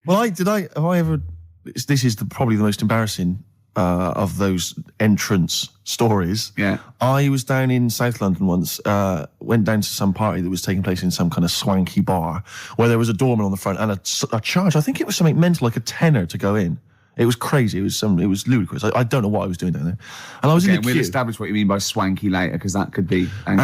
Well, have I ever... This is probably the most embarrassing of those entrance stories. Yeah. I was down in South London once, went down to some party that was taking place in some kind of swanky bar where there was a doorman on the front and a charge. I think it was something mental, like a tenner to go in. It was crazy. It was ludicrous. I don't know what I was doing down there. And I was in the queue. We'll establish what you mean by swanky later, because that could be... And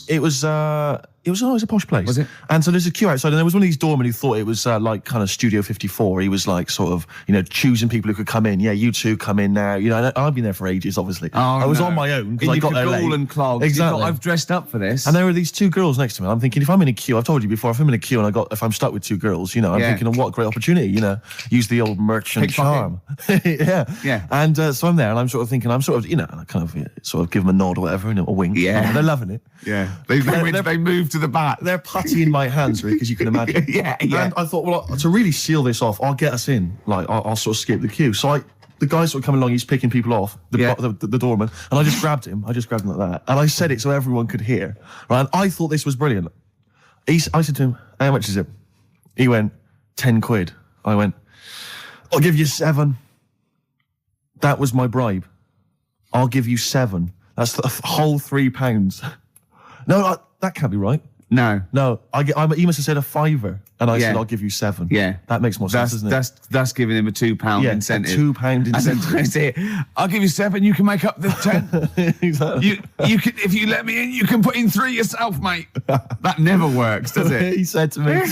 it was a posh place. Was it? And so there's a queue outside, and there was one of these doormen who thought it was like kind of Studio 54. He was like sort of, choosing people who could come in. Yeah, you two come in now. And I've been there for ages, obviously. I was on my own because I got there late. And clogs. Exactly. I've dressed up for this. And there were these two girls next to me. I'm thinking, if I'm in a queue, I've told you before, if I'm in a queue and if I'm stuck with two girls, I'm thinking, what a great opportunity, use the old merchant charm. Yeah. And so I'm there, and I'm sort of thinking, I kind of give them a nod or whatever, a wink. Yeah. They're loving it. Yeah. They move to the back. They're putty in my hands, Rick, as you can imagine. Yeah. And I thought, well, to really seal this off, I'll get us in. Like, I'll sort of skip the queue. So the guy sort of coming along, he's picking people off, the doorman, and I just grabbed him. like that. And I said it so everyone could hear. Right? And I thought this was brilliant. I said to him, how much is it? He went, 10 quid. I went, I'll give you 7. That was my bribe. I'll give you 7. That's the whole £3. No, that can't be right. No. He must have said a £5, and I said, I'll give you 7. Yeah. That makes more sense, doesn't it? That's giving him a £2 incentive. A £2 incentive. That's it. I'll give you 7, you can make up the 10. Exactly. You can, if you let me in, you can put in 3 yourself, mate. That never works, does it? He said to me,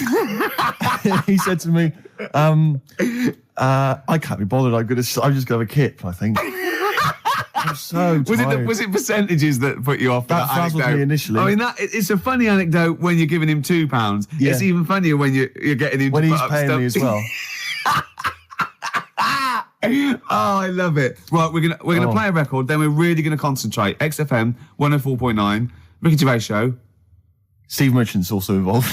I can't be bothered, I'm just gonna have a kip, I think. I'm so tired. Was it percentages that put you off? That frazzled me initially. I mean, it's a funny anecdote when you're giving him £2. Yeah. It's even funnier when you're getting him when to he's put up paying stuff. me as well. Oh, I love it. Right, we're gonna play a record, then we're really gonna concentrate. XFM 104.9, Ricky Gervais Show. Steve Merchant's also involved.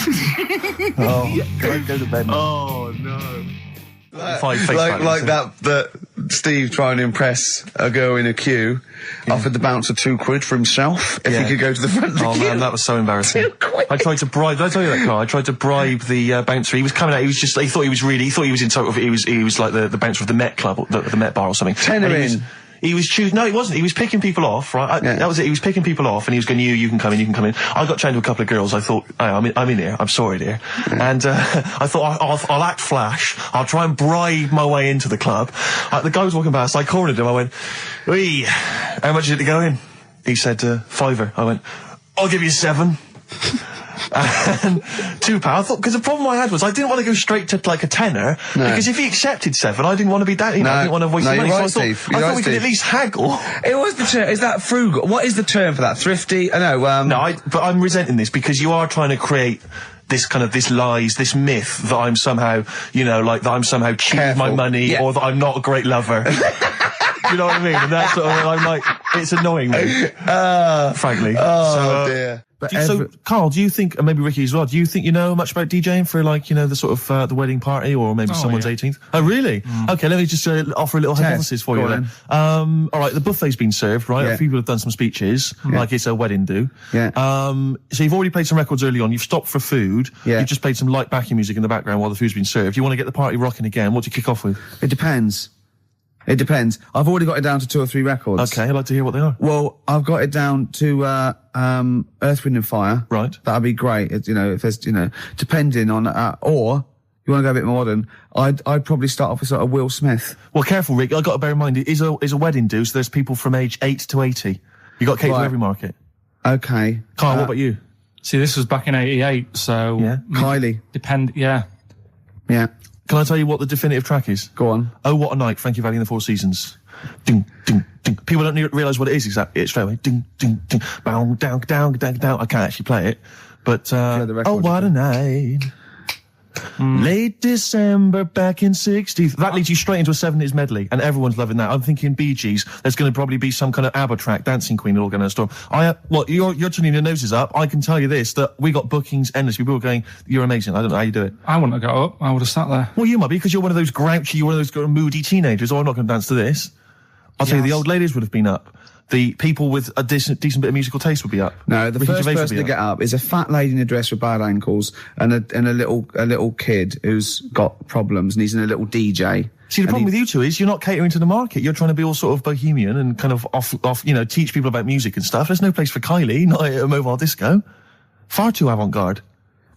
Go to bed now. Oh no. Like that Steve trying to impress a girl in a queue offered the bouncer 2 quid for himself if he could go to the front of the queue. Man, that was so embarrassing. 2 quid. I tried to bribe. Did I tell you that, Carl? I tried to bribe the bouncer. He was coming out. He thought he was in sort of. He was like the bouncer of the Met Club, or the Met Bar or something. Tenner in. He was choosing. No, he wasn't. He was picking people off, right? That was it. He was picking people off, and he was going, you can come in, you can come in. I got chatting to a couple of girls. I thought, I'm in here. I'm sorry, dear. And I thought, I'll act flash. I'll try and bribe my way into the club. The guy was walking past. I cornered him. I went, "Wee, how much is it to go in?" He said, £5. I went, "I'll give you 7." And £2. I thought, because the problem I had was I didn't want to go straight to like a tenner, because if he accepted 7, I didn't want to be down. I didn't want to waste money. Right, so I thought we could at least haggle. It was the term. Is that frugal? What is the term for that? Thrifty? I know. But I'm resenting this because you are trying to create this myth that I'm somehow, that I'm somehow cheating my money, or that I'm not a great lover. You know what I mean? And that's sort of, I'm like, it's annoying me, frankly. Oh, dear. So, Carl, do you think, and maybe Ricky as well, do you think you know much about DJing for, the sort of the wedding party or maybe someone's 18th? Oh, really? Okay, let me just offer a little hypothesis for you then. All right, the buffet's been served, right? Yeah. People have done some speeches, like it's a wedding do. Yeah. So you've already played some records early on, you've stopped for food, you've just played some light backing music in the background while the food's been served. You want to get the party rocking again, what do you kick off with? It depends. I've already got it down to 2 or 3 records. Okay, I'd like to hear what they are. Well, I've got it down to Earth, Wind and Fire. Right. That'd be great. If there's, depending on, or you want to go a bit modern, I'd probably start off with sort of Will Smith. Well, careful, Rick. I've got to bear in mind, it is a wedding do, so there's people from age 8 to 80. You got cake for every market. Okay. Carl, what about you? See, this was back in 88, so... Yeah. Kylie. Yeah. Can I tell you what the definitive track is? Go on. Oh, What a Night, Frankie Valli and the Four Seasons. Ding, ding, ding. People don't realise what it is exactly. It's straight away. Ding, ding, ding. Bow, down, down, down, down. I can't actually play it. But, Oh, What a Night. Late December back in 60. That leads you straight into a 70s medley, and everyone's loving that. I'm thinking Bee Gees. There's going to probably be some kind of ABBA track, Dancing Queen, all going to storm. You're turning your noses up. I can tell you this, that we got bookings endless. People are going, you're amazing. I don't know how you do it. I wouldn't have got up. I would have sat there. Well, you might be, because you're one of those grouchy, you're one of those moody teenagers. Oh, I'm not going to dance to this. I'll tell you, the old ladies would have been up. the people with a decent bit of musical taste would be up. No, the Ricky first Gervais would person be to get up is a fat lady in a dress with bad ankles and a little kid who's got problems, and he's in a little DJ. See, the problem with you two is you're not catering to the market. You're trying to be all sort of bohemian and kind of off, teach people about music and stuff. There's no place for Kylie, not at a mobile disco. Far too avant-garde.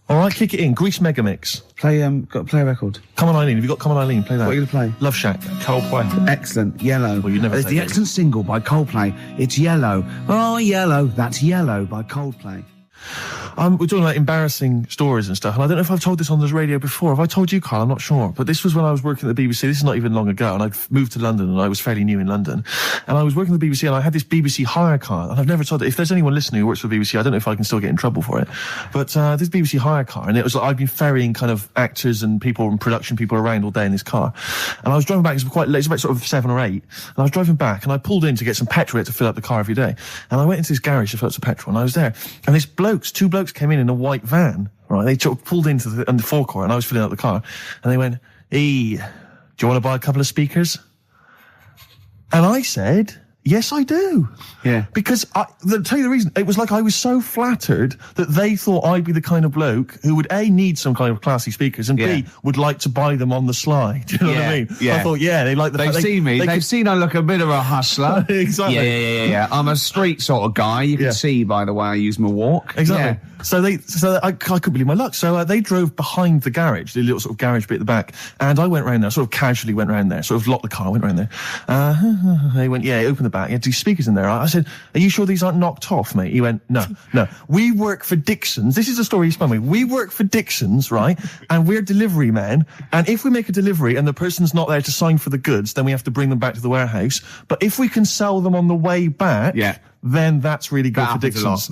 All right, kick it in. Grease Megamix. Play a record. Come on, Eileen. Have you got Come on, Eileen? Play that. What are you going to play? Love Shack. Coldplay. Excellent. Yellow. Well, you'd never There's say the that. excellent single by Coldplay. It's Yellow. Oh, Yellow. That's Yellow by Coldplay. We're talking about embarrassing stories and stuff, and I don't know if I've told this on this radio before. Have I told you, Carl? I'm not sure. But this was when I was working at the BBC. This is not even long ago, and I'd moved to London, and I was fairly new in London. And I was working at the BBC, and I had this BBC hire car, and I've never told it. If there's anyone listening who works for the BBC, I don't know if I can still get in trouble for it. But this BBC hire car, and it was like I'd been ferrying kind of actors and people and production people around all day in this car. And I was driving back, it was quite late, it was about sort of 7 or 8, and I was driving back, and I pulled in to get some petrol to fill up the car every day. And I went into this garage to fill up some petrol, and I was there, and two blokes came in a white van, right? They sort of pulled into the forecourt, and I was filling up the car, and they went, "Hey, do you want to buy a couple of speakers?" And I said, "Yes, I do." Yeah. Because I'll tell you the reason. It was like I was so flattered that they thought I'd be the kind of bloke who would A, need some kind of classy speakers, and B, would like to buy them on the sly. Do you know what I mean? Yeah. I thought, they like the They've fact seen me. They've seen I look a bit of a hustler. Exactly. Yeah. I'm a street sort of guy. You can see by the way I use my walk. Exactly. Yeah. So I couldn't believe my luck. So they drove behind the garage, the little sort of garage bit at the back, and I went round there, sort of casually went round there, sort of locked the car, went round there. They went, open the back. You had 2 speakers in there. I said, "Are you sure these aren't knocked off, mate?" He went, No. We work for Dixon's. This is the story he spun me. We work for Dixon's, right? And we're delivery men. And if we make a delivery and the person's not there to sign for the goods, then we have to bring them back to the warehouse. But if we can sell them on the way back, then that's really good for Dixon's.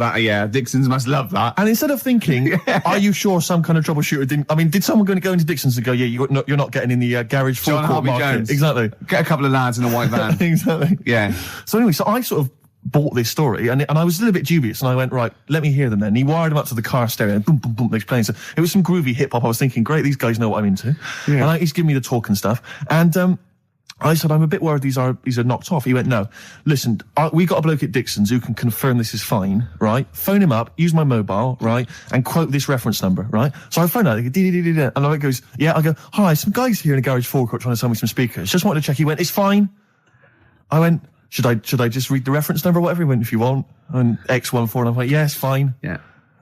Dixon's must love that. And instead of thinking, are you sure some kind of troubleshooter did someone going to go into Dixon's and go, you're not getting in the garage forecourt market? Jones. Exactly. Get a couple of lads in a white van. Exactly. Yeah. So anyway, so I sort of bought this story, and I was a little bit dubious, and I went, right, let me hear them then. And he wired them up to the car stereo, and boom, boom, boom, they're playing. So it was some groovy hip-hop. I was thinking, great, these guys know what I'm into. Yeah. And he's giving me the talk and stuff. And I said, I'm a bit worried these are knocked off. He went, no, listen, we got a bloke at Dixon's who can confirm this is fine, right? Phone him up, use my mobile, right? And quote this reference number, right? So I phone out, and I goes, I go, hi, some guys here in the garage forecourt trying to sell me some speakers. Just wanted to check. He went, it's fine. I went, should I just read the reference number or whatever? He went, if you want. And X14, and I went, yes, fine. Yeah.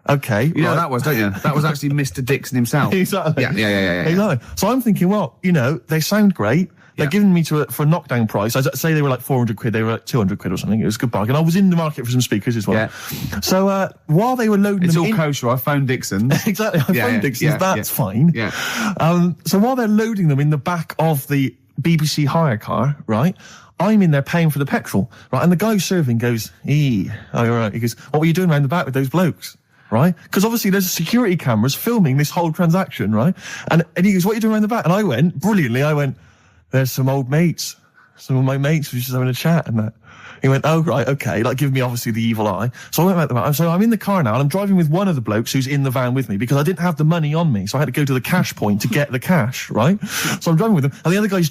Okay. You know what that was, don't you? That was actually Mr. Dixon himself. Exactly. Yeah. Exactly. So I'm thinking, well, they sound great. They're giving me for a knockdown price. I'd say they were like 400 quid. They were like 200 quid or something. It was a good bargain. I was in the market for some speakers as well. Yeah. So while they were loading it's them all kosher. I phoned Dixon. Exactly. I phoned Dixon. That's fine. Yeah. So while they're loading them in the back of the BBC hire car, right, I'm in there paying for the petrol, right, and the guy serving goes, all right. He goes, what were you doing around the back with those blokes? Right? Because obviously there's security cameras filming this whole transaction, right? And he goes, what are you doing around the back? And I went, brilliantly, there's some old mates. Some of my mates were just having a chat and that. He went, oh, right, okay, like giving me obviously the evil eye. So I went back to the van. So I'm in the car now, and I'm driving with one of the blokes who's in the van with me because I didn't have the money on me. So I had to go to the cash point to get the cash, right? So I'm driving with him, and the other guy's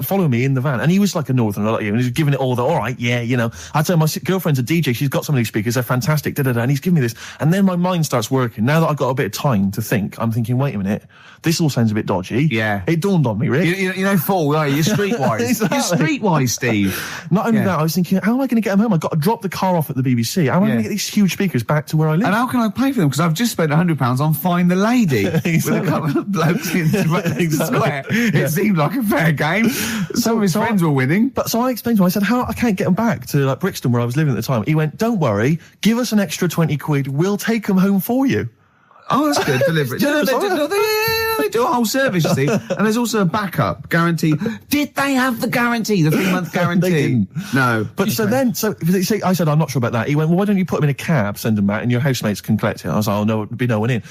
following me in the van, and he was like a northerner like you, and he was giving it all all right, yeah, I tell him, my girlfriend's a DJ, she's got some of these speakers, they're fantastic, and he's giving me this. And then my mind starts working. Now that I've got a bit of time to think, I'm thinking, wait a minute, this all sounds a bit dodgy. Yeah. It dawned on me, Rick. Fool, are you? You're streetwise. Exactly. You're streetwise, Steve. Not only that, I was thinking, how am I going to get them home? I've got to drop the car off at the BBC. How am I going to get these huge speakers back to where I live? And how can I pay for them? Because I've just spent £100 on Find the Lady with a couple of blokes in the square. It seemed like a fair game. Some of his friends were winning. But so I explained to him, I said, I can't get them back to Brixton where I was living at the time. He went, don't worry, give us an extra 20 quid, we'll take them home for you. Oh, that's good. Deliberate. They do a whole service, you see. And there's also a backup guarantee. Did they have the guarantee? The 3-month guarantee? They didn't. No. But so I said, I'm not sure about that. He went, well, why don't you put them in a cab, send them back, and your housemates can collect it? I was like, oh, no, there'd be no one in.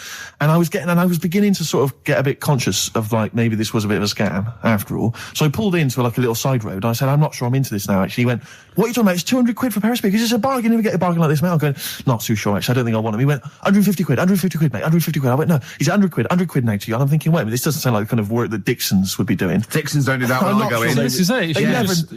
And I was beginning to sort of get a bit conscious of maybe this was a bit of a scam after all. So I pulled into a little side road. And I said, I'm not sure I'm into this now, actually. He went, what are you talking about? It's 200 quid for a pair of speakers. It's a bargain. You never get a bargain like this, mate. I'm going, not too sure, actually. I don't think I want them. He went, 150 quid, mate. 150 quid, mate. 150 quid. I went, no. He's 100 quid now to you. And I'm thinking, wait, this doesn't sound like the kind of work that Dixons would be doing. Dixons don't do that when I go in. This is it.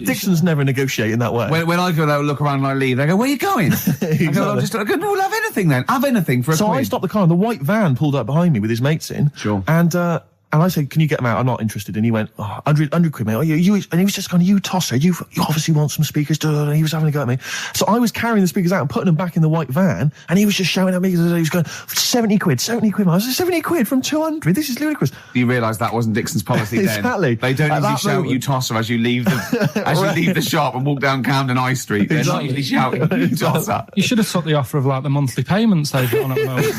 Dixons never negotiate in that way. When I go there, look around and I leave, they go, "Where are you going?" I go, "No, we'll have anything then. Have anything for a So quid." I stopped the car and the white van pulled up behind me with his mates in. Sure. And I said, "Can you get them out? I'm not interested." And he went, 100 quid, mate. Oh, you, and he was just going, "You tosser, you obviously want some speakers." And he was having a go at me. So I was carrying the speakers out and putting them back in the white van, and he was just shouting at me. He was going, 70 quid, mate. I was like, 70 quid from 200? This is ludicrous. You realise that wasn't Dixon's policy then. Exactly. They don't usually shout "you tosser" as you leave the shop and walk down Camden High Street. They're not usually shouting "you tosser." You should have took the offer of like the monthly payments they've got on at the moment.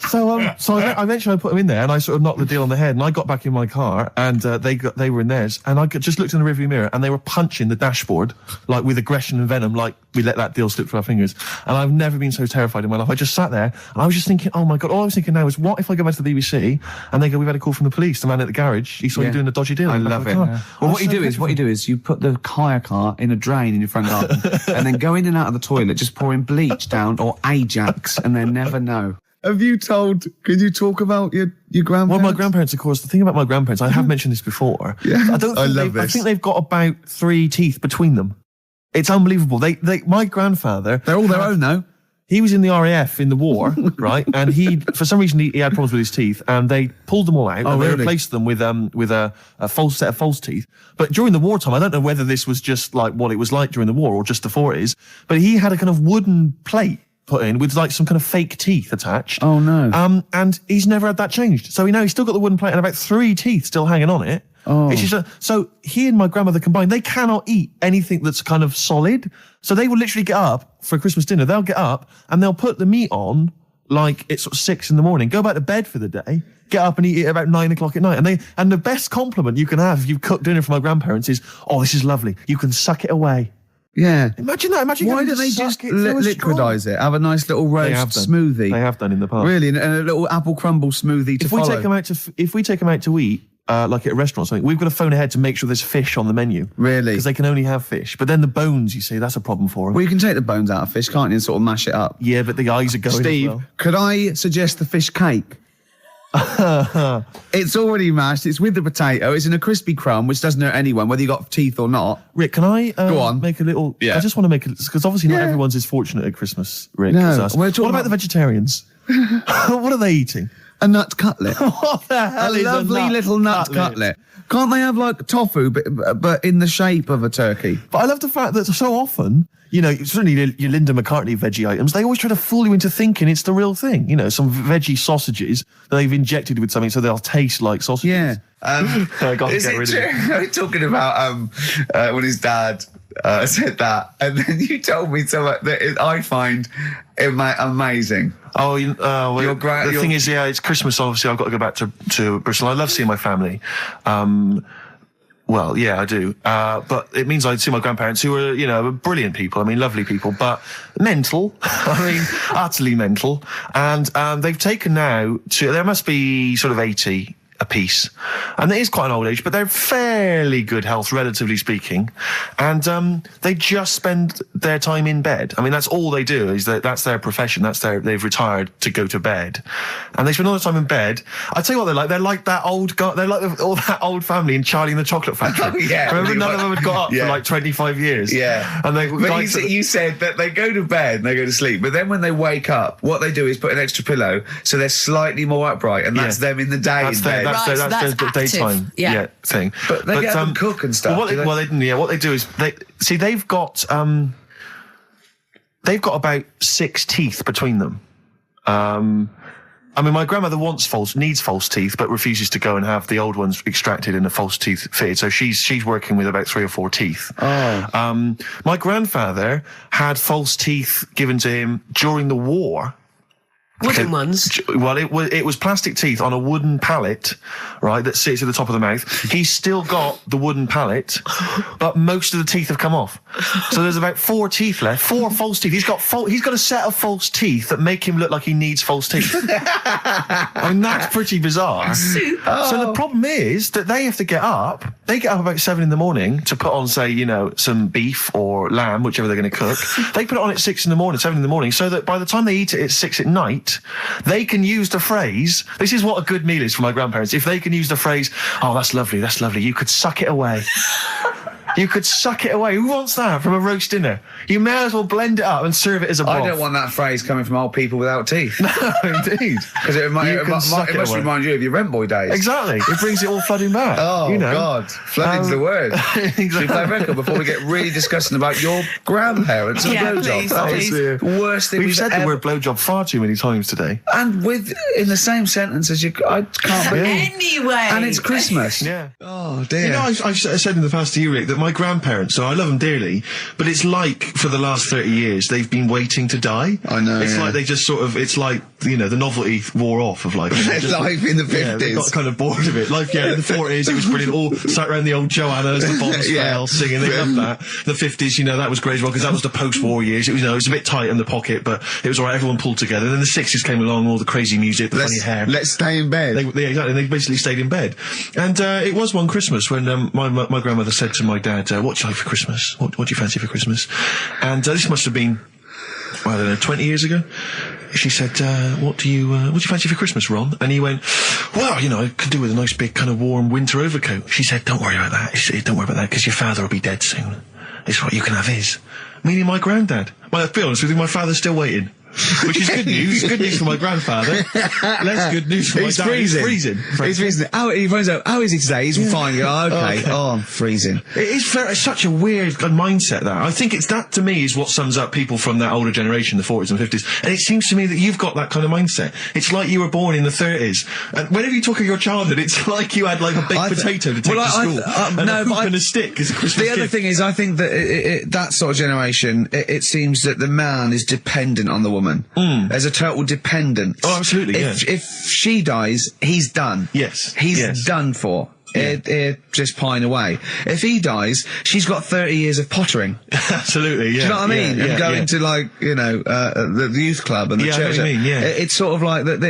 So I eventually put them in there, and I sort of knocked the deal on the head, and I got back in my car, and they were in theirs, and I just looked in the rearview mirror, and they were punching the dashboard, like with aggression and venom, like we let that deal slip through our fingers. And I've never been so terrified in my life. I just sat there, and I was just thinking, oh my God, all I was thinking now is, what if I go back to the BBC, and they go, "We've had a call from the police, the man at the garage, he saw you doing a dodgy deal." I love it. Yeah. Well, what you do is you put the hire car in a drain in your front garden, and then go in and out of the toilet, just pouring bleach down or Ajax, and they never know. Can you talk about your grandparents? Well, my grandparents, of course, the thing about my grandparents, I have mentioned this before. Yeah, I think they've got about 3 teeth between them. It's unbelievable. My grandfather... They're all their own, though. He was in the RAF in the war, right? And for some reason, he had problems with his teeth, and they pulled them all out, and they replaced them with a false set of false teeth. But during the wartime, I don't know whether this was just like what it was like during the war or just the 40s, but he had a kind of wooden plate put in with like some kind of fake teeth attached. Oh no. And he's never had that changed. So he's still got the wooden plate and about 3 teeth still hanging on it. Oh. It's just so he and my grandmother combined, they cannot eat anything that's kind of solid. So they will literally get up for Christmas dinner. They'll get up and they'll put the meat on like it's sort of 6 a.m, go back to bed for the day, get up and eat it about 9 o'clock at night. And the best compliment you can have if you've cooked dinner for my grandparents is, "Oh, this is lovely. You can suck it away." Yeah. Imagine that. Why don't they just liquidise it? Have a nice little roast smoothie. They have done in the past. Really, and a little apple crumble smoothie to follow. If we take them out to eat, like at a restaurant or something, we've got to phone ahead to make sure there's fish on the menu. Really? Because they can only have fish. But then the bones, you see, that's a problem for them. Well, you can take the bones out of fish, can't you, and sort of mash it up? Yeah, but the eyes are going Steve, as well. could I suggest the fish cake? It's already mashed. It's with the potato. It's in a crispy crumb, which doesn't hurt anyone, whether you got teeth or not. Rick, can I go on? Make a little? Yeah. I just want to make it because obviously not everyone's as fortunate at Christmas, Rick. No. As us. What about the vegetarians? What are they eating? A nut cutlet. What the hell is a lovely little nut cutlet? Can't they have like tofu, but in the shape of a turkey? But I love the fact that so often, certainly your Linda McCartney veggie items, they always try to fool you into thinking it's the real thing. Some veggie sausages that they've injected with something so they'll taste like sausages. Yeah. Is it true? Talking about when his dad said that, and then you told me something that I find amazing. Oh, the thing is, it's Christmas. Obviously, I've got to go back to Bristol. I love seeing my family. Well, yeah, I do. But it means I'd see my grandparents, who are, brilliant people. I mean, lovely people, but mental. I mean, utterly mental. And they've taken now there must be sort of 80 a piece. And it is quite an old age, but they're fairly good health, relatively speaking. And they just spend their time in bed. I mean, that's all they do, that's their profession. They've retired to go to bed. And they spend all the time in bed. I tell you what they're like. They're like that old guy, they're like all that old family in Charlie and the Chocolate Factory. Oh, yeah. Remember, none of them had got up for like 25 years. Yeah. And you said that they go to bed and they go to sleep, but then when they wake up, what they do is put an extra pillow so they're slightly more upright, and that's them in the day in bed. That's the daytime thing. But they get up and cook and stuff. What they do is they've got about 6 teeth between them. I mean, my grandmother needs false teeth, but refuses to go and have the old ones extracted and the false teeth fitted. So she's working with about 3 or 4 teeth. Oh. My grandfather had false teeth given to him during the war. Wooden ones? Well, it was plastic teeth on a wooden pallet, right, that sits at the top of the mouth. He's still got the wooden pallet, but most of the teeth have come off. So there's about 4 teeth left, 4 false teeth. He's got a set of false teeth that make him look like he needs false teeth. I mean, that's pretty bizarre. So the problem is that they have to get up. They get up about 7 a.m. to put on, say, some beef or lamb, whichever they're going to cook. They put it on at 6 a.m, 7 a.m, so that by the time they eat it at 6 at night, night, they can use the phrase, this is what a good meal is for my grandparents, if they can use the phrase, oh, that's lovely, you could suck it away. You could suck it away. Who wants that from a roast dinner? You may as well blend it up and serve it as a broth. I don't want that phrase coming from old people without teeth. No, indeed. Because it must remind you of your rent boy days. Exactly. It brings it all flooding back. Oh, you know. God. Flooding's the word. Exactly. Should we play a record before we get really discussing about your grandparents and blowjobs? That is the worst thing we've said the word blowjob far too many times today. And in the same sentence as I can't believe. Anyway. And it's Christmas. Yeah. Oh, dear. You know, I've said in the past to you, Rick, that my grandparents, so I love them dearly, but it's like for the last 30 years they've been waiting to die. I know. It's like they just sort of, it's like, you know, the novelty wore off of life. Life in the 50s. Yeah, they got kind of bored of it. Life, in the 40s, it was brilliant. All sat around the old Joanna's, the Bonsdale, singing. They loved that. The 50s, you know, that was great as well, because that was the post-war years. It was, you know, it was a bit tight in the pocket, but it was alright. Everyone pulled together. And then the 60s came along, all the crazy music, the funny hair. Let's stay in bed. Exactly. They basically stayed in bed. And it was one Christmas when my grandmother said to my dad, what do you like for Christmas? What do you fancy for Christmas? And this must have been, well, I don't know, 20 years ago. She said, what do you fancy for Christmas, Ron? And he went, well, you know, I could do with a nice big kind of warm winter overcoat. She said, don't worry about that. Don't worry about that, because your father will be dead soon. It's what you can have his. Meaning my granddad. Well, to be honest with you, my father's still waiting. Which is good news. Good news for my grandfather. Less good news for my dad. He's freezing. He's freezing. He finds out, how is he today? He's fine. Oh, okay. Oh, I'm freezing. It's such a weird mindset, that. I think that, to me, is what sums up people from that older generation, the 40s and 50s. And it seems to me that you've got that kind of mindset. It's like you were born in the 30s. And whenever you talk of your childhood, it's like you had, like, a baked potato to take to school. And a hoop and a stick as a Christmas gift. The other thing is, I think that that sort of generation, it seems that the man is dependent on the woman. As a total dependent. Oh, absolutely, If she dies, he's done. Yes. He's done for. Yeah. Just pine away. If he dies, she's got 30 years of pottering. Absolutely, yeah. Do you know what I mean? Yeah, and going to, like, you know, the youth club and the church. I know what you mean, yeah. It's sort of like that.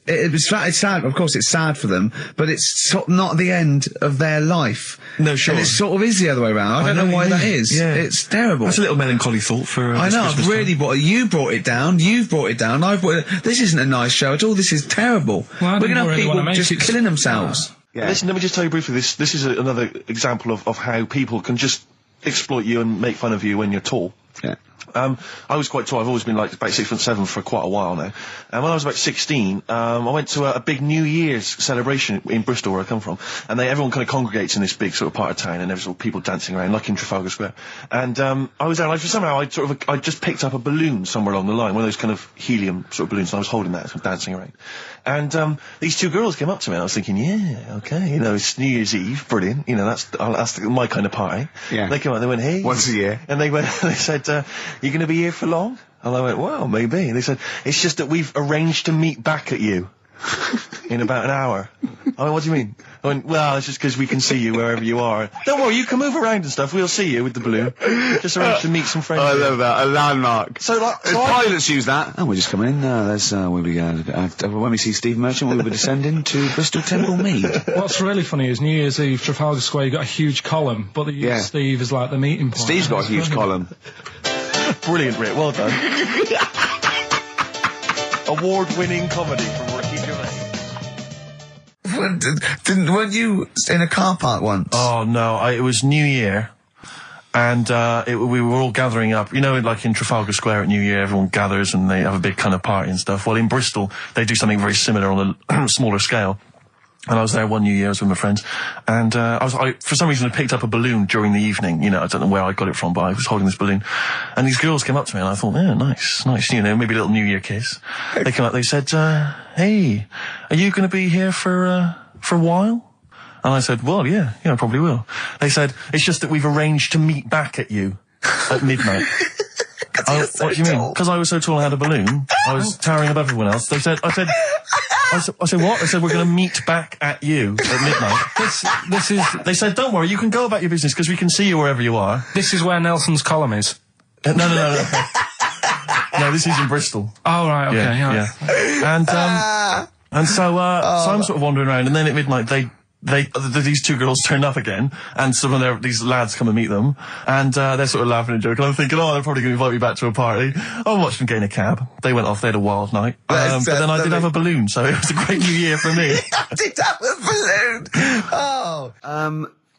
It's sad. Of course, it's sad for them, but it's not the end of their life. No, sure. And it sort of is the other way around. I don't know why that is. Yeah. It's terrible. That's a little melancholy thought for. I know. I've really brought it. You brought it down. You've brought it down. I've brought it. This isn't a nice show at all. This is terrible. Well, we're going to have really people just killing themselves. Yeah. Listen, let me just tell you briefly, this is another example of how people can just exploit you and make fun of you when you're tall. Yeah. I was quite tall. I've always been like about 6'7" for quite a while now. And when I was about 16, I went to a big New Year's celebration in Bristol, where I come from. And everyone kind of congregates in this big sort of part of town, and there's all people dancing around, like in Trafalgar Square. And I was there, and somehow I just picked up a balloon somewhere along the line, one of those kind of helium sort of balloons, and I was holding that, sort of dancing around. And these two girls came up to me, and I was thinking, yeah, okay, you know, it's New Year's Eve, brilliant, you know, that's my kind of party. Yeah. They came up, they went, hey. Once a year. And they said, you going to be here for long? And I went, well, maybe. And they said, it's just that we've arranged to meet back at you in about an hour. I went, what do you mean? I went, well, it's just because we can see you wherever you are. Don't worry, you can move around and stuff. We'll see you with the balloon. Just arranged to meet some friends. I love that. A landmark. So, like, pilots use that. Oh, we're just coming in. There's where we go. When we see Steve Merchant, we'll be descending to Bristol Temple Mead. What's really funny is New Year's Eve, Trafalgar Square, you got a huge column, but they use Steve as like the meeting point. Steve's got a huge column. Brilliant, Rick. Well done. Award-winning comedy from Ricky Gervais. Weren't you in a car park once? Oh, no. It was New Year. And we were all gathering up. You know, like in Trafalgar Square at New Year, everyone gathers and they have a big kind of party and stuff. Well, in Bristol, they do something very similar on a smaller scale. And I was there one New Year's with my friends, and I for some reason I picked up a balloon during the evening. You know, I don't know where I got it from, but I was holding this balloon, and these girls came up to me, and I thought, yeah, nice, you know, maybe a little New Year kiss. They came up, they said, hey, are you going to be here for a while? And I said, well, yeah, I probably will. They said, it's just that we've arranged to meet back at you at midnight. What do you mean? Because I was so tall and had a balloon, I was towering above everyone else. I said, what? I said, we're going to meet back at you at midnight. They said, don't worry, you can go about your business because we can see you wherever you are. This is where Nelson's column is. No. No, this is in Bristol. Oh, right, okay, yeah. And so I'm sort of wandering around, and then at midnight these two girls turn up again, and some of these lads come and meet them, and they're sort of laughing and joking. I'm thinking, they're probably going to invite me back to a party. I watched them get in a cab. They went off. They had a wild night. But then I did have a balloon, so it was a great new year for me. I did have a balloon. Oh.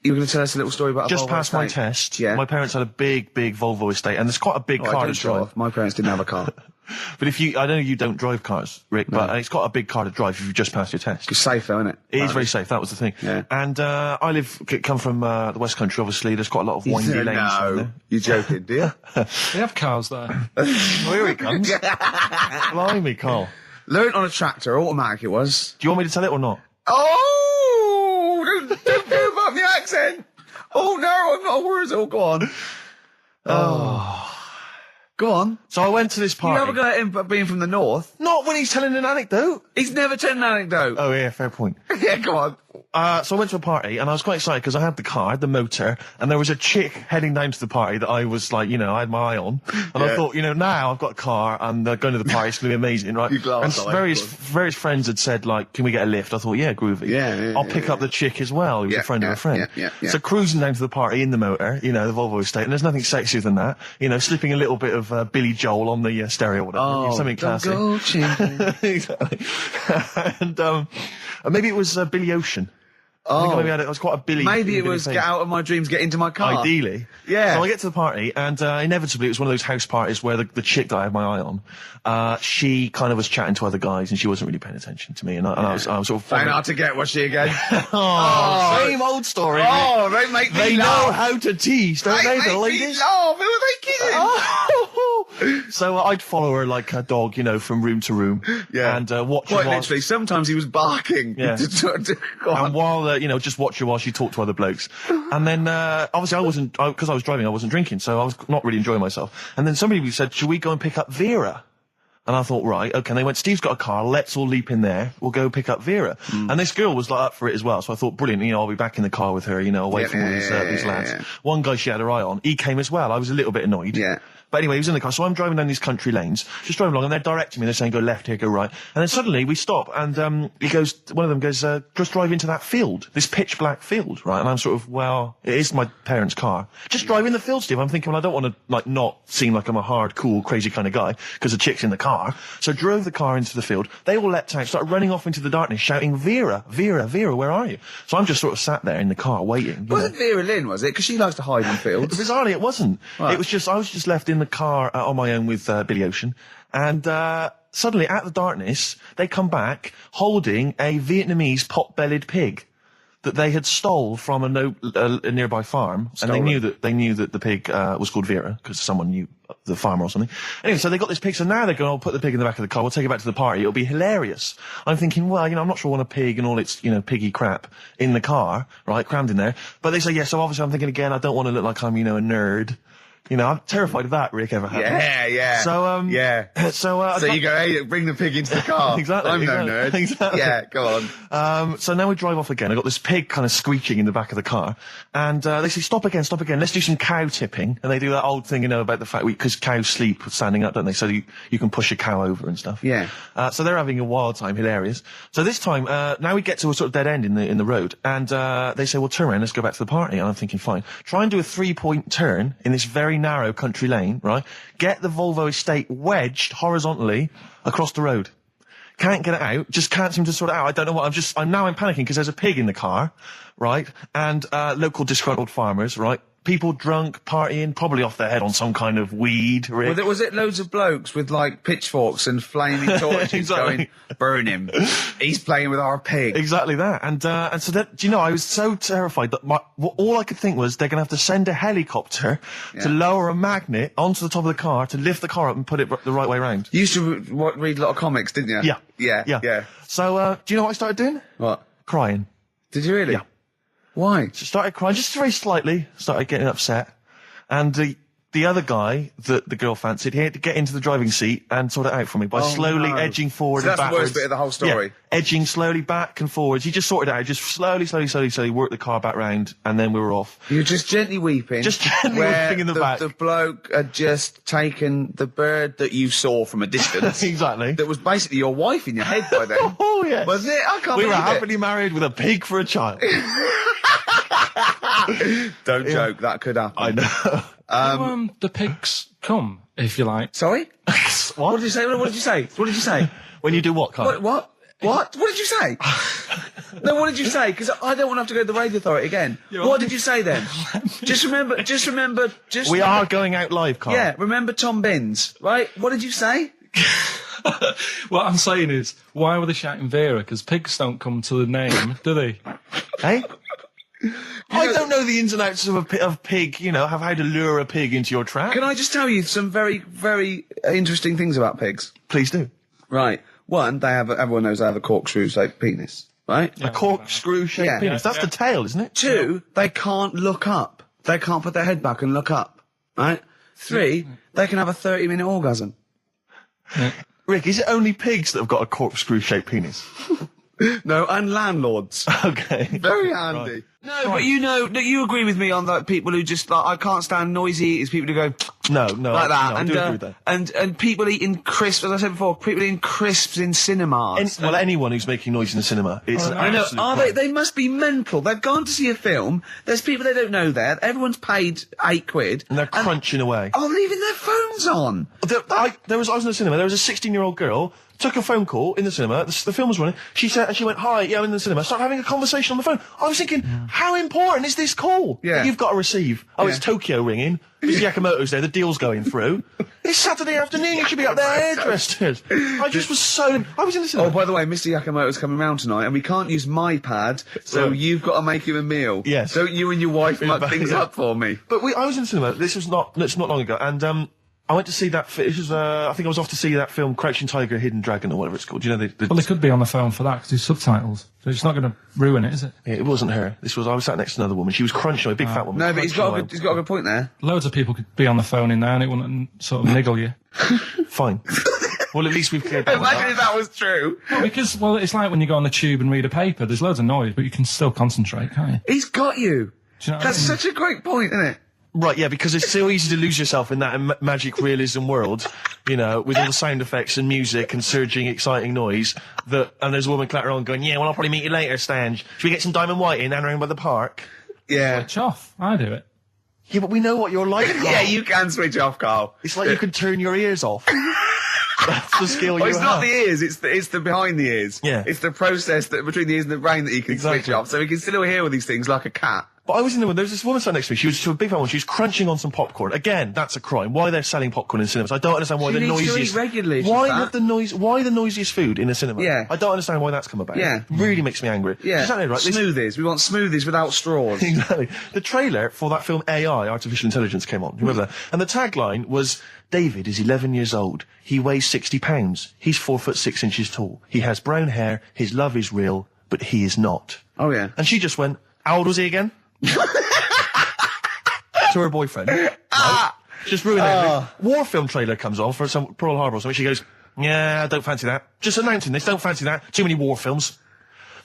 You were going to tell us a little story about just past my test. Yeah. My parents had a big Volvo estate, and it's quite a big car to drive. My parents didn't have a car. But I know you don't drive cars, Rick, but it's got a big car to drive if you've just passed your test. It's safe though, isn't it? It is very safe, that was the thing. Yeah. And I come from the West Country, obviously, there's quite a lot of windy lanes. No, you're joking, do you? They have cars there. Well, here he comes. Blimey, Carl. Learned on a tractor, automatic it was. Do you want me to tell it or not? Oh! Don't go about the accent! Oh no, I'm not a word. Oh, go on. Go on. So I went to this party. You have a go at him being from the north. Not when he's telling an anecdote. He's never told an anecdote. Oh yeah, fair point. Yeah, go on. So I went to a party, and I was quite excited because I had the car, the motor, and there was a chick heading down to the party that I was like, I had my eye on. And I thought, now I've got a car, and going to the party, it's going to be amazing, right? And various friends had said, like, can we get a lift? I thought, yeah, groovy. I'll pick up the chick as well, who's a friend of a friend. Yeah. So cruising down to the party in the motor, the Volvo estate, and there's nothing sexier than that. Slipping a little bit of Billy Joel on the stereo or whatever. Something classic. Go exactly. And maybe it was Billy Ocean. I think maybe it was quite a Billy. Maybe it was Get Out of My Dreams, Get Into My Car. Ideally. Yeah. So I get to the party, and inevitably it was one of those house parties where the chick that I had my eye on, she kind of was chatting to other guys, and she wasn't really paying attention to me, and I was sort of... Found out to get, was she again? Same old story. Oh, they make me They laugh. know how to tease, don't they, the ladies? They laugh. Who are they kidding? So I'd follow her like a dog, from room to room. Yeah. And watch her Quite while... literally. Sometimes he was barking. Yeah. And while, just watch her while she talked to other blokes. And then, obviously because I was driving, I wasn't drinking, so I was not really enjoying myself. And then somebody said, should we go and pick up Vera? And I thought, right, okay. And they went, Steve's got a car, let's all leap in there, we'll go pick up Vera. And this girl was like up for it as well, so I thought, brilliant, I'll be back in the car with her, away from all these lads. Yeah. One guy she had her eye on, he came as well, I was a little bit annoyed. Yeah. But anyway, he was in the car, so I'm driving down these country lanes, just driving along, and they're directing me, they're saying, go left here, go right. And then suddenly we stop, and one of them goes, just drive into that field, this pitch black field, right? And I'm sort of, well, it is my parents' car. Just drive in the field, Steve. I'm thinking, well, I don't want to, not seem like I'm a hard, cool, crazy kind of guy, because the chick's in the car. So drove the car into the field. They all leapt out, started running off into the darkness, shouting, Vera, Vera, Vera, where are you? So I'm just sort of sat there in the car waiting. Wasn't Vera Lynn, was it? Because she likes to hide in fields. Bizarrely, it wasn't. Right. It was just, I was just left in the car on my own with Billy Ocean. And suddenly, out of the darkness, they come back holding a Vietnamese pot-bellied pig that they had stole from a nearby farm. And they knew that the pig was called Vera, because someone knew the farmer or something. Anyway, so they got this pig, so now they're going, I'll put the pig in the back of the car, we'll take it back to the party, it'll be hilarious. I'm thinking, well, I'm not sure I want a pig and all its, piggy crap in the car, right, crammed in there. But they say, yeah, so obviously I'm thinking again, I don't want to look like I'm, a nerd. I'm terrified of that, Rick, ever happened. Yeah. So, So you go, hey, bring the pig into the car. Exactly. I'm no nerd. Exactly. Yeah, go on. So now we drive off again. I got this pig kind of squeaking in the back of the car. And, they say, stop again. Let's do some cow tipping. And they do that old thing, about the fact because cows sleep standing up, don't they? So you can push a cow over and stuff. Yeah. So they're having a wild time, hilarious. So this time, now we get to a sort of dead end in the road. And, they say, well, turn around, let's go back to the party. And I'm thinking, fine. Try and do a 3-point turn in this very narrow country lane, right? Get the Volvo estate wedged horizontally across the road. Can't get it out. Just can't seem to sort it out. I don't know what. I'm panicking because there's a pig in the car, right? And, local disgruntled farmers, right? People drunk, partying, probably off their head on some kind of weed. Rick. Was it loads of blokes with pitchforks and flaming torches Exactly. going, burn him. He's playing with our pig. Exactly that. And so that, I was so terrified that all I could think was they're going to have to send a helicopter to lower a magnet onto the top of the car to lift the car up and put it the right way around. You used to read a lot of comics, didn't you? Yeah. So, do you know what I started doing? What? Crying. Did you really? Yeah. Why? So started crying, just very slightly, started getting upset. And the other guy that the girl fancied, he had to get into the driving seat and sort it out for me by slowly edging forward and backwards. That's the worst bit of the whole story. Yeah, edging slowly back and forwards. He just sorted it out, just slowly worked the car back round, and then we were off. You were just gently weeping. Just gently weeping in the back. The bloke had just taken the bird that you saw from a distance. Exactly. That was basically your wife in your head by then. Oh, yes. Was it? I can't We were believe it. happily married with a pig for a child. Don't joke, that could happen. I know. The pigs come, if you like. Sorry? What did you say? What did you say? What did you say? When you do what, Carl? What? What did you say? No, what did you say? Because I don't want to have to go to the radio authority again. What did you say then? Just remember. We are going out live, Carl. Yeah, remember Tom Binns, right? What did you say? What I'm saying is, why were they shouting Vera? Because pigs don't come to the name, do they? Hey? I don't know the ins and outs of a pig, of how to lure a pig into your trap. Can I just tell you some very, very interesting things about pigs? Please do. Right. One, everyone knows they have a corkscrew-shaped penis, right? A corkscrew-shaped penis. That's the tail, isn't it? Two, they can't look up. They can't put their head back and look up, right? Three, they can have a 30-minute orgasm. Rick, is it only pigs that have got a corkscrew-shaped penis? No, and landlords. Okay. Very handy. Right. No, but you agree with me on that. People who just I can't stand noisy eaters. People who go No, like that. I do agree with that. And people eating crisps, as I said before, people eating crisps in cinemas. Anyone who's making noise in the cinema, it's an I know. absolute Are crime. they must be mental. They've gone to see a film. There's people they don't know there. Everyone's paid £8. And they're crunching away. Oh, leaving their phones on. I was in the cinema. There was a 16-year-old girl. Took a phone call in the cinema. The film was running. She went, "Hi, yeah, I'm in the cinema." Started having a conversation on the phone. I was thinking, how important is this call that you've got to receive? Oh, it's Tokyo ringing. Mr. Yakamoto's there. The deal's going through. It's Saturday afternoon. You should be up there hairdressed. I was in the cinema. Oh, by the way, Mr. Yakamoto's coming round tonight, and we can't use my pad, so you've got to make him a meal. Yes. Don't you and your wife muck things up for me? But I was in the cinema. This was not long ago, and I went to see that. It was, I think I was off to see that film, Crouching Tiger, Hidden Dragon, or whatever it's called. You know, Well, they could be on the phone for that because it's subtitles, so it's not going to ruin it, is it? Yeah, it wasn't her. I was sat next to another woman. She was crunching, a big fat woman. No, but he's got a good point there. Loads of people could be on the phone in there, and it wouldn't sort of niggle you. Fine. Well, at least we've cleared that one Imagine if that was true. Well, it's like when you go on the tube and read a paper. There's loads of noise, but you can still concentrate, can't you? He's got you. Do you know what That's I mean? such a great point, isn't it? Right, yeah, because it's so easy to lose yourself in that magic realism world, with all the sound effects and music and surging, exciting noise, and there's a woman clattering on going, "Yeah, well, I'll probably meet you later, Stange. Should we get some Diamond White in and around by the park?" Yeah. Switch off. I do it. Yeah, but we know what you're like, Carl. Yeah, you can switch off, Carl. It's like you can turn your ears off. That's the skill you It's have. not the ears, it's the behind the ears. Yeah. It's the process between the ears and the brain that you can switch Exactly. off, so we can still hear all these things like a cat. But I was in there was this woman sat next to me. She was a big fat one. She was crunching on some popcorn. Again, that's a crime. Why they're selling popcorn in cinemas? I don't understand why She the needs to noisiest. eat regularly, she's Why fat. Why the noisiest food in a cinema? Yeah. I don't understand why that's come about. Yeah. Really makes me angry. Yeah. She's right. This- Smoothies. We want smoothies without straws. Exactly. The trailer for that film AI, Artificial Intelligence, came on. Remember that? And the tagline was, "David is 11 years old. He weighs 60 pounds. He's 4'6" tall. He has brown hair. His love is real, but he is not." Oh, yeah. And she just went, "How old was he again?" To her boyfriend. Right? Just ruined everything. War film trailer comes on for some Pearl Harbor or something. She goes, "Yeah, I don't fancy that. Just announcing this, don't fancy that. Too many war films."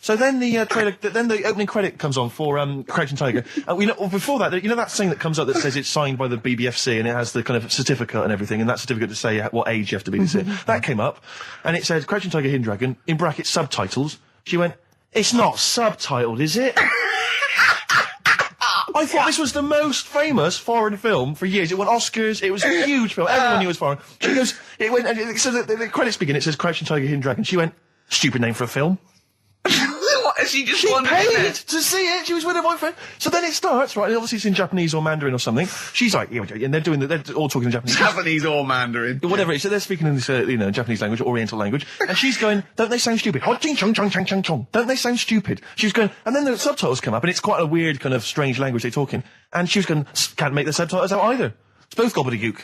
So then the trailer, then the opening credit comes on for Crouching Tiger. Before that, that thing that comes up that says it's signed by the BBFC and it has the kind of certificate and everything, and that certificate to say what age you have to be to see it. That came up, and it said Crouching Tiger, Hidden Dragon in brackets subtitles. She went, "It's not subtitled, is it?" I thought this was the most famous foreign film for years. It won Oscars. It was a huge film. Everyone knew it was foreign. She goes, it went, and so the credits begin. It says Crouching Tiger, Hidden Dragon. She went, "Stupid name for a film." What? She just She wanted paid it. to see it. She was with her boyfriend. So then it starts, right? And obviously it's in Japanese or Mandarin or something. She's like, yeah, and they're all talking in Japanese. Japanese or Mandarin. Whatever it is. So they're speaking in this, Japanese language, Oriental language. And she's going, "Don't they sound stupid? Don't they sound stupid?" She was going, and then the subtitles come up, and it's quite a weird kind of strange language they're talking. And she was going, "Can't make the subtitles out either. It's both gobbledygook."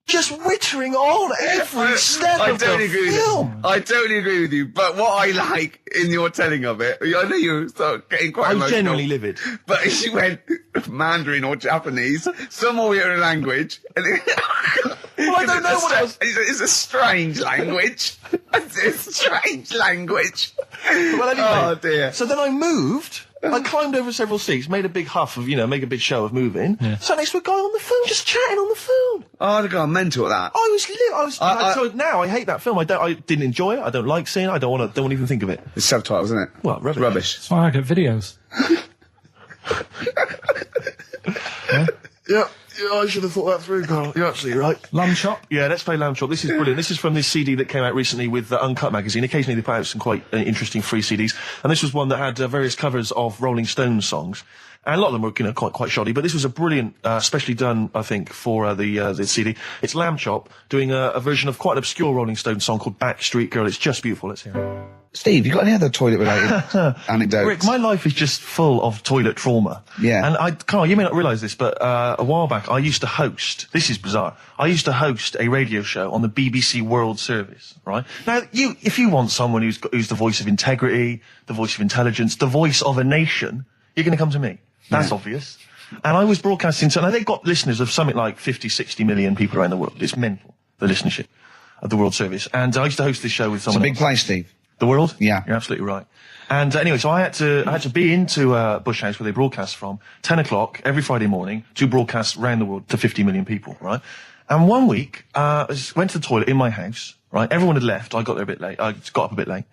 Just wittering on every step of the film. I totally agree with you. But what I like in your telling of it, I know you're getting quite I was emotional. genuinely livid. But she went Mandarin or Japanese, some Oriental language. And Well, I don't know what else. It's a strange language. It's a strange language. Well, anyway. Oh, dear. So then I moved I climbed over several seats, made a big huff of, make a big show of moving. Yeah. Sat next to a guy on the phone, just chatting on the phone. Oh, I'd have gone mental at that. So now I hate that film. I didn't enjoy it. I don't like seeing it. I don't want to even think of it. It's subtitles, isn't it? Well, rubbish. Rubbish. That's why I get videos. Yeah, I should have thought that through, Carl. You're absolutely right. Lamb chop. Yeah, let's play Lamb Chop. This is brilliant. This is from this CD that came out recently with Uncut magazine. Occasionally they put out some quite interesting free CDs, and this was one that had various covers of Rolling Stones songs. And a lot of them were, quite shoddy, but this was a brilliant, specially done, I think, for the CD. It's Lamb Chop doing a version of quite an obscure Rolling Stones song called Backstreet Girl. It's just beautiful. Let's hear it. Steve, you got any other toilet-related anecdotes? Rick, my life is just full of toilet trauma. Yeah. And Carl, you may not realise this, but a while back I used to host, this is bizarre, I used to host a radio show on the BBC World Service, right? Now, if you want someone who's the voice of integrity, the voice of intelligence, the voice of a nation, you're going to come to me. That's obvious. And I was broadcasting, so now they've got listeners of something like 50, 60 million people around the world. It's mental, the listenership of the World Service. And I used to host this show with someone It's a big place, Steve. The World? Yeah. You're absolutely right. And anyway, so I had to be into Bush House where they broadcast from 10 o'clock every Friday morning to broadcast around the world to 50 million people, right? And one week, I went to the toilet in my house, right? Everyone had left. I got there a bit late. I got up a bit late.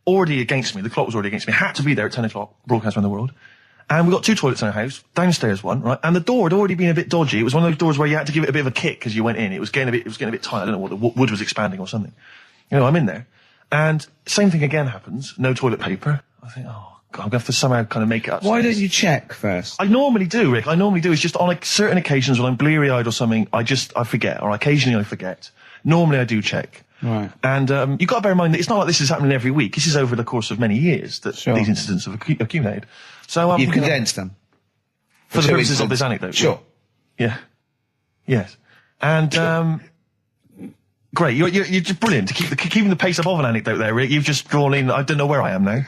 Already against me. The clock was already against me. Had to be there at 10 o'clock, broadcast around the world. And we got 2 toilets in our house, downstairs one, right? And the door had already been a bit dodgy. It was one of those doors where you had to give it a bit of a kick as you went in. It was getting a bit tight. I don't know what the wood was expanding or something. I'm in there. And same thing again happens. No toilet paper. I think, oh, God, I'm going to have to somehow kind of make it up. Why don't you check first? I normally do, Rick. It's just on certain occasions when I'm bleary-eyed or something, I forget, or occasionally I forget. Normally I do check. Right. And you've got to bear in mind that it's not like this is happening every week. This is over the course of many years that these incidents have accumulated. So you've condensed them. For the purposes of this anecdote. Sure. Yeah. Yes. And great. You're just brilliant to keeping the pace up of an anecdote there, Rick. You've just drawn in. I don't know where I am now.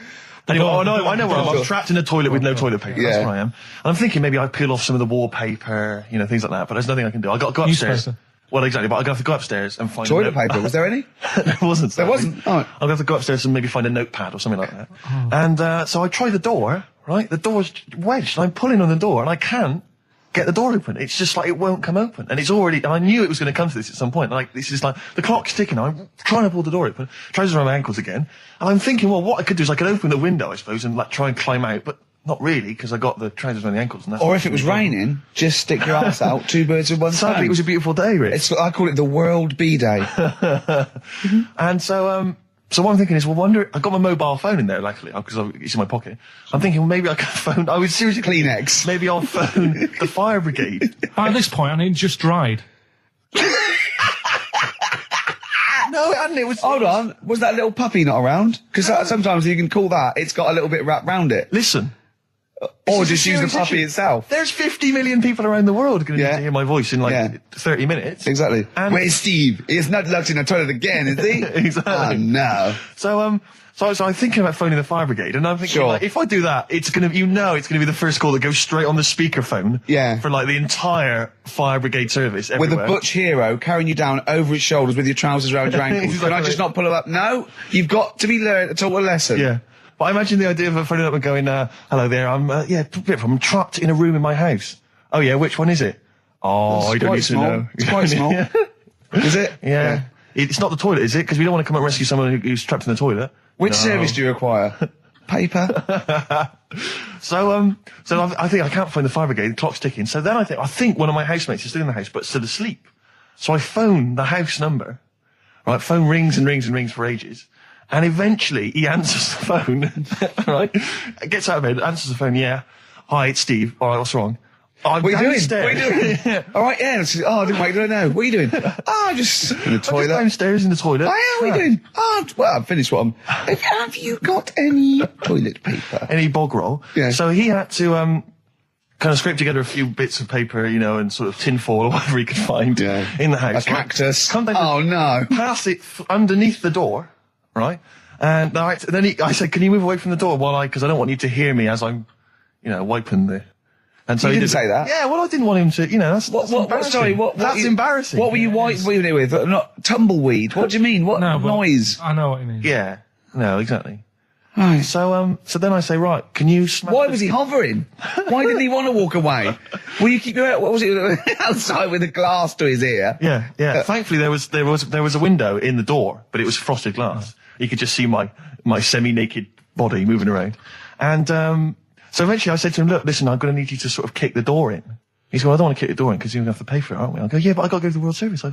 Anyway, I know where I am. I'm trapped in a toilet with no toilet paper. That's where I am. And I'm thinking maybe I peel off some of the wallpaper, things like that. But there's nothing I can do. I got to go upstairs. Newspaper. Well, exactly. But I have to go upstairs and find toilet paper. Was there any? There wasn't. There wasn't. Oh. I'm gonna have to go upstairs and maybe find a notepad or something like that. Oh. And so I try the door. Right, the door's wedged. I'm pulling on the door and I can't get the door open. It's just like it won't come open. And it's already. And I knew it was going to come to this at some point. Like this is like the clock's ticking. I'm trying to pull the door open. Trousers around my ankles again. And I'm thinking, well, what I could do is I could open the window, I suppose, and try and climb out, but. Not really, because I got the trousers around the ankles. And that's or if it was raining, just stick your ass out, 2 birds with one stone. Sadly, it was a beautiful day, Rich. I call it the World Bee Day. And so what I'm thinking is, I got my mobile phone in there, luckily, because it's in my pocket. I'm thinking, well, maybe I can phone, I was seriously... Kleenex. Maybe I'll phone the fire brigade. At this point, I mean, just dried. No, it hadn't. It was... Hold on. Was that little puppy not around? Because sometimes you can call that, it's got a little bit wrapped round it. Listen... Or just use the puppy itself. There's 50 million people around the world going to need to hear my voice in 30 minutes. Exactly. And where's Steve? He's not locked in a toilet again, is he? Exactly. Oh, no. So I'm thinking about phoning the fire brigade, and I'm thinking, like, if I do that, it's going to be the first call that goes straight on the speakerphone. Yeah. For like the entire fire brigade service everywhere. With a butch hero carrying you down over his shoulders with your trousers around your ankles. Exactly. Can I just not pull him up? No. You've got to be learned a total lesson. Yeah. But I imagine the idea of phoning up and going, hello there, I'm trapped in a room in my house. Oh yeah, which one is it? Oh, I don't need to know. It's quite small. Is it? Yeah. It's not the toilet, is it? Because we don't want to come and rescue someone who's trapped in the toilet. Which service do you require? Paper? So I think I can't find the fire brigade, the clock's ticking. So then I think one of my housemates is still in the house, but still asleep. So I phone the house number. Right, phone rings and rings and rings for ages. And eventually he answers the phone, right? Gets out of bed, answers the phone, yeah. Hi, it's Steve. All right, what's wrong? What are you doing? What are you doing? All right, yeah. Oh, I didn't wait, I don't know. What are you doing? Oh, just in the toilet. Just downstairs in the toilet. Oh, yeah, what are you doing? Oh, well, I've finished what have you got any toilet paper? Any bog roll? Yeah. So he had to, kind of scrape together a few bits of paper, and sort of tinfoil or whatever he could find in the house. A cactus. Come down no. Pass it underneath the door. Right? And then I said, can you move away from the door because I don't want you to hear me as I'm, wiping the... And so you didn't say that? Yeah, well, I didn't want him to, that's embarrassing. Sorry, that's embarrassing. What were you wiping it with? Not tumbleweed. What do you mean? What noise? I know what you mean. Yeah. No, exactly. Right. So then I say, right, can you smash Why was he hovering? Why didn't he want to walk away? Will you keep your, what was it, outside with a glass to his ear? Yeah. Thankfully there was a window in the door, but it was frosted glass. You could just see my semi-naked body moving around. And so eventually I said to him, look, listen, I'm going to need you to sort of kick the door in. He said, well, I don't want to kick the door in because you're going to have to pay for it, aren't we? I go, yeah, but I got to go to the World Service.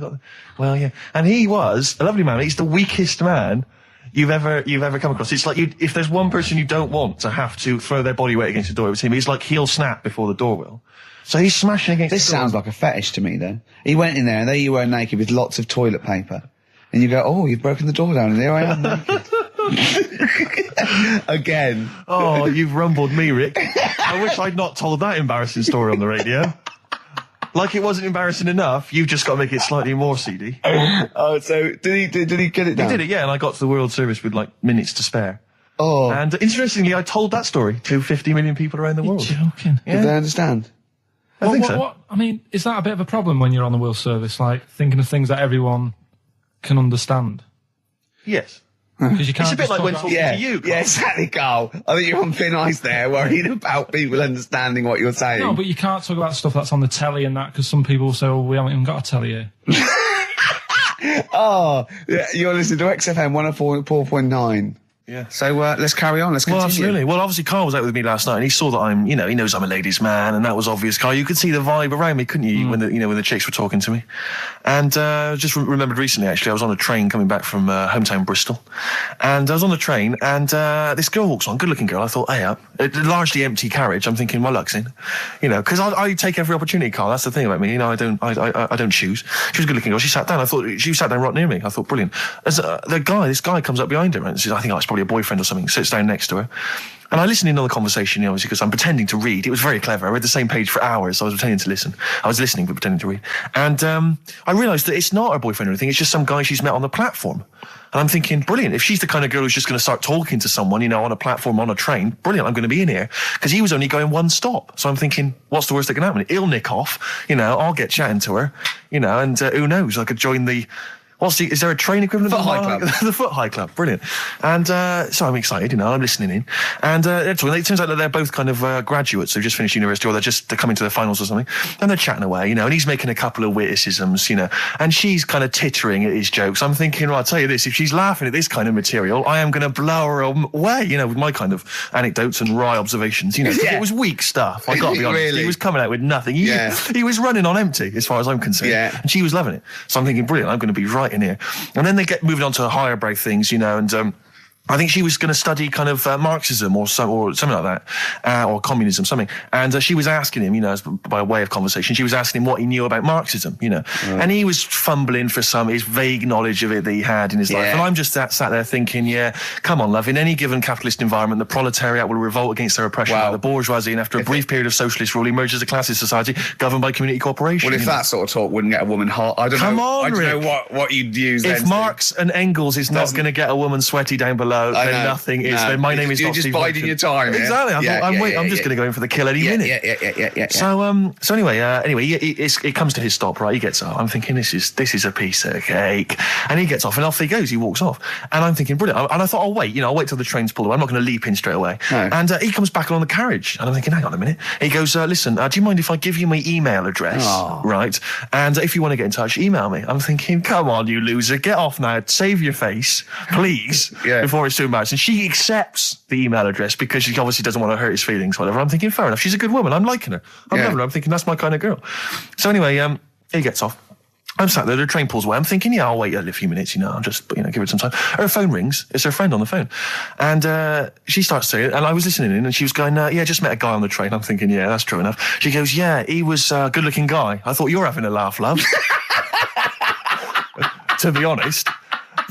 Well, yeah. And he was a lovely man. He's the weakest man you've ever come across. It's like if there's one person you don't want to have to throw their body weight against the door, it was him. He's like, he'll snap before the door will. So he's smashing against This the door. sounds like a fetish to me, then. He went in there and there you were naked with lots of toilet paper. And you go, oh, you've broken the door down and there I am naked. Again. Oh, you've rumbled me, Rick. I wish I'd not told that embarrassing story on the radio. Like it wasn't embarrassing enough, you've just got to make it slightly more seedy. Oh, so did he get it done? He did it, yeah, and I got to the World Service with like minutes to spare. Oh. And interestingly, I told that story to 50 million people around the world. You're joking. Yeah. Did they understand? I think so. I mean, is that a bit of a problem when you're on the World Service, like thinking of things that everyone can understand? Yes. Because you can't. It's a bit just like talk when about- talking to you, Carl. Yeah, exactly, Carl. I think you're on thin ice there, worrying about people understanding what you're saying. No, but you can't talk about stuff that's on the telly and that, because some people will say, well, we haven't even got a telly here. Oh, yeah, you're listening to XFM 104.9. Yeah. So let's carry on. Let's continue. Well, absolutely. Well, obviously, Carl was out with me last night, and he saw that I'm, he knows I'm a ladies' man, and that was obvious. Carl, you could see the vibe around me, couldn't you? When the chicks were talking to me, and just remembered recently, actually, I was on a train coming back from hometown Bristol, and I was on the train, and this girl walks on, good-looking girl. I thought, hey, up, a largely empty carriage. I'm thinking, my luck's in, because I take every opportunity, Carl. That's the thing about me, I don't choose. She was a good-looking girl. She sat down. I thought she sat down right near me. I thought, brilliant. As this guy comes up behind her, and says, I think it's probably a boyfriend or something, sits down next to her. And I listened in on the conversation, obviously, because I'm pretending to read. It was very clever. I read the same page for hours, so I was pretending to listen. I was listening, but pretending to read. And I realised that it's not her boyfriend or anything. It's just some guy she's met on the platform. And I'm thinking, brilliant. If she's the kind of girl who's just going to start talking to someone, on a platform, on a train, brilliant, I'm going to be in here. Because he was only going one stop. So I'm thinking, what's the worst that can happen? He'll nick off, I'll get chatting to her, and who knows, I could join the... is there a train equivalent? Foot High Club. The Foot High Club, brilliant. And so I'm excited, I'm listening in. And it turns out that they're both kind of graduates who've just finished university, or they're coming to their finals or something. And they're chatting away, and he's making a couple of witticisms, and she's kind of tittering at his jokes. I'm thinking, well, I'll tell you this, if she's laughing at this kind of material, I am going to blow her away, with my kind of anecdotes and wry observations, Yeah. It was weak stuff, I got to be honest. Really? He was coming out with nothing. He was running on empty, as far as I'm concerned. Yeah. And she was loving it. So I'm thinking, brilliant, I'm going to be right in here. And then they get moving on to higher brow things, and I think she was going to study kind of Marxism or something like that, or communism, something. And she was asking him, by way of conversation, she was asking him what he knew about Marxism, And he was fumbling for his vague knowledge of it that he had in his life. And I'm just sat there thinking, come on, love, in any given capitalist environment, the proletariat will revolt against their oppression by the bourgeoisie, and after a brief period of socialist rule, emerges a classist society governed by community cooperation. Well, if that sort of talk wouldn't get a woman hot, I don't know what you'd use then. If Marx and Engels is not going to get a woman sweaty down below, then nothing is. Then my name is You're not just Steve biding your time. Exactly. Yeah? I'm just going to go in for the kill any minute. Yeah. So anyway, it comes to his stop. Right, he gets up. I'm thinking this is a piece of cake, and he gets off, and off he goes. He walks off, and I'm thinking brilliant. And I thought, I'll wait till the train's pulled away. I'm not going to leap in straight away. No. And he comes back along the carriage, and I'm thinking, hang on a minute. He goes, listen, do you mind if I give you my email address? Oh. Right, and if you want to get in touch, email me. I'm thinking, come on, you loser, get off now. Save your face, please, before it's too embarrassing. She accepts the email address because she obviously doesn't want to hurt his feelings, whatever. I'm thinking, fair enough. She's a good woman. I'm liking her. I'm loving her. I'm thinking that's my kind of girl. So anyway, he gets off. I'm sat there, the train pulls away. I'm thinking, I'll wait a few minutes, I'll just, give it some time. Her phone rings. It's her friend on the phone. And she starts saying it, and I was listening in, and she was going, just met a guy on the train. I'm thinking, that's true enough. She goes, he was a good-looking guy. I thought, you're having a laugh, love. To be honest.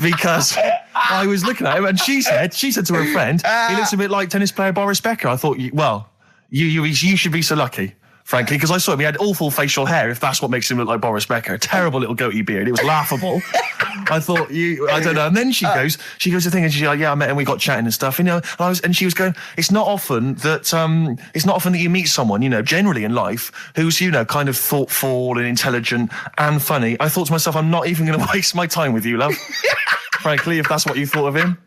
Because I was looking at him, and she said to her friend, he looks a bit like tennis player Boris Becker. I thought, you should be so lucky, frankly, because I saw him. He had awful facial hair, if that's what makes him look like Boris Becker. A terrible little goatee beard. It was laughable. I thought, I don't know. And then she goes to thing, and she's like, I met him, we got chatting and stuff, and she was going, it's not often that you meet someone, generally in life, who's, kind of thoughtful and intelligent and funny. I thought to myself, I'm not even going to waste my time with you, love. Frankly, if that's what you thought of him.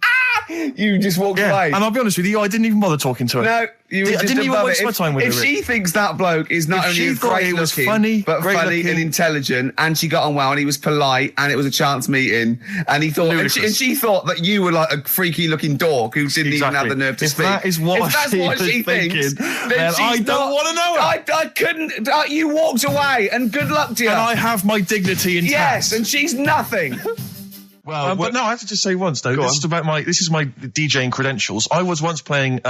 You just walked away. And I'll be honest with you, I didn't even bother talking to her. No, you were I didn't even waste my time with her. If she thinks that bloke is not only great looking, but funny and intelligent, and she got on well, and he was polite, and it was a chance meeting, and he thought, and she thought that you were like a freaky looking dork who didn't even have the nerve to speak. That is what she thinks, then I don't want to know her. I couldn't. You walked away, and good luck to you. And I have my dignity intact. Yes, and she's nothing. Well, but no, I have to just say once though. This is my DJing credentials. I was once playing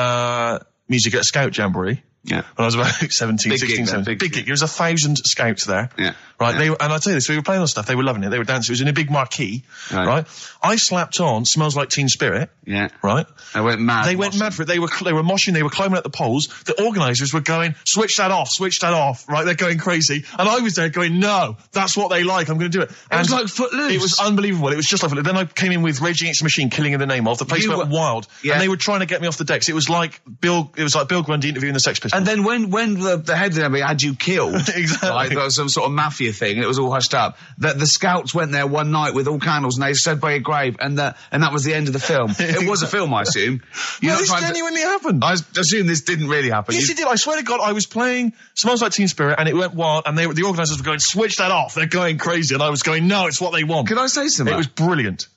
music at a Scout Jamboree. Yeah. When I was about 17, 16, 17. Big gig. There was 1,000 scouts there. Yeah. Right. And I tell you this, we were playing on stuff. They were loving it. They were dancing. It was in a big marquee. Right. I slapped on Smells Like Teen Spirit. Yeah. Right. They went mad. They went mad for it. They were moshing. They were climbing up the poles. The organisers were going, switch that off. Right. They're going crazy. And I was there going, no, that's what they like. I'm going to do it. And it was like Footloose. It was unbelievable. It was just like Footloose. Then I came in with Rage Against the Machine, Killing in the Name of. The place went wild. Yeah. And they were trying to get me off the decks. It was like Bill Grundy interviewing the Sex Pistols. And then when the head of them had you killed, exactly, like there was some sort of mafia thing, and it was all hushed up. That the scouts went there one night with all candles, and they stood by a grave, and that was the end of the film. It was a film, I assume. No, this genuinely happened. I assume this didn't really happen. Yes, it did. I swear to God, I was playing Smells Like Teen Spirit, and it went wild, and the organisers were going, switch that off. They're going crazy, and I was going, no, it's what they want. Can I say something? It was brilliant.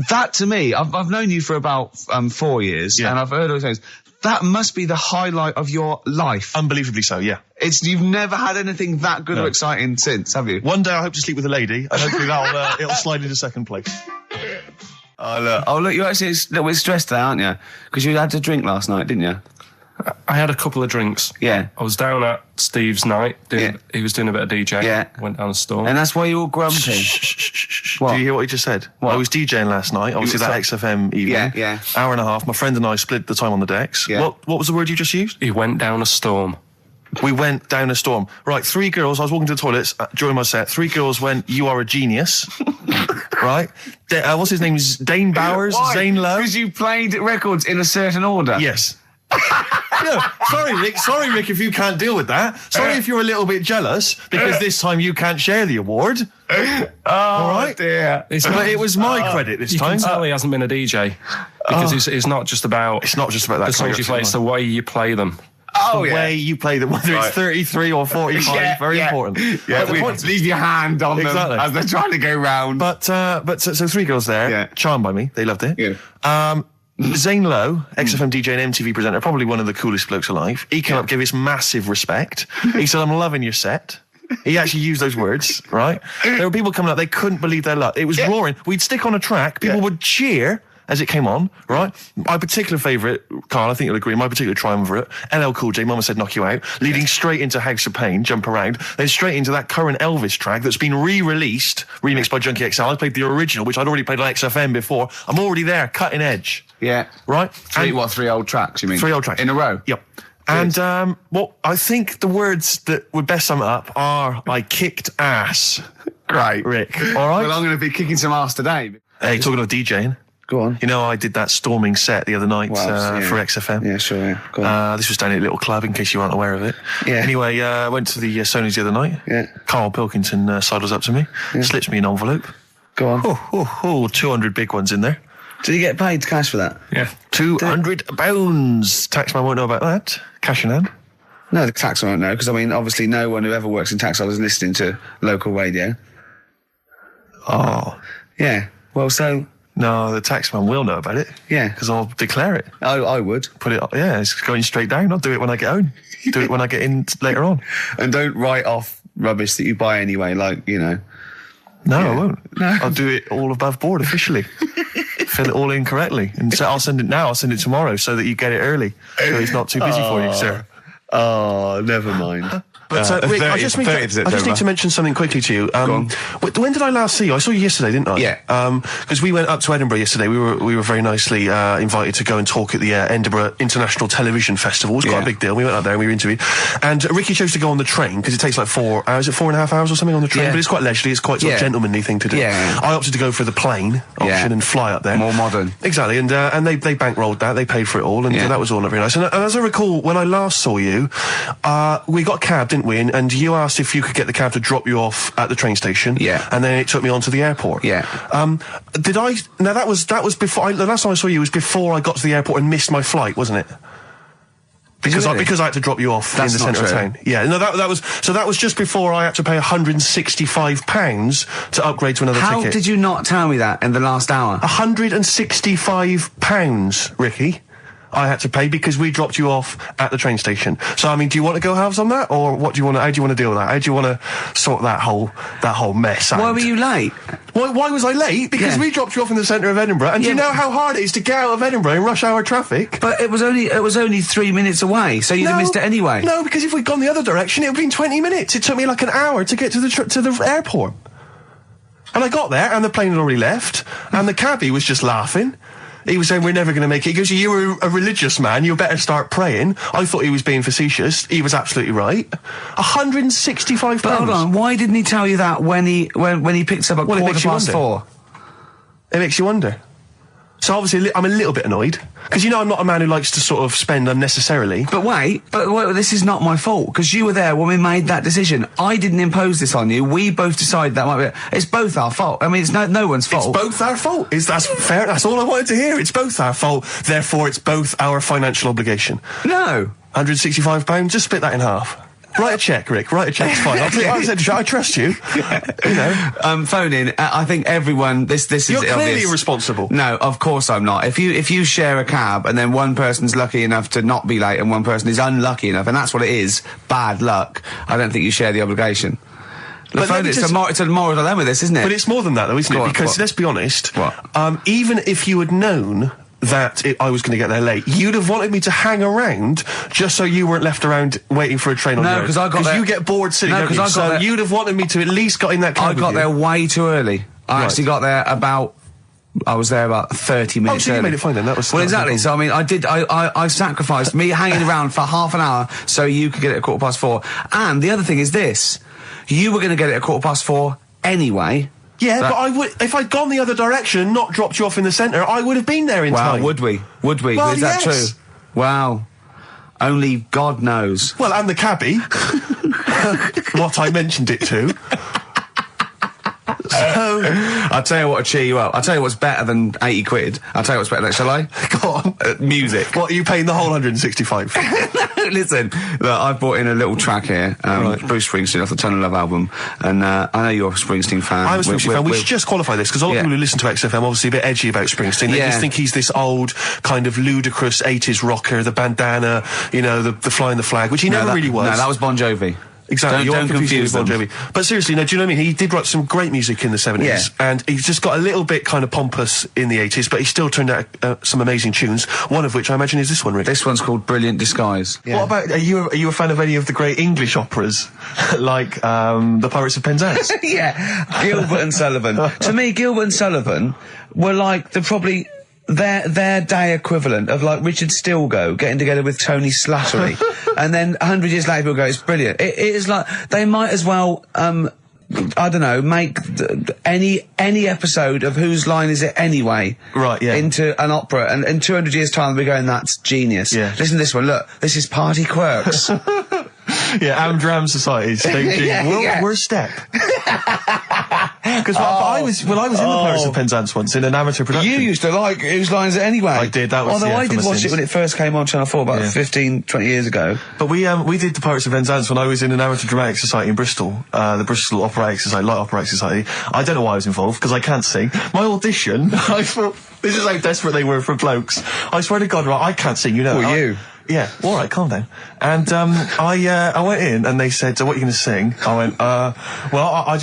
That to me, I've known you for about 4 years, and I've heard all those things. That must be the highlight of your life. Unbelievably so, yeah. You've never had anything that good or exciting since, have you? One day I hope to sleep with a lady, and hopefully it'll slide into second place. Oh look, you're actually a little bit stressed there, aren't you? Because you had to drink last night, didn't you? I had a couple of drinks. Yeah. I was down at Steve's night. He was doing a bit of DJing. Yeah. Went down the store. And that's why you're all grumpy. What? Do you hear what he just said? What? I was DJing last night. Obviously that XFM evening. Yeah. Hour and a half. My friend and I split the time on the decks. Yeah. What was the word you just used? He went down a storm. We went down a storm. Right, 3 girls. I was walking to the toilets during my set. 3 girls went, you are a genius. Right? What's his name? Dane Bowers? Why? Zane Lowe? Because you played records in a certain order. Yes. No, sorry, Rick, if you can't deal with that. Sorry if you're a little bit jealous, because this time you can't share the award. All right? Dear. But it was my credit this time. You can tell he hasn't been a DJ, because it's not just about... It's not just about that. The songs you play, it's the way you play them. The way you play them, whether it's 33 or 45, very important. Yeah, leave your hand on them as they're trying to go round. But so 3 girls there, charmed by me. They loved it. Yeah. Zane Lowe, XFM DJ and MTV presenter, probably one of the coolest blokes alive. He came up, gave us massive respect. He said, I'm loving your set. He actually used those words, right? There were people coming up, they couldn't believe their luck. It was roaring. We'd stick on a track, people would cheer as it came on, right? My particular favourite, Carl, I think you'll agree, my particular triumvirate, LL Cool J, Mama Said Knock You Out, leading straight into House of Pain, Jump Around, then straight into that current Elvis track that's been re-released, remixed by Junkie XL. I played the original, which I'd already played on XFM before. I'm already there, cutting edge. Yeah. Right? 3 old tracks, you mean? 3 old tracks. In a row? Yep. And I think the words that would best sum it up are, I kicked ass. Great. Rick. All right? Well, I'm going to be kicking some ass today. Hey, talking of DJing. Go on. You know, I did that storming set the other night for XFM. Yeah, sure, yeah. Go on. This was down at a little club, in case you aren't aware of it. Yeah. Anyway, I went to the Sony's the other night. Yeah. Karl Pilkington sidles up to me, slips me an envelope. Go on. 200 big ones in there. Did you get paid cash for that? Yeah. £200. Taxman won't know about that. Cash in hand. No, the taxman won't know, because, I mean, obviously no one who ever works in tax is listening to local radio. Oh. Yeah. Well, so... No, the taxman will know about it. Yeah. Because I'll declare it. I would. Put it, it's going straight down. I'll do it when I get home. Do it when I get in later on. And don't write off rubbish that you buy anyway, like, you know. No, I won't. No. I'll do it all above board officially. Fill it all in correctly. And so I'll send it now, I'll send it tomorrow so that you get it early. So it's not too busy for you, sir. Oh, never mind. But Rick, I just need to mention something quickly to you. When did I last see you? I saw you yesterday, didn't I? Yeah. Because we went up to Edinburgh yesterday. We were very nicely invited to go and talk at the Edinburgh International Television Festival. It was quite a big deal. We went up there and we were interviewed. And Ricky chose to go on the train because it takes like 4 hours. Is it 4.5 hours or something on the train? But it's quite leisurely. It's quite sort of gentlemanly thing to do. Yeah. I opted to go for the plane option and fly up there. More modern. Exactly. And they bankrolled that. They paid for it all, and that was all very nice. And as I recall, when I last saw you, we got a cab, didn't we? And you asked if you could get the cab to drop you off at the train station. Yeah. And then it took me on to the airport. Yeah. Did I? Now that was before. The last time I saw you was before I got to the airport and missed my flight, wasn't it? Because I had to drop you off in the centre of town. Yeah, no, that was just before I had to pay £165 to upgrade to another ticket. How did you not tell me that in the last hour? £165, Ricky. I had to pay because we dropped you off at the train station. So, I mean, do you want to go halves on that, or how do you want to deal with that? How do you want to sort that whole mess out? Why were you late? Why was I late? Because we dropped you off in the centre of Edinburgh, and do you know how hard it is to get out of Edinburgh in rush hour traffic? But it was only 3 minutes away, so you'd have missed it anyway. No, because if we'd gone the other direction, it would have been 20 minutes. It took me like an hour to get to the airport. And I got there, and the plane had already left, and the cabbie was just laughing. He was saying, we're never going to make it. He goes, you were a religious man, you better start praying. I thought he was being facetious. He was absolutely right. £165. But hold on, why didn't he tell you that when he picked up at 4:15? It makes you wonder. So obviously I'm a little bit annoyed. Because I'm not a man who likes to sort of spend unnecessarily. But wait, this is not my fault, because you were there when we made that decision. I didn't impose this on you. We both decided that might be... It's both our fault. I mean, it's no one's fault. It's both our fault. That's fair. That's all I wanted to hear. It's both our fault. Therefore, it's both our financial obligation. No. £165, just split that in half. Write a cheque, Rick. Write a cheque. It's fine. I trust you. Phone in. I think everyone. This is. You're clearly obvious. irresponsible. No, of course I'm not. If you share a cab and then one person's lucky enough to not be late and one person is unlucky enough, and that's what it is, bad luck. I don't think you share the obligation. It's a moral dilemma, this, isn't it? But it's more than that, though, isn't it? Because let's be honest. What? Even if you had known that I was going to get there late, you'd have wanted me to hang around just so you weren't left around waiting for a train on your own. No, because I got there... Because you get bored sitting, don't you? So you'd have wanted me to at least got in that cab. I got there way too early. I actually got there I was there about 30 minutes early. Oh, so you made it fine then. That was... Well, exactly. So, I mean, I sacrificed me hanging around for half an hour so you could get it at 4:15. And the other thing is this. You were going to get it at 4:15 anyway. Yeah, but I would, if I'd gone the other direction and not dropped you off in the centre, I would have been there in time. Wow, would we? Well, is that true? Wow. Only God knows. Well, and the cabbie. What I mentioned it to. So, I'll tell you what will cheer you up. I'll tell you what's better than 80 quid. I'll tell you what's better than that, shall I? Go on. Music. What, are you paying the whole 165? Listen, look, I've brought in a little track here, Bruce Springsteen off the Tunnel Love album, and I know you're a Springsteen fan. I'm a Springsteen fan. We should just qualify this, because a lot of people who listen to XFM are obviously a bit edgy about Springsteen. They just think he's this old, kind of ludicrous 80s rocker, the bandana, the flying the flag, which he never really was. No, that was Bon Jovi. Exactly, don't confuse Bon Jovi. But seriously, no, do you know what I mean? He did write some great music in the 70s, and he just got a little bit kind of pompous in the 80s, but he still turned out some amazing tunes, one of which I imagine is this one, Rick. This one's called Brilliant Disguise. Yeah. What about, are you a fan of any of the great English operas, like The Pirates of Penzance? Yeah, Gilbert and Sullivan. To me, Gilbert and Sullivan were like probably their day equivalent of like Richard Stilgoe getting together with Tony Slattery. And then 100 years later people go, it's brilliant. It is like, they might as well, I don't know, make any episode of Whose Line Is It Anyway? Right, yeah. Into an opera, and in 200 years' time we're going, that's genius. Yeah. Listen to this one, look, this is Party Quirks. Yeah, Amdram Society, we're step. Because I was in the Pirates of Penzance once in an amateur production. You used to like Whose Line Is It Anyway? I did, that was Although I did watch it when it first came on Channel 4 about 15, 20 years ago. But we did the Pirates of Penzance when I was in an amateur dramatic society in Bristol, the Bristol Operatic Society, Light Operatic Society. I don't know why I was involved, because I can't sing. My audition, I thought, this is how desperate they were for blokes. I swear to God, right, I can't sing, you know. Well, you? Yeah, all right, calm down. And I went in and they said, so what are you going to sing? I went, well, I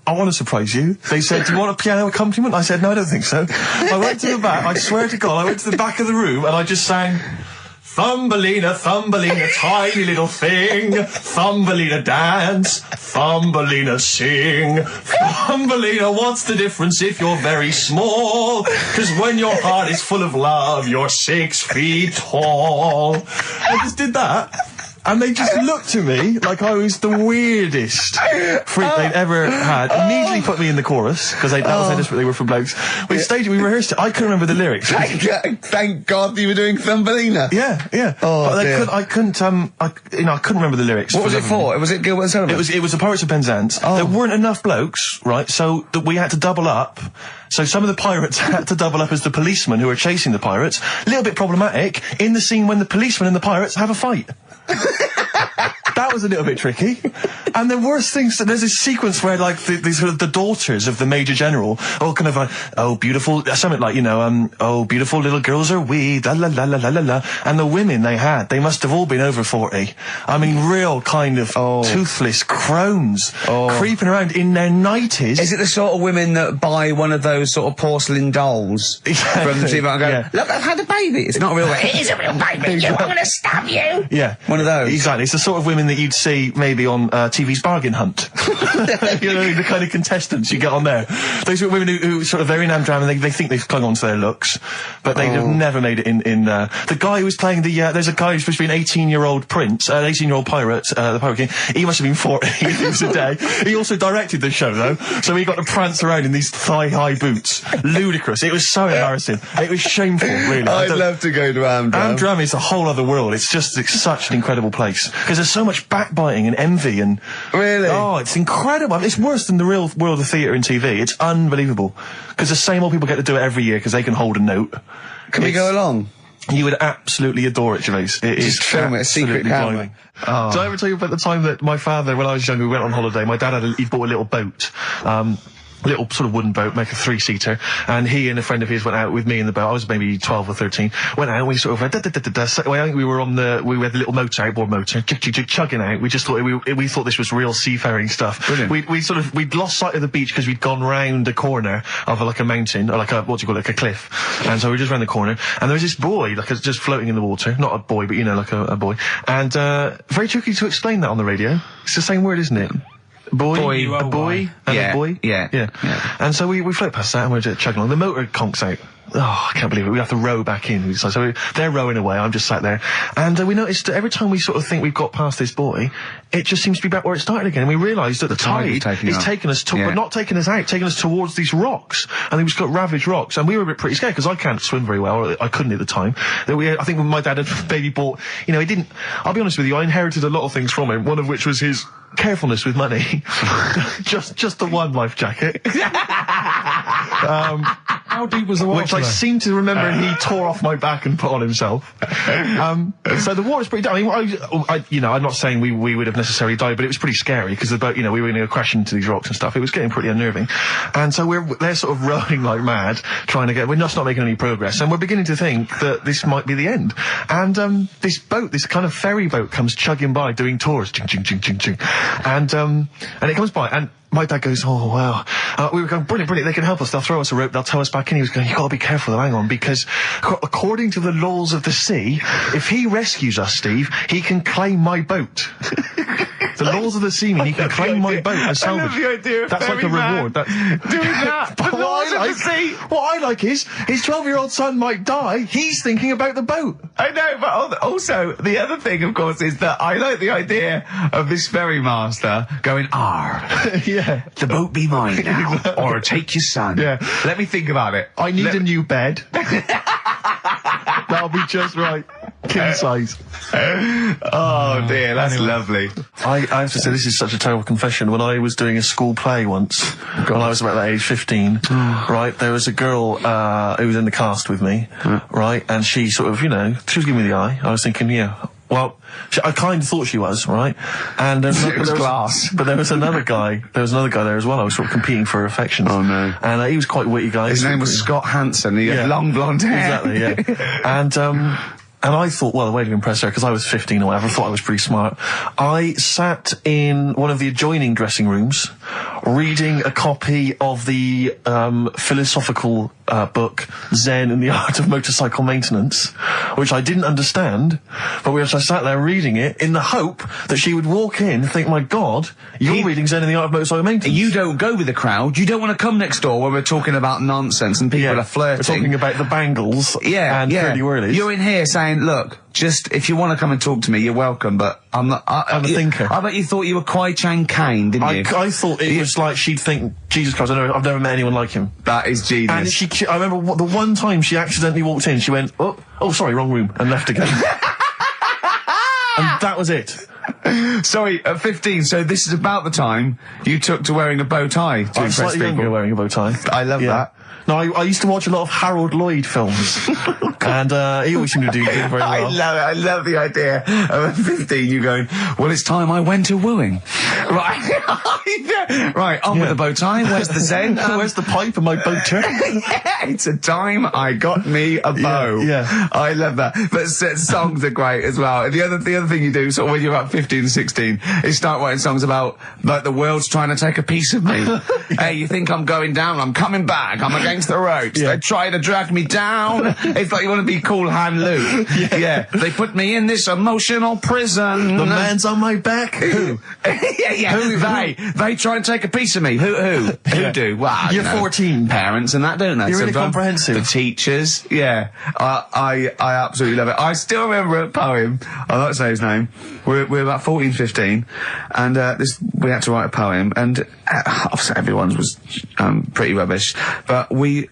want to surprise you. They said, do you want a piano accompaniment? I said, no, I don't think so. I went to the back, I swear to God, I went to the back of the room and I just sang, Thumbelina, Thumbelina, tiny little thing. Thumbelina dance, Thumbelina sing. Thumbelina, what's the difference if you're very small? 'Cause when your heart is full of love, you're 6 feet tall. I just did that. And they just looked at me like I was the weirdest freak they'd ever had. Immediately put me in the chorus, because that was how desperate they were for blokes. We rehearsed it. I couldn't remember the lyrics. Thank God you were doing Thumbelina. Yeah. Oh, but I couldn't remember the lyrics. What was it for? Was it Gervais and Karl? It was the Pirates of Penzance. There weren't enough blokes, right? So that we had to double up. So some of the pirates had to double up as the policemen who were chasing the pirates. A little bit problematic in the scene when the policemen and the pirates have a fight. That was a little bit tricky. And the worst things, there's this sequence where, like, the daughters of the Major General, all kind of like, oh, beautiful, something like, oh, beautiful little girls are we, la la la la la la la. And the women they must have all been over 40. I mean, real kind of toothless crones, creeping around in their 90s. Is it the sort of women that buy one of those sort of porcelain dolls from the TV and go, look, I've had a baby. It's not a real baby. It is a real baby. I'm going to stab you. Yeah. One of those. Exactly. It's the sort of women that you'd see maybe on TV's Bargain Hunt. The kind of contestants you get on there. Those are women who sort of, they're in Amdram and they think they've clung on to their looks, but they have never made it in the guy who was playing there's a guy who's supposed to be an 18-year-old prince, an 18-year-old pirate, the Pirate King. He must have been 40 years a day. He also directed the show, though, so he got to prance around in these thigh-high boots. Ludicrous. It was so embarrassing. It was shameful, really. I'd love to go to Amdram. Amdram is a whole other world. It's such an incredible place, because there's so much backbiting and envy and... Really? Oh, it's incredible. I mean, it's worse than the real world of theatre and TV. It's unbelievable. Because the same old people get to do it every year because they can hold a note. Can we go along? You would absolutely adore it, Gervais. It is film it, a secret camera. Did I ever tell you about the time that my father, when I was younger, we went on holiday, my dad he bought a little boat. Little sort of wooden boat, like a 3-seater, and he and a friend of his went out with me in the boat. I was maybe 12 or 13. Went out and we sort of so I think we were we had the little motor, outboard motor, chugging out. We just thought we thought this was real seafaring stuff. Brilliant. We'd lost sight of the beach because we'd gone round a corner of like a mountain, or like a, like a cliff. And so we were just round the corner, and there was this boy, just floating in the water. Not a boy, but like a boy. And very tricky to explain that on the radio. It's the same word, isn't it? Boy, a boy, and a boy. Yeah. And so we float past that and we're just chugging along. The motor conks out. Oh, I can't believe it. We have to row back in. So they're rowing away. I'm just sat there. And we noticed that every time we sort of think we've got past this buoy, it just seems to be back where it started again. And we realised that the tide is taking us but not taking us out, taking us towards these rocks. And we've got ravaged rocks. And we were a bit pretty scared because I can't swim very well, or I couldn't at the time. I think when my dad had maybe bought, he didn't, I'll be honest with you, I inherited a lot of things from him, one of which was his carefulness with money. just the one life jacket. How deep was the water? Which I seem to remember he tore off my back and put on himself. So the water's pretty down. I mean, I'm not saying we would have necessarily died, but it was pretty scary because the boat, we were going to crash into these rocks and stuff. It was getting pretty unnerving. And so they're sort of rowing like mad, trying to we're just not making any progress. And we're beginning to think that this might be the end. And this boat, this kind of ferry boat, comes chugging by doing tours. Ching, ching, ching, ching, ching. And it comes by, and my dad goes, oh, wow. We were going, brilliant, they can help us. They'll throw us a rope, they'll tow us back in. He was going, you've got to be careful, hang on, because according to the laws of the sea, if he rescues us, Steve, he can claim my boat. The laws of the sea mean he can claim my boat and salvage. I love the idea of that's like a reward. Doing that. But the laws of the sea. What I like is, his 12-year-old son might die, he's thinking about the boat. I know, but also, the other thing, of course, is that I like the idea of this ferrymaster going, Yeah. The boat be mine now, or take your son. Yeah. Let me think about it. I need a new bed. That'll be just right. King size. Oh dear, that's lovely. I have to say, this is such a terrible confession. When I was doing a school play once, when I was about that age, 15, right, there was a girl who was in the cast with me, right, and she sort of, she was giving me the eye. I was thinking, well, I kind of thought she was, right? And it was class. But there was another guy. There was another guy there as well. I was sort of competing for affections. Oh no! And he was quite a witty guy. His name was Scott Hansen. He had long blonde hair. Exactly. Yeah. And I thought, well, the way to impress her, because I was 15 or whatever, I thought I was pretty smart. I sat in one of the adjoining dressing rooms, reading a copy of the philosophical book Zen and the Art of Motorcycle Maintenance, which I didn't understand, but I sat there reading it in the hope that she would walk in and think, my God, you're reading Zen and the Art of Motorcycle Maintenance. You don't go with the crowd. You don't want to come next door where we're talking about nonsense and people are flirting. We're talking about the bangles and Curly Whirlies. You're in here saying, look, just, if you want to come and talk to me, you're welcome, but I'm not... I'm a thinker. I bet you thought you were Kwai Chang Caine, didn't you? I thought it was like she'd think, Jesus Christ, I've never met anyone like him. That is genius. And I remember the one time she accidentally walked in, she went, oh, sorry, wrong room, and left again. And that was it. Sorry, at 15, so this is about the time you took to wearing a bow tie to impress slightly people. Younger wearing a bow tie. I love that. No, I used to watch a lot of Harold Lloyd films, and he always seemed to do very well. I love it. I love the idea of at 15 you going, well, it's time I went to wooing. Right. Right, on with the bow tie. Where's the zen? Where's the pipe and my boat turn? It's a time I got me a bow. Yeah. I love that. But songs are great as well. The other thing you do, sort of when you're about 15 and 16, is start writing songs about, like, the world's trying to take a piece of me. Hey, you think I'm going down? I'm coming back. I'm against the ropes. They try to drag me down. It's like you want to be Cool Hand Luke. Yeah. They put me in this emotional prison. The man's on my back. Who? They try and take a piece of me. Who do? Well, you're 14. Parents and that, don't they? You're really comprehensive. The teachers. Yeah. I absolutely love it. I still remember a poem. I'll not say his name. We're about 14, 15, and we had to write a poem, and obviously everyone's was pretty rubbish, but we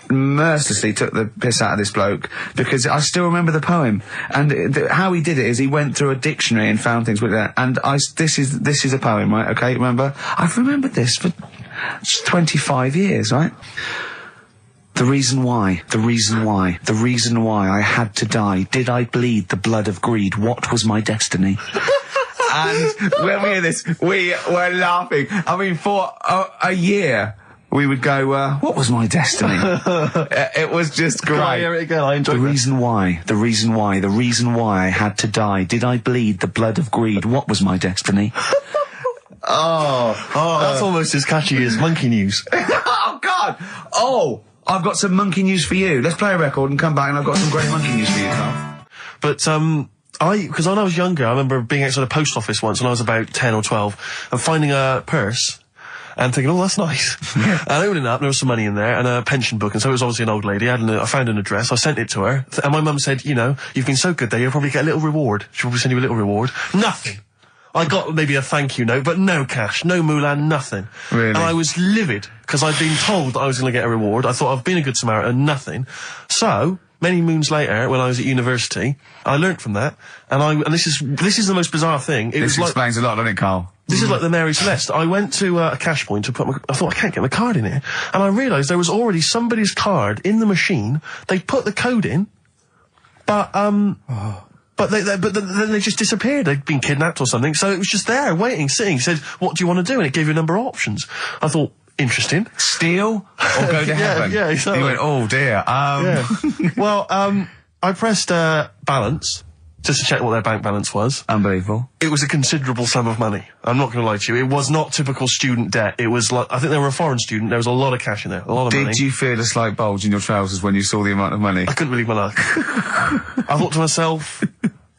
mercilessly took the piss out of this bloke because I still remember the poem, and how he did it is he went through a dictionary and found things with that, and this is a poem, right? Okay, remember? I've remembered this for 25 years, right? The reason why I had to die. Did I bleed the blood of greed? What was my destiny? And when we hear this, we were laughing. I mean, for a year, we would go, what was my destiny? It was just great. I hear it again, I enjoyed the reason why I had to die. Did I bleed the blood of greed? What was my destiny? That's almost as catchy as Monkey News. Oh, God! Oh! I've got some monkey news for you. Let's play a record and come back, and I've got some great monkey news for you, Carl. But, because when I was younger, I remember being outside a post office once when I was about 10 or 12, and finding a purse, and thinking, oh, that's nice. And opening it up, there was some money in there, and a pension book, and so it was obviously an old lady. I found an address, I sent it to her, and my mum said, you've been so good there, you'll probably get a little reward. She'll probably send you a little reward. Nothing. I got maybe a thank you note, but no cash, no moolah, nothing. Really? And I was livid, because I'd been told that I was going to get a reward. I thought I've been a good Samaritan, nothing. So, many moons later, when I was at university, I learnt from that, and this is the most bizarre thing. This explains a lot, doesn't it, Carl? This is like the Mary Celeste. I went to a cash point to I thought, I can't get my card in here. And I realised there was already somebody's card in the machine. They put the code in, but then they just disappeared. They'd been kidnapped or something. So it was just there, waiting, sitting. It said, what do you want to do? And it gave you a number of options. I thought, interesting. Steal or go to heaven? Yeah, exactly. You went, oh dear. Well, I pressed balance, just to check what their bank balance was. Unbelievable. It was a considerable sum of money. I'm not going to lie to you. It was not typical student debt. It was like, I think they were a foreign student. There was a lot of cash in there, a lot of money. Did you feel a slight bulge in your trousers when you saw the amount of money? I couldn't believe my luck. I thought to myself,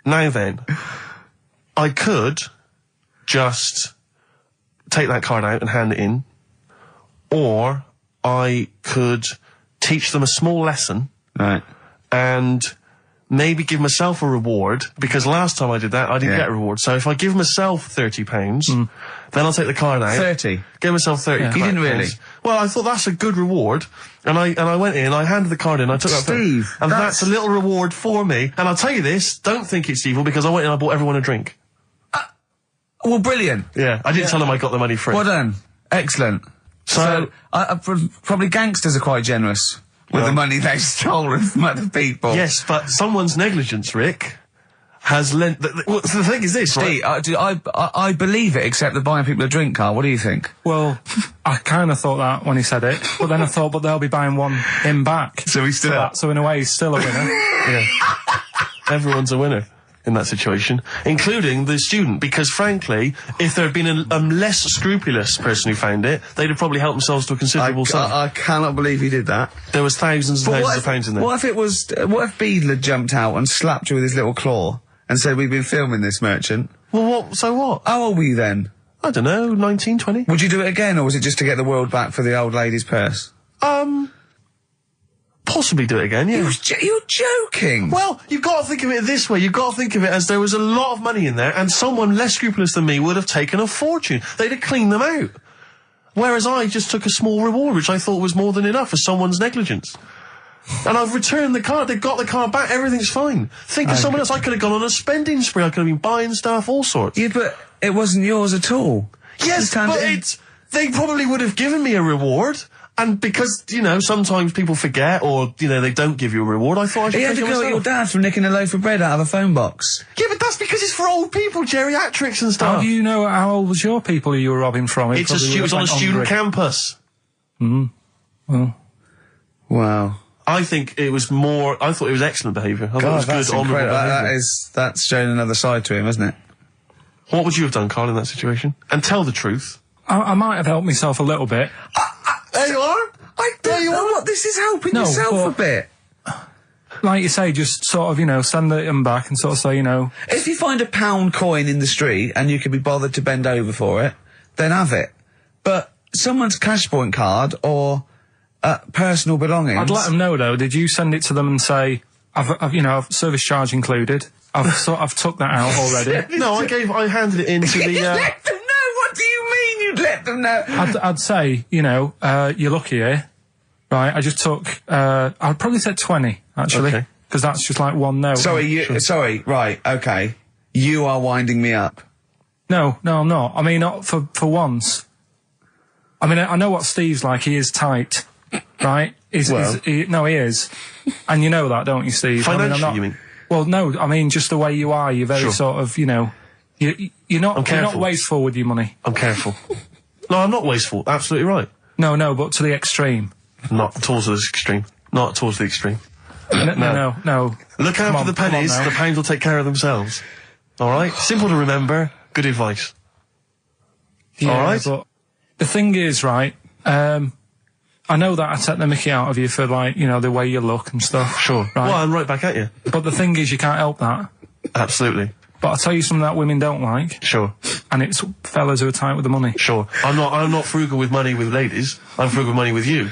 now then, I could just take that card out and hand it in, or I could teach them a small lesson. Right. And maybe give myself a reward, because last time I did that, I didn't get a reward. So if I give myself £30, then I'll take the card out. 30? Give myself 30. You didn't really? Well, I thought that's a good reward. And I went in, I handed the card in, I took that. Steve, and that's a little reward for me. And I'll tell you this, don't think it's evil, because I went in and I bought everyone a drink. Well, brilliant. Yeah, I didn't tell them I got the money free. Well done. Excellent. So probably gangsters are quite generous with the money they've stolen from other people. Yes, but someone's negligence, Rick, has lent... Well, the thing is this, Steve, right? I believe it, except they're buying people a drink, Carl. What do you think? Well, I kind of thought that when he said it, but then I thought, but they'll be buying him back. So he's still... So in a way, he's still a winner. Yeah. Everyone's a winner in that situation, including the student, because frankly, if there had been a less scrupulous person who found it, they'd have probably helped themselves to a considerable sum. I cannot believe he did that. There was thousands and thousands of pounds in there. What if Beadle had jumped out and slapped you with his little claw and said, we've been filming this merchant? Well, so what? How old were you then? I don't know, 19, 20? Would you do it again, or was it just to get the world back for the old lady's purse? possibly do it again, yeah. You're joking. Well, you've got to think of it this way. You've got to think of it as there was a lot of money in there, and someone less scrupulous than me would have taken a fortune. They'd have cleaned them out. Whereas I just took a small reward, which I thought was more than enough for someone's negligence. And I've returned the car. They've got the car back. Everything's fine. Think of someone else. I could have gone on a spending spree. I could have been buying stuff, all sorts. Yeah, but it wasn't yours at all. Yes, but they probably would have given me a reward. And because, you know, sometimes people forget or, you know, they don't give you a reward, I thought I should take it myself. You had to go at your dad for nicking a loaf of bread out of a phone box. Yeah, but that's because it's for old people, geriatrics and stuff. How do you know how old was your people who you were robbing from? It was on a student campus. Well. Wow. I think it was I thought it was excellent behaviour. I thought it was good, honourable behaviour. That's showing another side to him, isn't it? What would you have done, Karl, in that situation? And tell the truth. I might have helped myself a little bit. There you are. I don't know what this is helping yourself a bit. Like you say, just sort of, you know, send them back and sort of say, you know... If you find a £1 coin in the street and you can be bothered to bend over for it, then have it. But someone's cash point card or personal belongings... I'd let them know, though. Did you send it to them and say, I've service charge included. I've took that out already. No, I handed it in to the... You let them know? What do you mean you'd let them know? I'd say, you know, you're lucky here. Right, I just took, I'd probably say 20, actually. Okay. Because that's just like one no. Sorry, right, okay. You are winding me up. No, I'm not. I mean, not for once. I mean, I know what Steve's like. He is tight, right? He is. And you know that, don't you, Steve? Financially, you mean? Well, no, I mean, just the way you are. You're very sort of, you know, you're not wasteful with your money. I'm careful. No, I'm not wasteful. Absolutely right. No, but to the extreme. Not towards the extreme. Not towards the extreme. No. Look out for the pennies. The pounds will take care of themselves. All right? Simple to remember. Good advice. Yeah, all right? But the thing is, right, I know that I take the mickey out of you for, like, you know, the way you look and stuff. Sure. Right? Well, I'm right back at you. But the thing is, you can't help that. Absolutely. But I'll tell you something that women don't like. Sure. And it's fellas who are tight with the money. Sure. I'm not frugal with money with ladies. I'm frugal with money with you.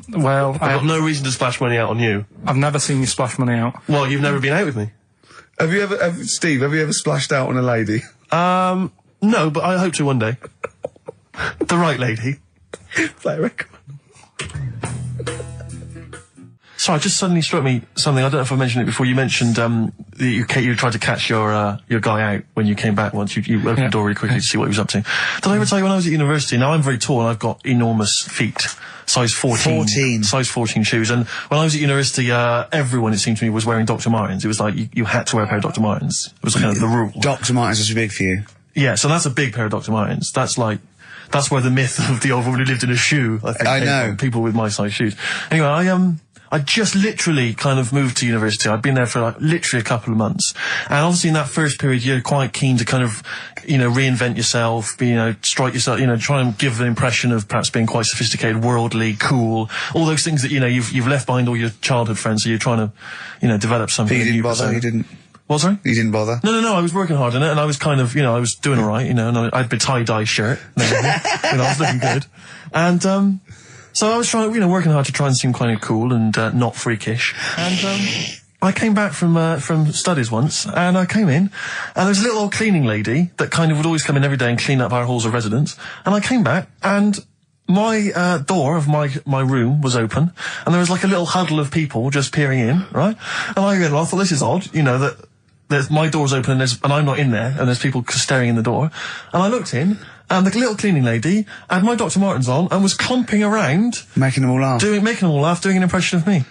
Well, I've got no reason to splash money out on you. I've never seen you splash money out. Well, you've never been out with me. Steve, have you ever splashed out on a lady? No, but I hope to one day. The right lady. Play a record. Sorry, just suddenly struck me something. I don't know if I mentioned it before. You mentioned that you tried to catch your guy out when you came back once. You opened the door really quickly to see what he was up to. Did I ever tell you when I was at university? Now, I'm very tall and I've got enormous feet. Size 14. Size 14 shoes. And when I was at university, everyone, it seemed to me, was wearing Dr. Martens. It was like you had to wear a pair of Dr. Martens. It was kind of the rule. Dr. Martens was big for you. Yeah, so that's a big pair of Dr. Martens. That's where the myth of the old woman who lived in a shoe, I think, I know. People with my size shoes. Anyway, I just literally kind of moved to university. I'd been there for literally a couple of months. And obviously in that first period, you're quite keen to kind of, reinvent yourself, strike yourself, try and give an impression of perhaps being quite sophisticated, worldly, cool, all those things that, you've left behind all your childhood friends. So you're trying to, develop something. But you didn't bother, you didn't. What, sorry? You didn't bother? No, I was working hard on it, and I was kind of, I was doing alright, and I had a tie-dye shirt, I was looking good. And, so I was trying, working hard to try and seem kind of cool and, not freakish. And, I came back from studies once, and I came in, and there was a little old cleaning lady that kind of would always come in every day and clean up our halls of residence. And I came back, and my, door of my room was open, and there was like a little huddle of people just peering in, right? And I thought, this is odd, that my door's open and I'm not in there, and there's people staring in the door. And I looked in, and the little cleaning lady had my Dr. Martens on and was clomping around. Making them all laugh. Making them all laugh, doing an impression of me.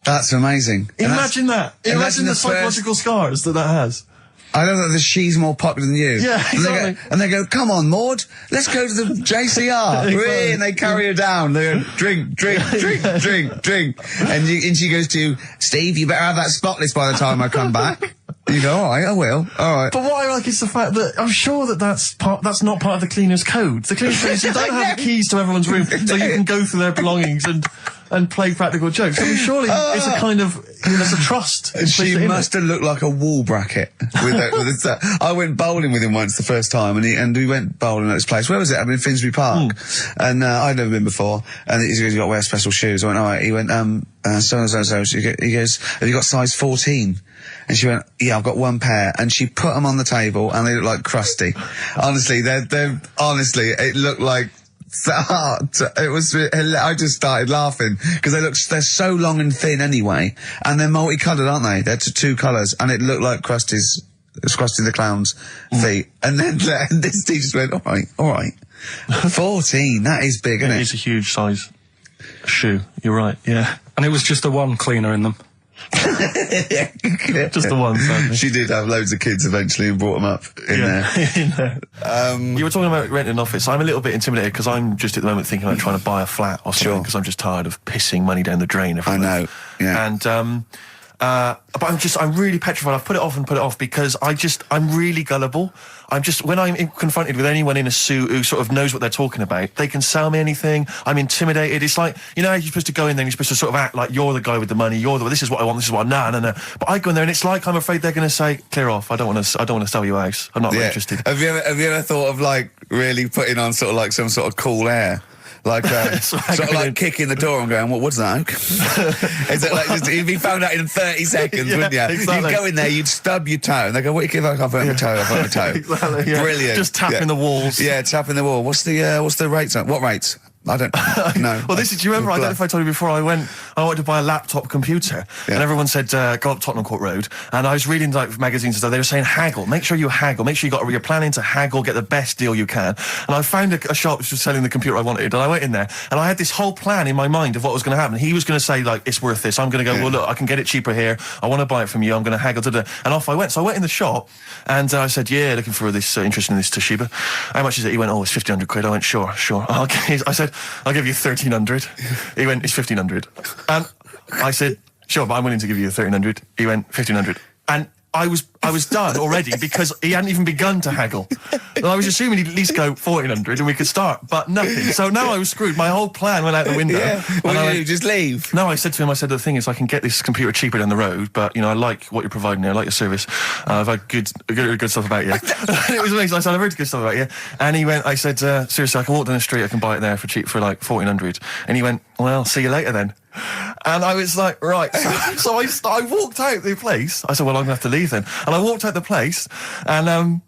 That's amazing. Imagine that. Imagine the psychological scars that has. I know that she's more popular than you. Yeah, exactly. And they go, come on, Maud, let's go to the JCR. Exactly. And they carry her down. They go, drink. And she goes to, Steve, you better have that spotless by the time I come back. You go, all right, I will. All right. But what I like is the fact that I'm sure that's not part of the cleaner's code. The cleaner's code is you don't have the keys to everyone's room, so you can go through their belongings and and play practical jokes. I mean, surely it's a kind of, there's a trust. She must have looked like a wall bracket. I went bowling with him once the first time, and we went bowling at this place. Where was it? I mean, Finsbury Park. And I'd never been before. And he goes, "You got to wear special shoes." I went, "All right." He went, so. He goes, "Have you got size 14? And she went, "Yeah, I've got one pair." And she put them on the table, and they look like crusty. Honestly, honestly, it looked like. It was. I just started laughing because they're so long and thin anyway, and they're multicoloured, aren't they? They're two colours, and it looked like Krusty the Clown's feet. And then this teacher went, all right, 14. That is big, isn't it? It's a huge size shoe. You're right. Yeah, and it was just the one cleaner in them. Just the one, sadly. She did have loads of kids eventually and brought them up in there. You were talking about renting an office. I'm a little bit intimidated because I'm just at the moment thinking about trying to buy a flat or something because I'm just tired of pissing money down the drain every month. I know, yeah. And, but I'm really petrified. I've put it off because I'm really gullible. When I'm confronted with anyone in a suit who sort of knows what they're talking about, they can sell me anything. I'm intimidated. It's like, you're supposed to go in there and you're supposed to sort of act like you're the guy with the money. This is what I want. This is what no. But I go in there and it's like I'm afraid they're going to say, "Clear off. I don't want to sell you a house. I'm not really interested." Have you ever thought of like really putting on sort of like some sort of cool air? Like, sort of like kicking the door and going, "What's that?" Is it like, you'd be found out in 30 seconds, wouldn't you? Exactly. You'd go in there, you'd stub your toe, and they go, "What do you give? I've hurt my toe, I've hurt my toe." Exactly, yeah. Brilliant. Just tapping the walls. Yeah, tapping the wall. What's the rates on? What rates? I don't know. Well, do you remember, I don't know if I told you before, I wanted to buy a laptop computer, and everyone said, go up Tottenham Court Road, and I was reading like magazines and stuff, they were saying haggle, make sure you haggle, make sure you're planning to haggle, get the best deal you can. And I found a shop which was selling the computer I wanted, and I went in there, and I had this whole plan in my mind of what was going to happen. He was going to say, like, "It's worth this." I'm going to go, "Well, look, I can get it cheaper here, I want to buy it from you, I'm going to haggle, and off I went. So I went in the shop, and I said, "Yeah, looking for this, interested in this Toshiba. How much is it?" He went, "Oh, it's 1,500 quid. I went, "Sure. Okay." I said, "I'll give you 1,300. He went, "It's 1,500. And I said, "Sure, but I'm willing to give you 1,300. He went, 1,500. And I was done already because he hadn't even begun to haggle. And I was assuming he'd at least go 1,400 and we could start, but nothing. So now I was screwed. My whole plan went out the window. Yeah. What did you do? Just leave? No, I said to him, "The thing is, I can get this computer cheaper down the road, but, I like what you're providing here. I like your service. I've had good stuff about you." It was amazing. I said, "I've heard good stuff about you." And he went, I said, "Seriously, I can walk down the street, I can buy it there for cheap, for like 1,400. And he went, "Well, see you later then." And I was like, right. So I walked out the place. I said, "Well, I'm going to have to leave then." And I walked out the place, and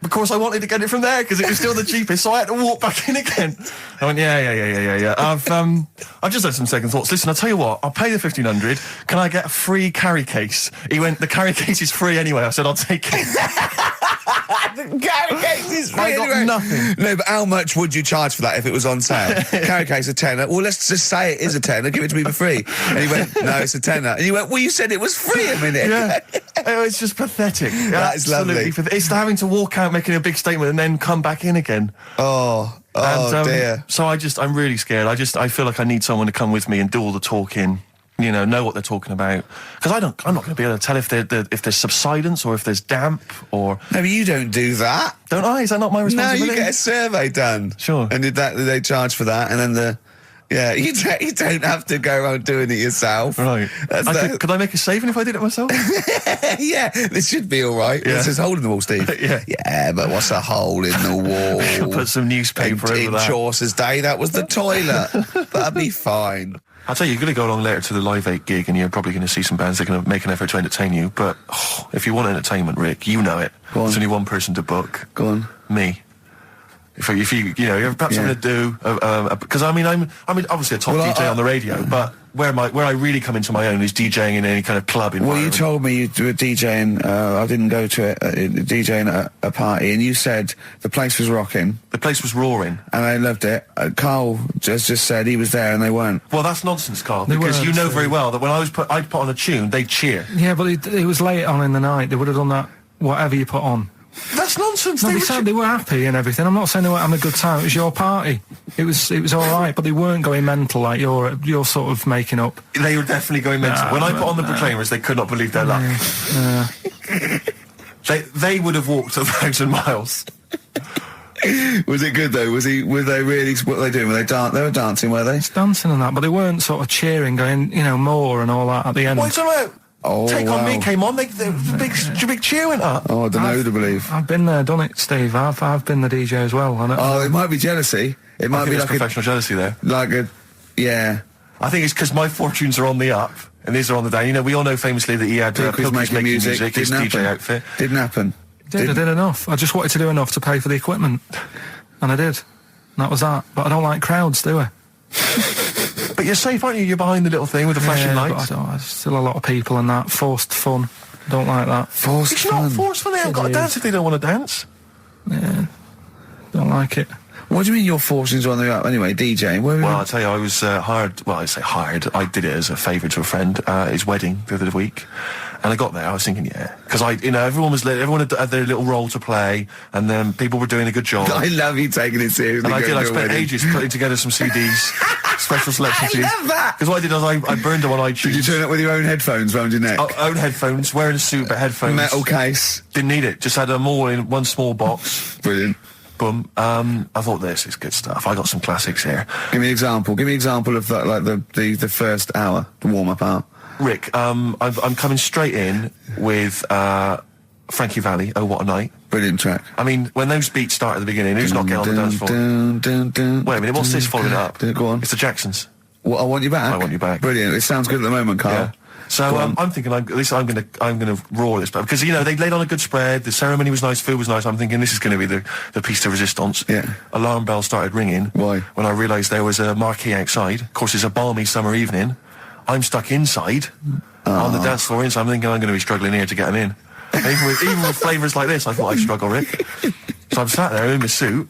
of course I wanted to get it from there because it was still the cheapest, so I had to walk back in again. I went, yeah. I've just had some second thoughts. Listen, I'll tell you what, I'll pay the 1,500. Can I get a free carry case? He went, "The carry case is free anyway." I said, "I'll take it." The carry case is free. I got anyway. nothing. No, but how much would you charge for that if it was on sale? Carry case a tenner. Well, let's just say it is a tenner. Give it to me for free. And he went, "No, it's a tenner." And you went, "Well, you said it was free a minute." Yeah. It's just pathetic. That is lovely. It's having to walk out making a big statement and then come back in again. Oh dear. So I'm really scared. I feel like I need someone to come with me and do all the talking. Know what they're talking about. Because I'm not going to be able to tell if there's subsidence or if there's damp or... No, but you don't do that. Don't I? Is that not my responsibility? No, you get a survey done. Sure. And they charge for that, and then you don't have to go around doing it yourself. Right. Could I make a saving if I did it myself? Yeah, this should be all right. Yeah. This is a hole in the wall, Steve. Yeah, but what's a hole in the wall? Put some newspaper over in that. Chaucer's day, that was the toilet. That'd be fine. I'll tell you, you're going to go along later to the Live 8 gig and you're probably going to see some bands that are going to make an effort to entertain you, but if you want entertainment, Rick, you know it. There's only one person to book. Go on. Me. If you perhaps I'm going to do, because I'm obviously a top DJ on the radio, but where I really come into my own is DJing in any kind of club environment. Well, you told me you were DJing, I didn't go to it, DJing at a party, and you said the place was rocking. The place was roaring. And I loved it. Carl just said he was there and they weren't. Well, that's nonsense, Carl, because you know very well that when I'd put on a tune, they'd cheer. Yeah, but it was late on in the night. They would have done that, whatever you put on. That's nonsense. No, they said they were happy and everything. I'm not saying they weren't having a good time. It was your party. It was all right, but they weren't going mental like you're sort of making up. They were definitely going mental. When I put on the Proclaimers, they could not believe their luck. They would have walked 1,000 miles. Was it good though? Were they really? What were they doing? They were dancing, were they? Dancing and that, but they weren't sort of cheering, going, more and all that at the end. What are you talking about? Oh, Take On Me came on. The big cheer went up. Oh, I don't know to believe. I've been there, done it, Steve. I've been the DJ as well. Oh, it might be jealousy. It might be like professional jealousy there. Yeah. I think it's because my fortunes are on the up and these are on the down. We all know famously that he had Pilkington making music. His DJ outfit. Didn't happen. I did enough. I just wanted to do enough to pay for the equipment, and I did. And that was that. But I don't like crowds, do I? But you're safe, aren't you? You're behind the little thing with the flashing lights. But there's still a lot of people and that. Forced fun. Don't like that. Forced fun? It's not forced fun. They haven't got to dance if they don't want to dance. Yeah. Don't like it. What do you mean your fortunes are on the up? Anyway, DJ. Well, I'll tell you, I was hired. Well, I say hired. I did it as a favour to a friend. His wedding the other week. And I got there, I was thinking, because everyone had their little role to play, and then people were doing a good job. I love you taking it seriously. And I spent ages putting together some CDs, special selection CDs. I love that! Because what I did was I burned them on iTunes. Did you turn up with your own headphones round your neck? Own headphones, wearing a suit, but headphones. Metal case. Didn't need it, just had them all in one small box. Brilliant. Boom. I thought this is good stuff. I got some classics here. Give me an example. Give me an example of that, like the first hour, the warm-up hour. Rick, I'm coming straight in with Frankie Valli, Oh What a Night. Brilliant track. I mean, when those beats start at the beginning, who's not getting on the dance floor? Wait a minute, what's this following up? Go on. It's the Jacksons. What, I Want You Back? I Want You Back. Brilliant. It sounds good at the moment, Carl. Yeah. So I'm thinking, at least I'm gonna roar this, because they laid on a good spread. The ceremony was nice, food was nice. I'm thinking this is going to be the piece de resistance. Yeah. Alarm bell started ringing. Why? When I realised there was a marquee outside. Of course, it's a balmy summer evening. I'm stuck inside on the dance floor inside. I'm thinking I'm going to be struggling here to get them in. Even with flavours like this, I thought I'd struggle, Rick. So I'm sat there in my suit.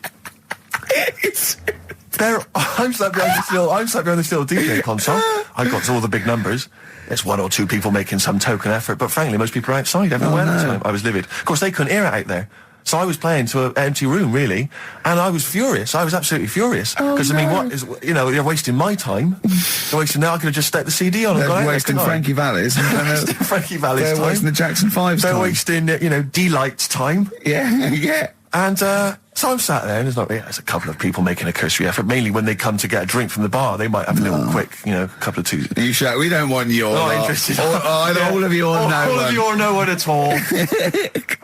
I'm sat behind this little DJ console. I got to all the big numbers. There's one or two people making some token effort, but frankly, most people are outside everywhere. I was livid. Of course, they couldn't hear it out there. So I was playing to an empty room, really, and I was furious. I was absolutely furious. Because, I mean, what is, you're wasting my time. You're wasting now. I could have just stuck the CD on and gone out. They're wasting Frankie Valli's. Frankie Valli's time. They're wasting the Jackson 5's time. They're wasting, D-Light's time. Yeah. And, so I'm sat there, and there's a couple of people making a cursory effort. Mainly when they come to get a drink from the bar, they might have a little quick, couple of twos. You shout, we don't want your not interested. All of your no one. All of your no one at all.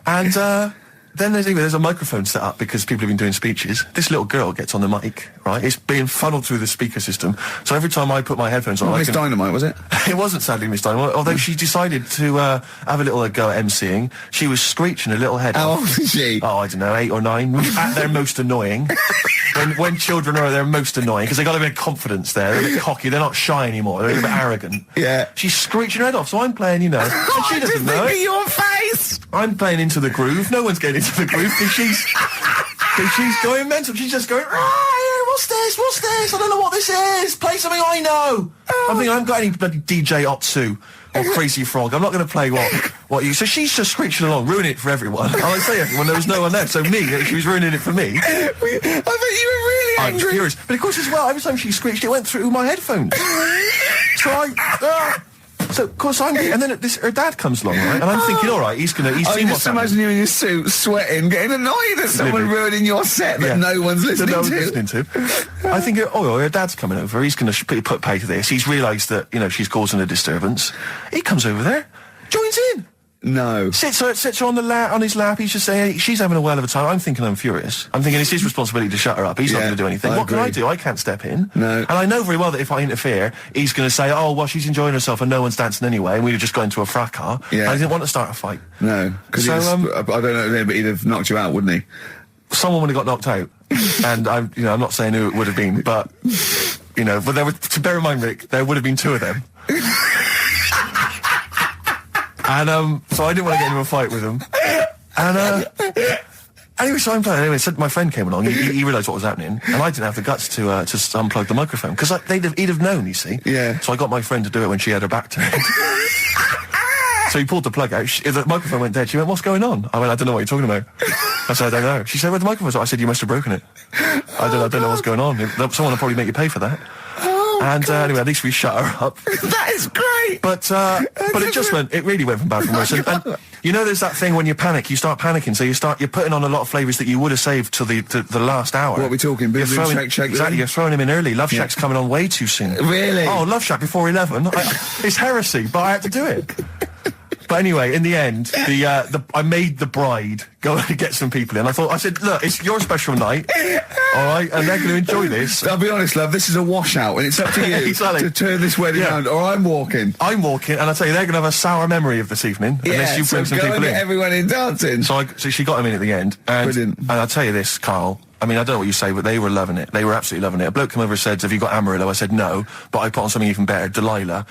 And, then there's a microphone set up because people have been doing speeches. This little girl gets on the mic, right? It's being funneled through the speaker system. So every time I put my headphones on... Miss Dynamite, was it? It wasn't, sadly, Miss Dynamite. Although she decided to have a little go at MCing. She was screeching her little head How off. old is she? Oh, I don't know, 8 or 9. At their most annoying. When children are at their most annoying, because they got a bit of confidence there. They're a bit cocky. They're not shy anymore. They're a bit arrogant. Yeah. She's screeching her head off, so I'm playing, and she doesn't know it. Your face! I'm playing into the groove. No one's getting into the groove because she's going mental. She's just going, what's this? I don't know what this is. Play something I know. I think I haven't got any bloody DJ Otsu or Crazy Frog. I'm not going to play what you... So she's just screeching along, ruining it for everyone. And I say everyone, there was no one there. So she was ruining it for me. I bet you were really angry. I was furious. But of course as well, every time she screeched, it went through my headphones. So, of course, and then her dad comes along, right? And I'm thinking, all right, he's seen what's happening. Just imagine you in your suit, sweating, getting annoyed at someone ruining your set that no one's listening to. I think, her dad's coming over. He's going to put pay to this. He's realised that, she's causing a disturbance. He comes over there, joins in. No. Sits her on his lap. He's just saying, she's having a whale of a time. I'm thinking I'm furious. I'm thinking it's his responsibility to shut her up. He's not going to do anything. What can I do? I can't step in. No. And I know very well that if I interfere, he's going to say, oh, well, she's enjoying herself and no one's dancing anyway, and we'd have just got into a fracas. Yeah. And I didn't want to start a fight. No. Because I don't know, but he'd have knocked you out, wouldn't he? Someone would have got knocked out. And I'm not saying who it would have been, but, but there would, to bear in mind, Rick, there would have been 2 of them. And, so I didn't want to get into a fight with him. And, anyway, so I'm playing. Anyway, so my friend came along. He realised what was happening. And I didn't have the guts to unplug the microphone. Because he'd have known, you see. Yeah. So I got my friend to do it when she had her back turned. So he pulled the plug out. The microphone went dead. She went, what's going on? I went, I don't know what you're talking about. I said, I don't know. She said, where the microphone's at? I said, you must have broken it. I don't know what's going on. Someone will probably make you pay for that. And anyway, at least we shut her up. That is great. But it really went from bad to worse. And you know, there's that thing when you panic, you start panicking, so you're putting on a lot of flavours that you would have saved till the last hour. What are we talking? Boom, boom, shake. Exactly, you're throwing him in early. Love Shack's coming on way too soon. Really? Oh, Love Shack before 11. It's heresy, but I had to do it. But anyway, in the end, I made the bride go and get some people in. I said, look, it's your special night, all right, and they're going to enjoy this. I'll be honest, love, this is a washout, and it's up to you to turn this wedding around, or I'm walking. And I tell you, they're going to have a sour memory of this evening, unless you bring some people in. Get everyone in dancing. So she got him in at the end, Brilliant. And I'll tell you this, Carl. I mean, I don't know what you say, but they were loving it. They were absolutely loving it. A bloke came over and said, have you got Amarillo? I said, no, but I put on something even better, Delilah.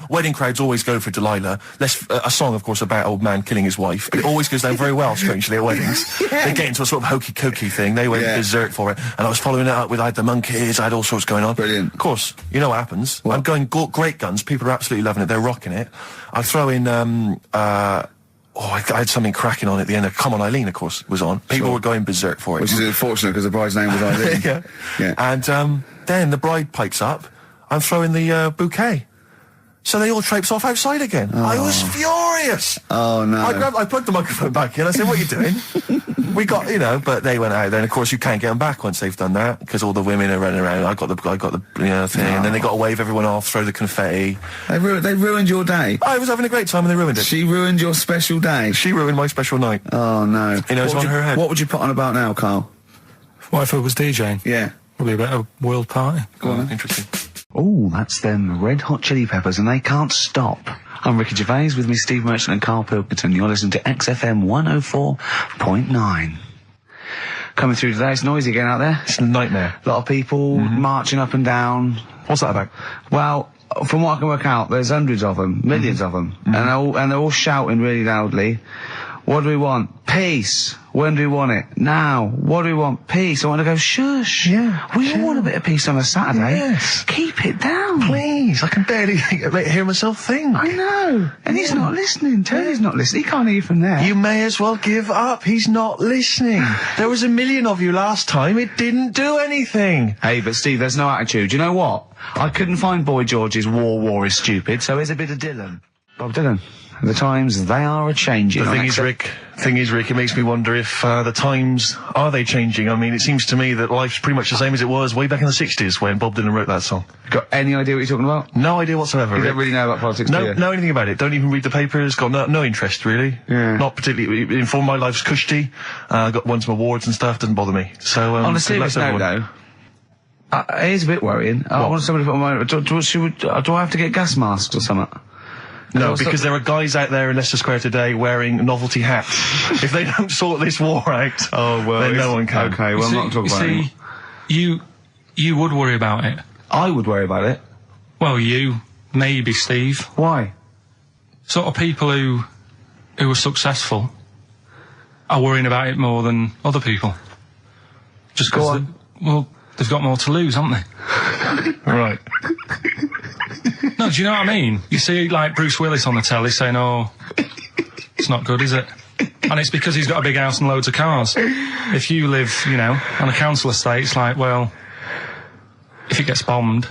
Wedding crowds always go for Delilah. A song, of course, about old man killing his wife. But it always goes down very well, strangely, at weddings. They get into a sort of hokey-cokey thing. They went berserk for it. And I was following it up with, I had the monkeys, I had all sorts going on. Brilliant. Of course, you know what happens. I'm going great guns. People are absolutely loving it. They're rocking it. I throw in, I had something cracking on at the end. Come On Eileen, of course, was on. People were going berserk for it. Which is unfortunate because the bride's name was Eileen. Yeah. And then the bride pipes up. I'm throwing the bouquet. So they all traipse off outside again. Oh. I was furious. Oh, no. I plugged the microphone back in. I said, what are you doing? We got, but they went out there. And, of course, you can't get them back once they've done that because all the women are running around. I got the thing. And then they got to wave everyone off, throw the confetti. They ruined your day. I was having a great time and they ruined it. She ruined your special day. She ruined my special night. Oh, no. It's on her head. What would you put on about now, Carl? What if I was DJing? Yeah. Probably a better world party. Go on. Interesting. Oh, that's them Red Hot Chili Peppers, and they can't stop. I'm Ricky Gervais with me, Steve Merchant and Karl Pilkington. You're listening to XFM 104.9. Coming through today, it's noisy again out there. It's a nightmare. A lot of people marching up and down. What's that about? Well, from what I can work out, there's hundreds of them, millions of them, and they're all shouting really loudly. What do we want? Peace. When do we want it? Now. What do we want? Peace. I want to go, shush. Yeah. We all want a bit of peace on a Saturday. Yes. Keep it down. Please. I can barely hear myself think. I know. And he's not listening. Tony's not listening. He can't hear you from there. You may as well give up. He's not listening. There was 1 million of you last time. It didn't do anything. Hey, but Steve, there's no attitude. You know what? I couldn't find Boy George's War is Stupid, so here's a bit of Dylan. Bob Dylan. The times, they are a-changing. The thing is, Rick, it makes me wonder if the times, are they changing? I mean, it seems to me that life's pretty much the same as it was way back in the 60s when Bob Dylan wrote that song. Got any idea what you're talking about? No idea whatsoever, You don't really know about politics, do you? Know anything about it. Don't even read the papers. Got no interest, really. Yeah. Not particularly. Informed, my life's cushy. Got some awards and stuff. Doesn't bother me. So, on a serious note, though, it is a bit worrying. I want somebody to put my... Do I have to get gas masks or something? No, because there are guys out there in Leicester Square today wearing novelty hats. If they don't sort this war out, then no one can. Okay, well, I'm not talking about it. You would worry about it. I would worry about it. Well, maybe Steve. Why? Sort of people who are successful are worrying about it more than other people. Just because, they've got more to lose, haven't they? Right. No, do you know what I mean? You see, like, Bruce Willis on the telly saying, it's not good, is it? And it's because he's got a big house and loads of cars. If you live, on a council estate, it's like, well, if it gets bombed,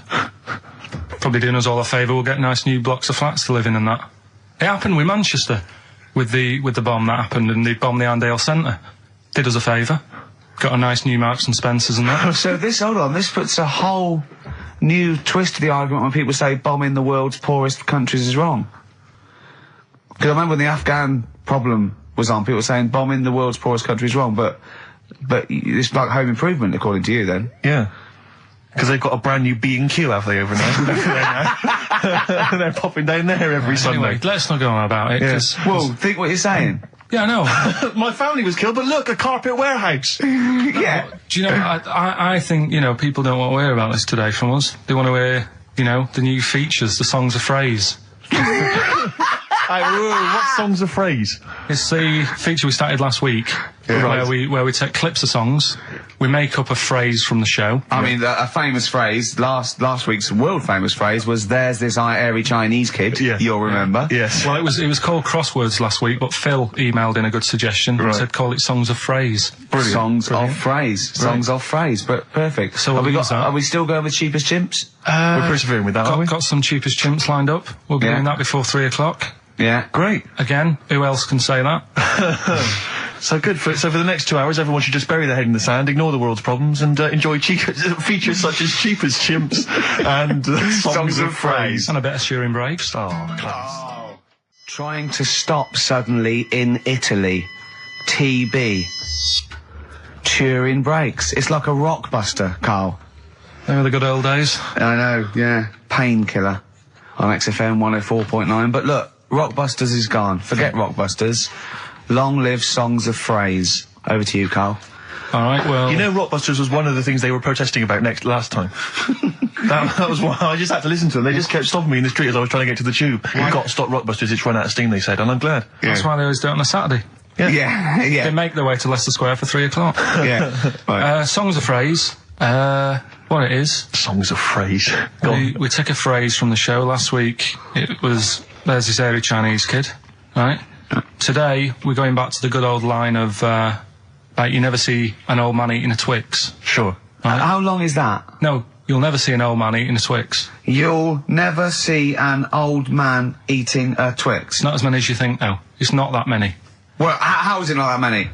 probably doing us all a favour, we'll get nice new blocks of flats to live in and that. It happened with Manchester, with the bomb that happened, and they bombed the Arndale Centre. Did us a favour. Got a nice new Marks and Spencers and that. So this puts a whole new twist to the argument when people say bombing the world's poorest countries is wrong. Because I remember when the Afghan problem was on, people were saying bombing the world's poorest country is wrong, but it's like home improvement, according to you, then. Yeah. Because they've got a brand new B&Q, have they, over there? They're popping down there every Sunday. Anyway, let's not go on about it. Yeah. Well, think what you're saying. Yeah, I know. My family was killed, but look, a carpet warehouse. Yeah. Do you know, I think, people don't want to hear about this today from us. They want to hear, the new features, the songs of phrase. What songs of phrase? It's the feature we started last week, where we take clips of songs, we make up a phrase from the show. I mean, a famous phrase, last week's world famous phrase was, "There's this airy Chinese kid." Yeah. You'll remember. Yes. Well, it was called crosswords last week, but Phil emailed in a good suggestion. Right. Said call it songs of phrase. Brilliant. Songs of phrase. Songs of phrase. But perfect. So are we still going with Cheapest Chimps? We're persevering with that, aren't we? Got some Cheapest Chimps lined up. We'll be doing that before 3 o'clock. Yeah. Great. Again, who else can say that? So good. So for the next 2 hours, everyone should just bury their head in the sand, ignore the world's problems, and enjoy features such as Cheapest Chimps and songs of phrase. And a bit of Shearing Braves. Oh, class. Trying to stop suddenly in Italy. TB. Turing brakes. It's like a rockbuster, Carl. They were the good old days. I know, yeah. Painkiller on XFM 104.9. But look, Rockbusters is gone. Forget Rockbusters. Long live songs of phrase. Over to you, Carl. All right, well... You know, Rockbusters was one of the things they were protesting about last time. that was why I just had to listen to them. They just kept stopping me in the street as I was trying to get to the tube. You've got to stop Rockbusters, it's run out of steam, they said, and I'm glad. That's why they always do it on a Saturday. Yeah. They make their way to Leicester Square for 3 o'clock. Yeah. Right. Songs of phrase. What it is. Songs of phrase. We took a phrase from the show last week. It was, "There's this airy Chinese kid," right? Today, we're going back to the good old line of, like, you never see an old man eating a Twix. Sure. Right? How long is that? No, you'll never see an old man eating a Twix. You'll never see an old man eating a Twix. It's not as many as you think, though. It's not that many. Well, how is it not that many?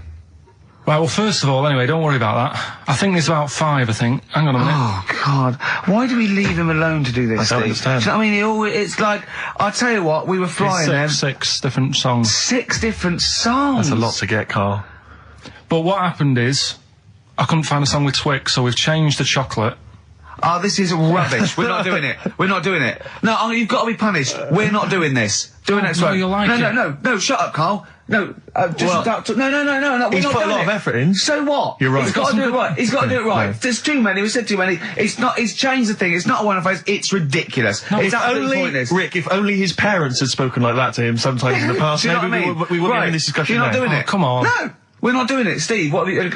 Right, well, first of all, anyway, don't worry about that. I think there's about 5, I think. Hang on a minute. Oh, God. Why do we leave him alone to do this, I don't Steve? understand. Do you know what I mean? It's like, I'll tell you what, we were flying there. 6 different songs. 6 different songs. That's a lot to get, Carl. But what happened is, I couldn't find a song with Twix, so we've changed the chocolate. Oh, this is rubbish. We're not doing it. We're not doing it. No, you've got to be punished. We're not doing this. Do it next no, week. you'll like it. No, shut up, Carl. No, just no. He's put a lot of effort in. So what? You're right. He's got to do it right. He's got to do it right. No. There's too many. We said too many. It's not. He's changed the thing. It's not a one-off phrase. It's ridiculous. No, it's absolutely pointless. Rick, if only his parents had spoken like that to him sometimes in the past, maybe we wouldn't be having this discussion You're not doing it. Come on. No. We're not doing it, Steve. What do you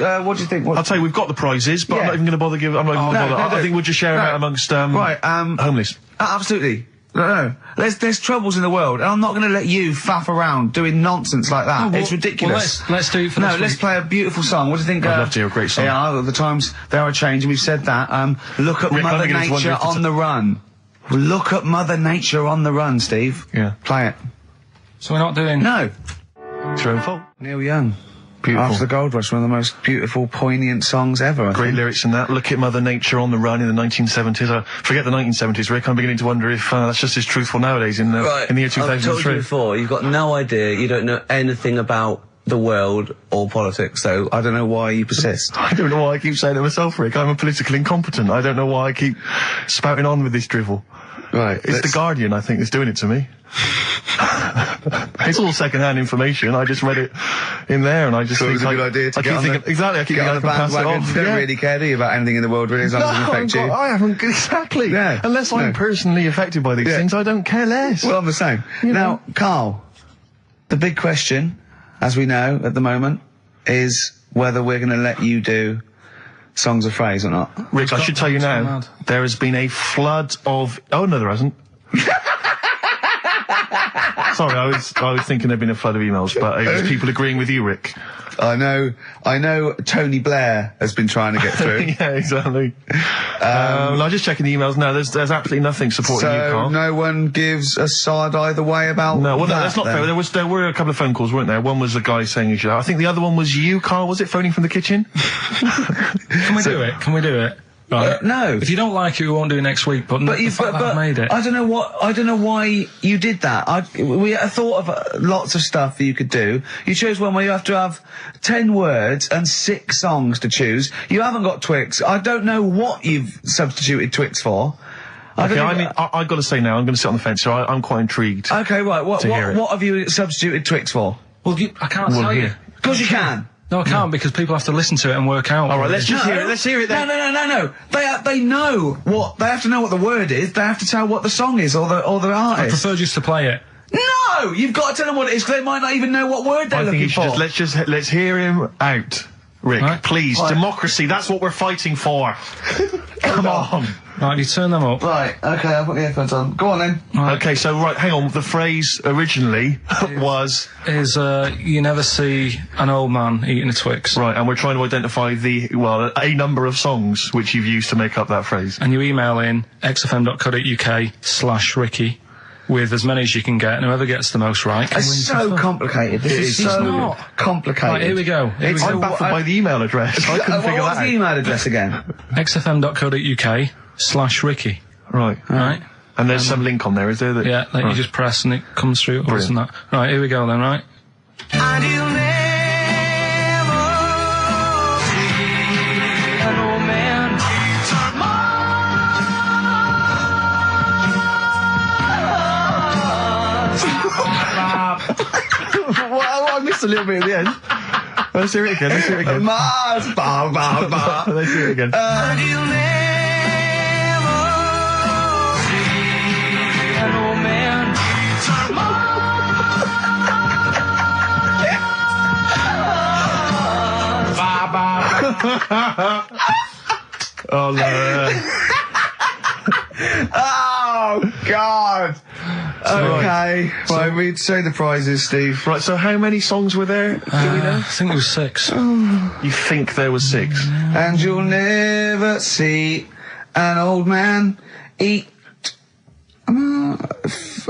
think? I'll tell you, we've got the prizes, but I'm not even going to bother giving. I'm not even going to bother. I think we'll just share them out amongst homeless. Absolutely. No. There's troubles in the world, and I'm not going to let you faff around doing nonsense like that. It's ridiculous. Well, let's do it for next week. Let's play a beautiful song. What do you think? I'd love to hear a great song. Yeah, the times they are changing. We've said that. Look at Rick, Mother Nature on the run. Look at Mother Nature on the run, Steve. Yeah. Play it. So we're not doing... No. It's your own fault. Neil Young. Beautiful. After the Gold Rush, one of the most beautiful, poignant songs ever. Great lyrics in that. Look at Mother Nature on the run in the 1970s. Forget the 1970s, Rick. I'm beginning to wonder if that's just as truthful nowadays in the year 2003. I've told you before, you've got no idea, you don't know anything about the world or politics, so I don't know why you persist. I don't know why I keep saying it myself, Rick. I'm a political incompetent. I don't know why I keep spouting on with this drivel. Right. It's The Guardian, I think, that's doing it to me. It's all second-hand information. I just read it in there, and I just so think it was a good idea to get on exactly. I keep get on the bandwagon. You don't really care, do you, about anything in the world, really, as long as it affects you? I haven't exactly. Yeah. Unless I'm personally affected by these things, I don't care less. Well, I'm the same. Now, Carl, the big question, as we know at the moment, is whether we're going to let you do songs of phrase or not. Rick, I should tell you now, there has been a flood of... Oh, no, there hasn't. Sorry, I was thinking there'd been a flood of emails, but it was people agreeing with you, Rick. I know Tony Blair has been trying to get through. Yeah, exactly. I'm just checking the emails now. There's absolutely nothing supporting you, Carl. No one gives a side either way about that's not fair. There were a couple of phone calls, weren't there? One was the guy saying you should. I think the other one was you, Carl. Was it phoning from the kitchen? Can we do it? Can we do it? Right. No. If you don't like it, we won't do it next week. But I've made it. I don't know why you did that. We thought of lots of stuff that you could do. You chose one where you have to have 10 words and 6 songs to choose. You haven't got Twix. I don't know what you've substituted Twix for. I've got to say now, I'm going to sit on the fence, so I'm quite intrigued. Okay, right. What have you substituted Twix for? Well, I can't tell you. Of course you can. No, I can't because people have to listen to it and work out. All right, let's just hear it. Let's hear it then. No. They know what they have to know what the word is. They have to tell what the song is or the artist. I prefer just to play it. No, you've got to tell them what it is because they might not even know what word they're looking for. Let's hear him out. Rick, Right. please, democracy, that's what we're fighting for. Come on. Right, you turn them up. Right, okay, I'll put the headphones on. Go on then. Right. Okay, so, hang on, the phrase originally was... you never see an old man eating a Twix. Right, and we're trying to identify a number of songs which you've used to make up that phrase. And you email in xfm.co.uk/Ricky with as many as you can get, and whoever gets the most right. It's so complicated. This is so complicated. Right, here we go. I'm baffled by the email address. I couldn't figure that out. What's the email address again? xfm.co.uk/Ricky. Right. Right. And there's some link on there, is there? That, Yeah, that you just press and it comes through. Or that. Right, here we go then, right? And you'll never see an old man Well, I missed a little bit at the end. Let's hear it again. Mars, ba, ba, ba. Let's hear it again. And you'll never see an old man Oh, no. Oh, God. Okay. Right, we'd say the prizes, Steve. Right, so how many songs were there? Do we know? I think it was 6. You think there was 6? And you'll never see an old man eat... it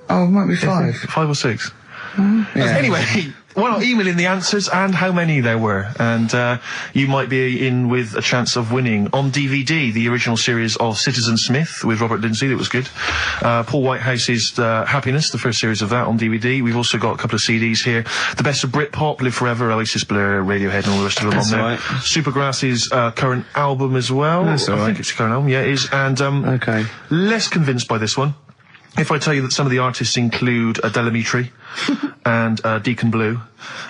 might be 5. 5 or 6? Yeah. Anyway, why not email in the answers and how many there were, and you might be in with a chance of winning on DVD the original series of Citizen Smith with Robert Lindsay. That was good. Paul Whitehouse's Happiness, the first series of that on DVD. We've also got a couple of CDs here. The Best of Britpop, Live Forever, Oasis, Blur, Radiohead, and all the rest of them on there. Right. Supergrass's current album as well. That's all right. I think it's a current album. Yeah, it is. And okay. Less convinced by this one. If I tell you that some of the artists include Delamitri and Deacon Blue,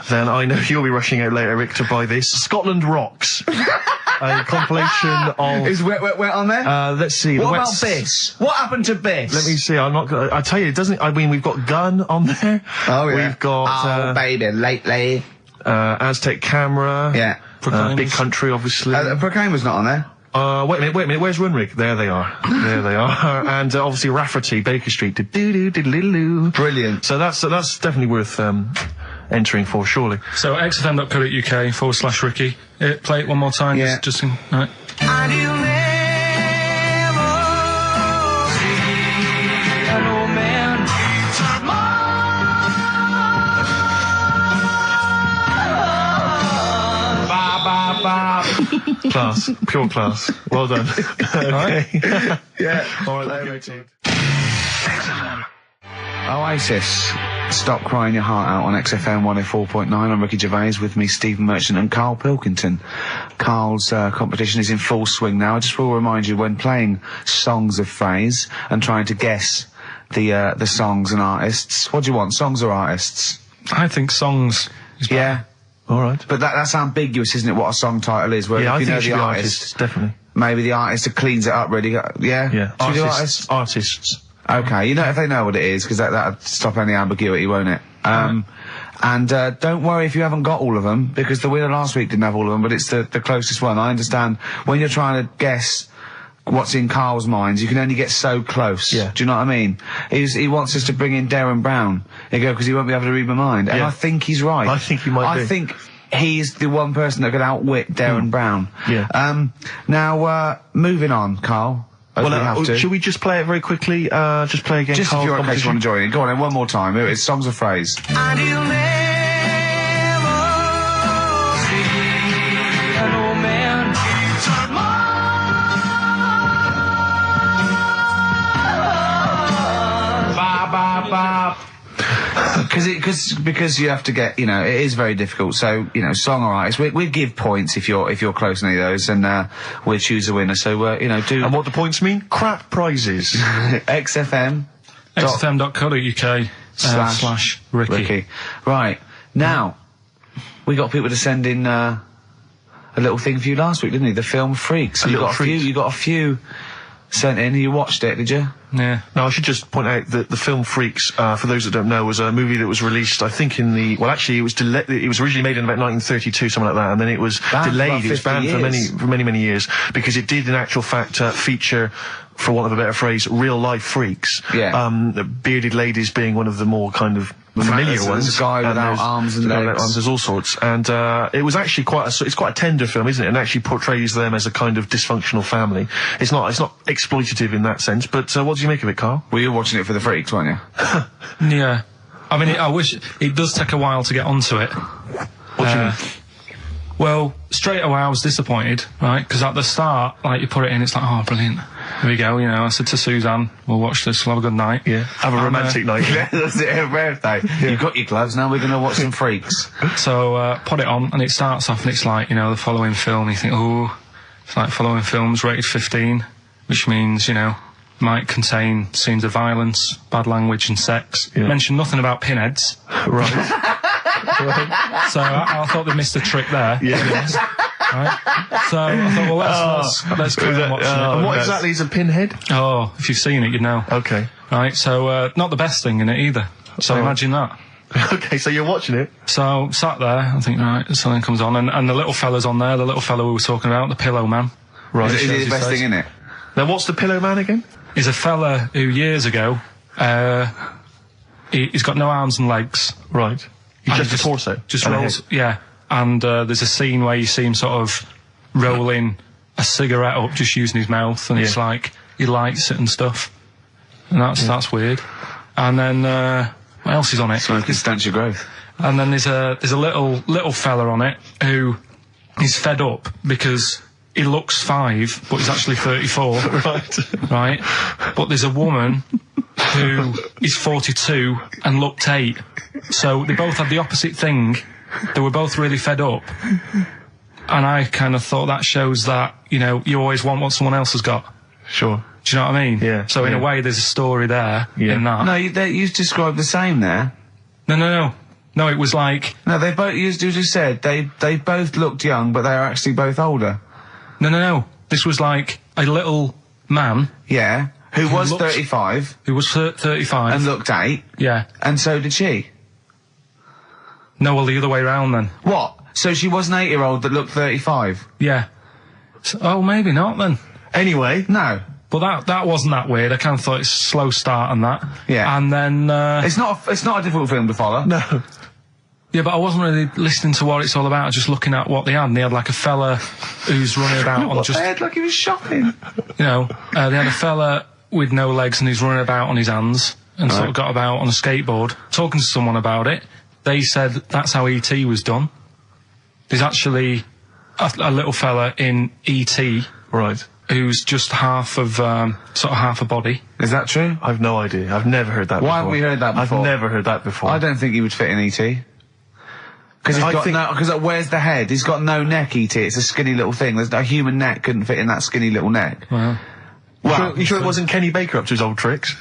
then I know you'll be rushing out later, Rick, to buy this. Scotland Rocks. A compilation of... Is Wet on there? Let's see. What about Biss? What happened to Biss? Let me see. I'm not gonna... I tell you, it doesn't... I mean, we've got Gun on there. Oh, yeah. We've got... baby, lately. Aztec Camera. Yeah. Big Country, obviously. Proclaimer's not on there. Wait a minute, where's Runrig? There they are. And obviously Rafferty, Baker Street. Brilliant. So that's definitely worth entering for, surely. So xfm.co.uk/Ricky. Play it one more time. Yeah. Just in, right. And you'll never see an old man Class. Pure class. Well done. Okay. Yeah. All right, there we go. Oasis. Stop Crying Your Heart Out on XFM 104.9. I'm Ricky Gervais, with me Stephen Merchant and Karl Pilkington. Karl's competition is in full swing now. I just will remind you, when playing songs of phrase and trying to guess the songs and artists, what do you want, songs or artists? I think songs is better. Yeah. All right. But that's ambiguous, isn't it, what a song title is? Where Yeah, if I you think know it should the be artist, definitely. maybe the artist cleans it up really. Yeah? Yeah. Should we do artists? Artists. Okay, you know if they know what it is, because that'll stop any ambiguity, won't it? And don't worry if you haven't got all of them, because the winner last week didn't have all of them, but it's the closest one. I understand when you're trying to guess what's in Karl's mind, you can only get so close. Yeah. Do you know what I mean? He wants us to bring in Darren Brown, because he won't be able to read my mind. And I think he's right. I think he might be. I think he's the one person that could outwit Darren Brown. Yeah. Now, moving on, Karl. Well, should we just play it very quickly? Just play again. Just if you're okay, you want to join in. Go on then, one more time. Here it is, songs of phrase. And you'll never see an old man Because you have to get, it is very difficult. So, song or artist, we'd give points if you're close to any of those, and we'll choose a winner. So, do. And what the points mean? Crap prizes. XFM. xfm.co.uk/Ricky. Right. Now, we got people to send in a little thing for you last week, didn't we? The film Freaks. You got a few sent in. You watched it, did you? Yeah. Now, I should just point out that the film Freaks, for those that don't know, was a movie that was released, I think, it was originally made in about 1932, something like that, and then it was delayed. It was banned for many years, because it did, in actual fact, feature, for want of a better phrase, real-life freaks. Yeah. Bearded ladies being one of the more kind of familiar ones. There's a guy without arms and legs. There's all sorts. And it was actually it's quite a tender film, isn't it? And actually portrays them as a kind of dysfunctional family. It's not exploitative in that sense, but what did you make of it, Carl? Well, you were watching it for the freaks, weren't you? Yeah. I mean, I wish... It does take a while to get onto it. What do you mean? Well, straight away I was disappointed, right? Because at the start, like, you put it in, it's like, oh, brilliant. Here we go, you know. I said to Suzanne, we'll watch this, we'll have a good night. Yeah. Have a romantic night. Yeah, that's it, her birthday. Yeah. You've got your gloves, now we're going to watch some freaks. So, put it on, and it starts off, and it's like, you know, the following film, you think, oh, it's like following films rated 15, which means, you know, might contain scenes of violence, bad language and sex. Yeah. Mention nothing about pinheads. Right. So I thought they missed a trick there. Yeah. Right? So I thought, well, let's carry on watching it. And what exactly is a pinhead? Oh, if you've seen it, you'd know. Okay. Right, so not the best thing in it either. So imagine that. Okay, so you're watching it. So sat there, I think, right, something comes on, and the little fella's on there, the little fella we were talking about, the Pillow Man. Right. Is it the best thing in it? Now, what's the Pillow Man again? He's a fella who years ago, he's got no arms and legs. Right. He's just a torso. Just rolls, yeah. And there's a scene where you see him sort of rolling a cigarette up, just using his mouth, and it's like he lights it and stuff. And that's weird. And then what else is on it? Smoking stench of growth. And then there's a little fella on it who is fed up because he looks 5, but he's actually 34. Right. Right. But there's a woman who is 42 and looked 8. So they both had the opposite thing. They were both really fed up. And I kind of thought that shows that, you know, you always want what someone else has got. Sure. Do you know what I mean? Yeah. So in a way, there's a story there in that. No, you described the same there. No. No, it was like... No, they both, you just said, they both looked young, but they are actually both older. No. This was like a little man. Yeah. Who was 35. Who was 35. And looked 8. Yeah. And so did she. No, well, the other way round then. What? So she was an 8-year-old that looked 35? Yeah. So, oh, maybe not then. Anyway. No. But that wasn't that weird. I kind of thought it's a slow start on that. Yeah. And then... It's not a difficult film to follow. No. Yeah, but I wasn't really listening to what it's all about. I was just looking at what they had. And they had like a fella who's running about on just... They had like he was shopping. You know, they had a fella with no legs and he's running about on his hands and sort of got about on a skateboard, talking to someone about it. They said that's how E.T. was done. There's actually a little fella in E.T. Right. Who's just half of, sort of half a body. Is that true? I've no idea. I've never heard that before. Why haven't we heard that before? I've never heard that before. I don't think he would fit in E.T. Because where's the head? He's got no neck, E.T. It's a skinny little thing. There's a human neck couldn't fit in that skinny little neck. Well, you sure it wasn't Kenny Baker up to his old tricks?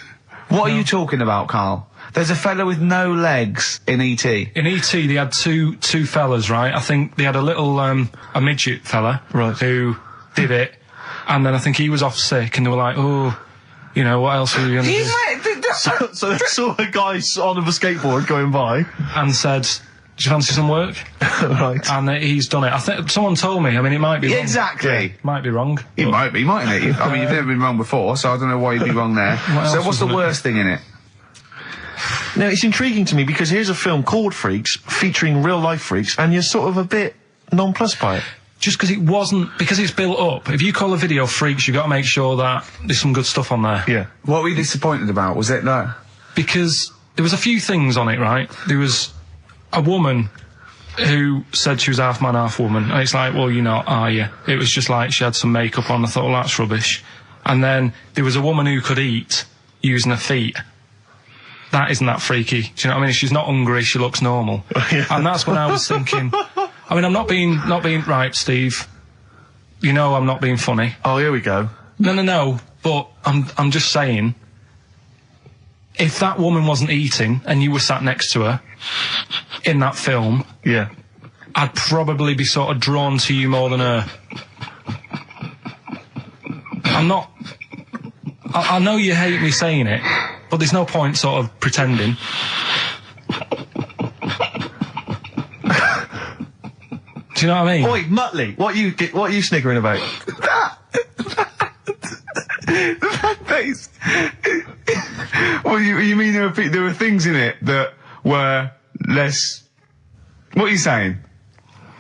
What are you talking about, Carl? There's a fella with no legs in E.T. In E.T. they had two fellas, right? I think they had a little, a midget fella. Right. Who did it. And then I think he was off sick and they were like, oh, you know, what else are we going to do? So they saw a guy on a skateboard going by. And said, do you fancy some work? Right. And he's done it. I think someone told me. I mean, it might be wrong. Exactly. Might be wrong. It might be, mightn't it? I mean, you've never been wrong before, so I don't know why you'd be wrong there. So what's the worst thing in it? Now, it's intriguing to me because here's a film called Freaks, featuring real-life freaks, and you're sort of a bit nonplussed by it. Just because it wasn't... Because it's built up. If you call a video Freaks, you've got to make sure that there's some good stuff on there. Yeah. What were you disappointed about? Was it that? Because there was a few things on it, right? There was a woman who said she was half man, half woman. And it's like, well, you're not, are you? It was just like she had some makeup on. I thought, well, that's rubbish. And then there was a woman who could eat using her feet. That isn't that freaky. Do you know what I mean? She's not hungry, she looks normal. Yeah. And that's when I was thinking... I mean, I'm not being right, Steve. You know I'm not being funny. Oh, here we go. No. But I'm just saying, if that woman wasn't eating and you were sat next to her in that film, yeah, I'd probably be sort of drawn to you more than her. I'm not I know you hate me saying it, but there's no point sort of pretending. Do you know what I mean? Oi, Muttley, what are you sniggering about? Well, you mean there were things in it that were less... What are you saying?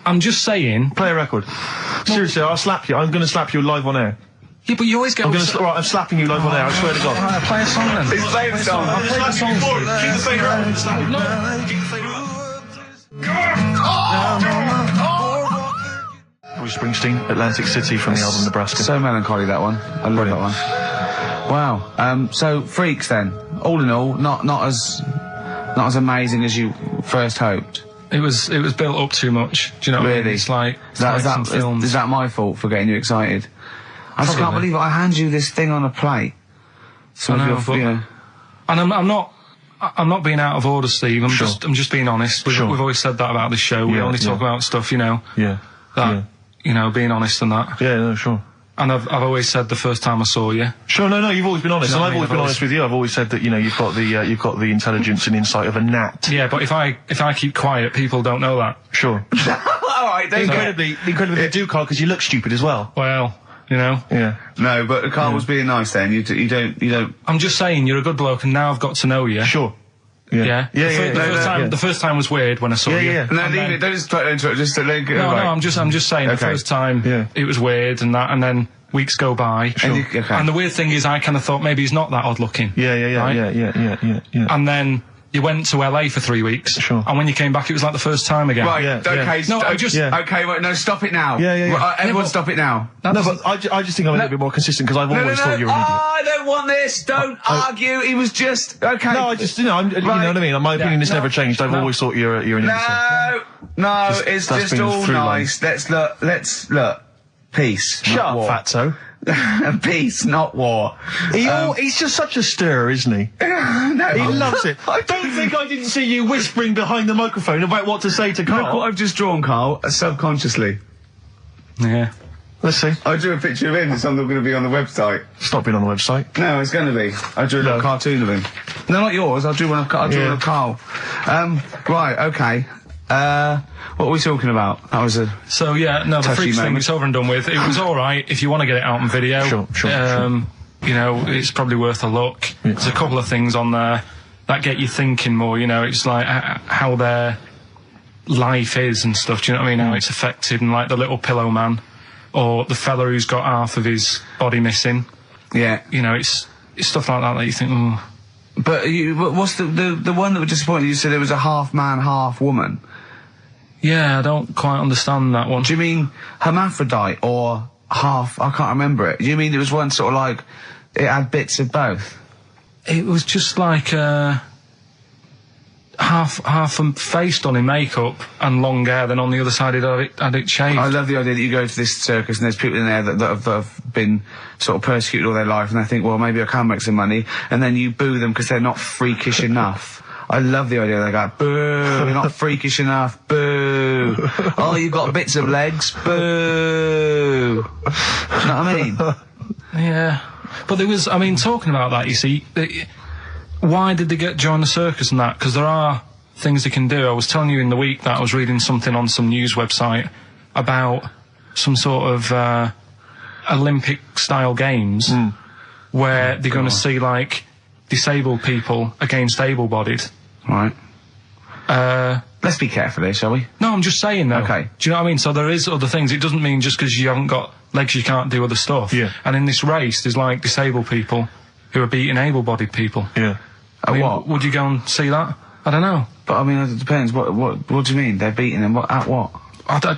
I'm just saying... Play a record. Seriously, I'll slap you. I'm going to slap you live on air. Yeah, but you always get... I'm slapping you live on air, I swear to God. Alright, play a song then. He's playing a song. I'll play the song. Keep the finger up. Bruce Springsteen, Atlantic City from the album Nebraska. So melancholy, that one. I love that one. Wow. So Freaks then, all in all, not as amazing as you first hoped. It was built up too much. Do you know what I mean? It's like is that my fault for getting you excited? I just can't believe it. I hand you this thing on a plate. And I'm not being out of order, Steve. I'm just being honest. We've always said that about this show. We only talk about stuff, you know. Yeah. You know, being honest and that. Yeah, no, sure. And I've always said the first time I saw you. Sure, no, you've always been honest, and I've always been honest with you. I've always said that, you know, you've got the intelligence and insight of a gnat. Yeah, but if I keep quiet, people don't know that. Sure. All right, incredibly they do, Carl, because you look stupid as well. Well, you know. Yeah. No, but Carl was being nice then. You don't. I'm just saying you're a good bloke, and now I've got to know you. Sure. Yeah. The first time was weird when I saw you. Yeah. No, leave it. Don't just try to interrupt. Just let it go. No, I'm just saying the first time it was weird and that, and then weeks go by. Sure. And the weird thing is, I kind of thought maybe he's not that odd looking. Yeah. And then you went to LA for 3 weeks. Sure. And when you came back, it was like the first time again. Right. Okay. No, Okay. Wait. No. Stop it now. Yeah. Everyone, stop it now. No, but I just think I'm a little bit more consistent because I've always thought you were an idiot. I don't want this. Don't argue. He was just okay. No, I just, you know what I mean. My opinion has never changed. I've always thought you're an idiot. No, it's just all nice. Let's look. Peace. Shut up, fatso. Peace, not war. He's just such a stirrer, isn't he? No, he loves it. Don't think I didn't see you whispering behind the microphone about what to say to Carl. Look what I've just drawn, Carl, subconsciously. Yeah. Let's see. I drew a picture of him. It's going to be on the website. It's not been on the website. No, it's going to be. I drew a little cartoon of him. No, not yours. I drew one of Carl. Right, okay. What are we talking about? That was the Freaks thing was over and done with. It was alright if you want to get it out on video. Sure. You know, it's probably worth a look. Yeah. There's a couple of things on there that get you thinking more, you know, it's like how their life is and stuff, do you know what I mean? How it's affected, and like the little pillow man, or the fella who's got half of his body missing. Yeah. You know, it's stuff like that you think, oh. But what's the one that was disappointing? You said it was a half man, half woman. Yeah, I don't quite understand that one. Do you mean hermaphrodite or half? I can't remember it. Do you mean it was one sort of like it had bits of both? It was just like half a face done in makeup and long hair, then on the other side had it shaved. I love the idea that you go to this circus and there's people in there that have been sort of persecuted all their life, and they think, well, maybe I can make some money, and then you boo them because they're not freakish enough. I love the idea. They go, boo, you're not freakish enough, boo. Oh, you've got bits of legs, boo. Do you know what I mean? Yeah. But there was, talking about that, you see, why did they join the circus and that? Because there are things they can do. I was telling you in the week that I was reading something on some news website about some sort of Olympic-style games where they're going to see, like, disabled people against able-bodied. Right. Let's be careful here, shall we? No, I'm just saying, though. Okay. Do you know what I mean? So there is other things. It doesn't mean just because you haven't got legs you can't do other stuff. Yeah. And in this race, there's, like, disabled people who are beating able-bodied people. Yeah. What? Would you go and see that? I don't know. But, it depends. What do you mean? They're beating them? At what?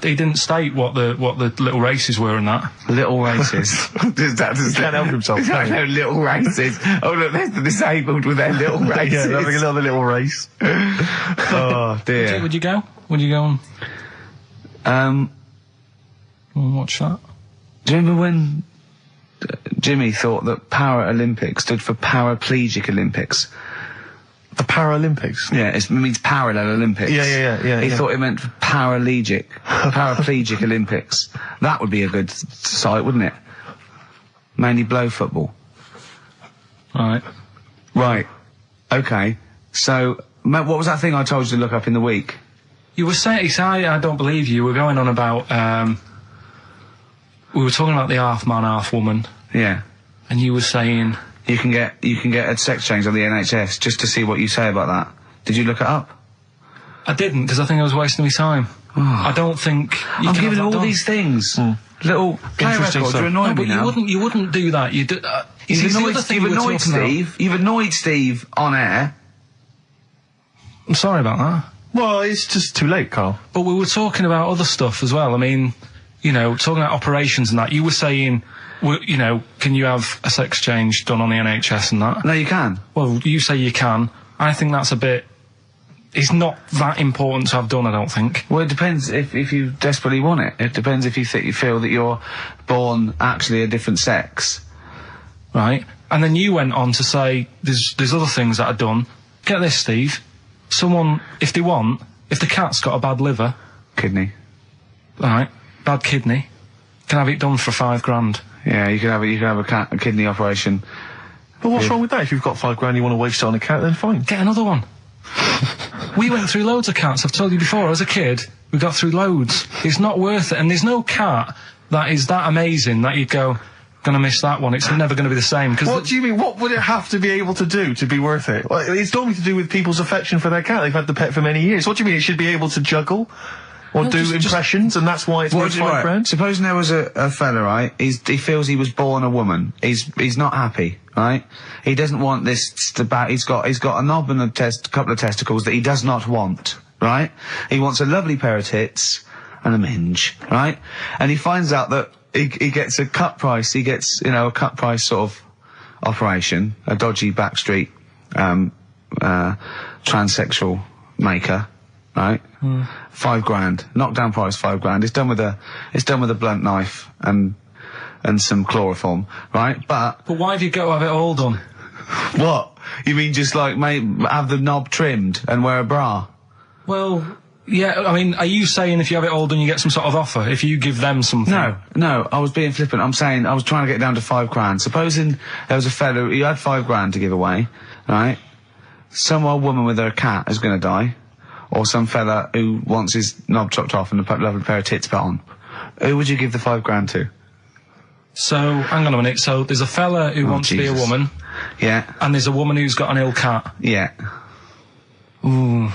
He didn't state what the little races were and that. Little races. He can't help himself. No, little races. Oh, look, there's the disabled with their little races. Yeah, having another little race. Oh, dear. Would you go? Would you go and watch that? Do you remember when Jimmy thought that Paralympics stood for Paraplegic Olympics? The Paralympics? Yeah, it means parallel Olympics. Yeah. He thought it meant paraplegic Olympics. That would be a good site, wouldn't it? Mainly blow football. Right. Okay. So, what was that thing I told you to look up in the week? You were saying, I don't believe you. We're going on about, we were talking about the half man, half woman. Yeah. And you were saying... You can get a sex change on the NHS, just to see what you say about that. Did you look it up? I didn't, because I think I was wasting my time. I don't think you I'm can giving have all that done. these things. Little play records are annoying me now. You wouldn't do that. You've annoyed Steve on air. I'm sorry about that. Well, it's just too late, Carl. But we were talking about other stuff as well. I mean, you know, talking about operations and that. You were saying, you know, can you have a sex change done on the NHS and that? No, you can. Well, you say you can. I think that's a bit... It's not that important to have done, I don't think. Well, it depends if you desperately want it. It depends if you feel that you're born actually a different sex. Right. And then you went on to say there's other things that are done. Get this, Steve. Someone, if the cat's got a bad liver... Kidney. Right. Bad kidney. Can have it done for $5,000. Yeah, you can have a kidney operation. But what's wrong with that? If you've got $5,000 you want to waste it on a cat, then fine. Get another one. We went through loads of cats. I've told you before, as a kid, we got through loads. It's not worth it. And there's no cat that is that amazing that you'd go, gonna miss that one. It's never gonna be the same. What do you mean? What would it have to be able to do to be worth it? Well, it's normally to do with people's affection for their cat. They've had the pet for many years. What do you mean? It should be able to juggle? Or do impressions, and that's why it's worth $5,000? Supposing there was a fella, right? He feels he was born a woman. He's not happy, right? He doesn't want this he's got a knob and a couple of testicles that he does not want, right? He wants a lovely pair of tits and a minge, right? And he finds out that he gets a cut price. He gets, you know, a cut price sort of operation, a dodgy backstreet transsexual maker. Right, $5,000, knockdown price $5,000. It's done with a blunt knife and some chloroform, right? But why have you got to have it all done? What? You mean just like have the knob trimmed and wear a bra? Well, yeah. I mean, are you saying if you have it all done, you get some sort of offer if you give them something? No. I was being flippant. I'm saying I was trying to get it down to $5,000. Supposing there was a fellow who had $5,000 to give away, right? Some old woman with her cat is going to die. Or some fella who wants his knob chopped off and a lovely pair of tits put on. Who would you give the $5,000 to? So, hang on a minute. So, there's a fella who wants to be a woman. Yeah. And there's a woman who's got an ill cat. Yeah. Ooh.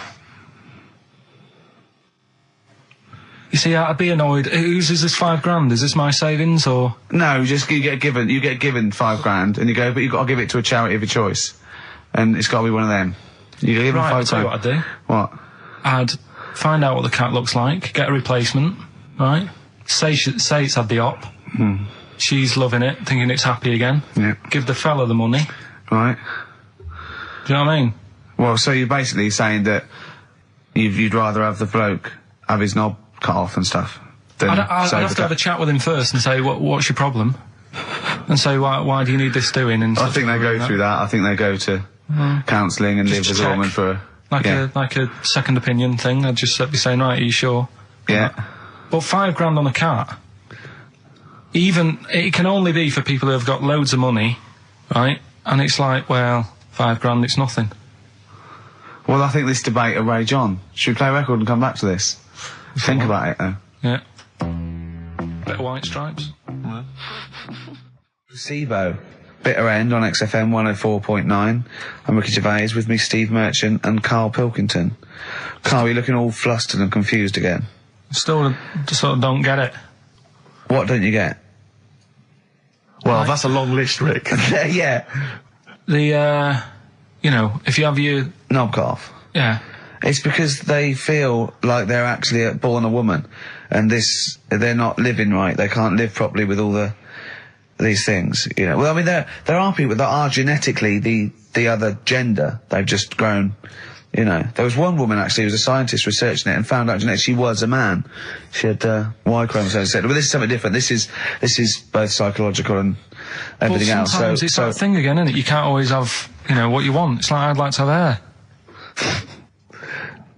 You see, I'd be annoyed. Is this $5,000? Is this my savings, or...? No, just you get given $5,000 and you go, but you've got to give it to a charity of your choice. And it's got to be one of them. You give them $5,000. I'll tell you what I'd do. What? I'd find out what the cat looks like, get a replacement, right? Say it's had the op. She's loving it, thinking it's happy again. Yeah. Give the fella the money. Right. Do you know what I mean? Well, so you're basically saying that you'd rather have the bloke have his knob cut off and stuff. I'd have to have a chat with him first and say, what's your problem? And say, why do you need this doing? And I think they go through that. I think they go to counselling and live as a woman for... Like a second opinion thing. I'd just be saying, right, are you sure? Yeah. But $5,000 on a cat, it can only be for people who have got loads of money, right? And it's like, well, $5,000, it's nothing. Well, I think this debate will rage on. Should we play a record and come back to this? Think about it, though. Yeah. Bit of White Stripes. SIBO. Bitter End on XFM 104.9. I'm Ricky Gervais, with me Steve Merchant and Karl Pilkington. Karl, you're looking all flustered and confused again. Still just sort of don't get it. What don't you get? Well, that's a long list, Rick. Yeah. You know, if you have your... knob cut off. Yeah. It's because they feel like they're actually born a woman, and they're not living right. They can't live properly with all these things, you know. Well, I mean, there are people that are genetically the other gender. They've just grown, you know. There was one woman, actually, who was a scientist researching it and found out genetically she was a man. She had Y chromosomes. But this is something different. This is both psychological and everything else. Sometimes it's that thing again, isn't it? You can't always have, you know, what you want. It's like, I'd like to have hair.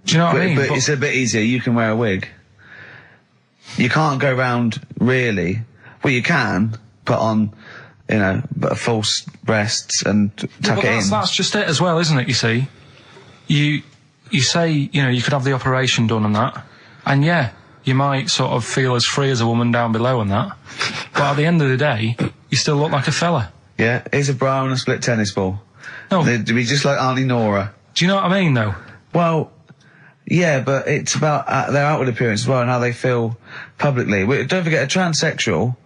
Do you know what I mean? But it's a bit easier. You can wear a wig. You can't go round, really. Well, you can put on you know, but false breasts and tuck it in. That's just it as well, isn't it? You see, you say, you know, you could have the operation done and that, and yeah, you might sort of feel as free as a woman down below and that, but at the end of the day, you still look like a fella. Yeah, here's a bra and a split tennis ball. No. They'd be just like Auntie Nora. Do you know what I mean, though? Well, yeah, but it's about their outward appearance as well and how they feel publicly. Don't forget, a transsexual,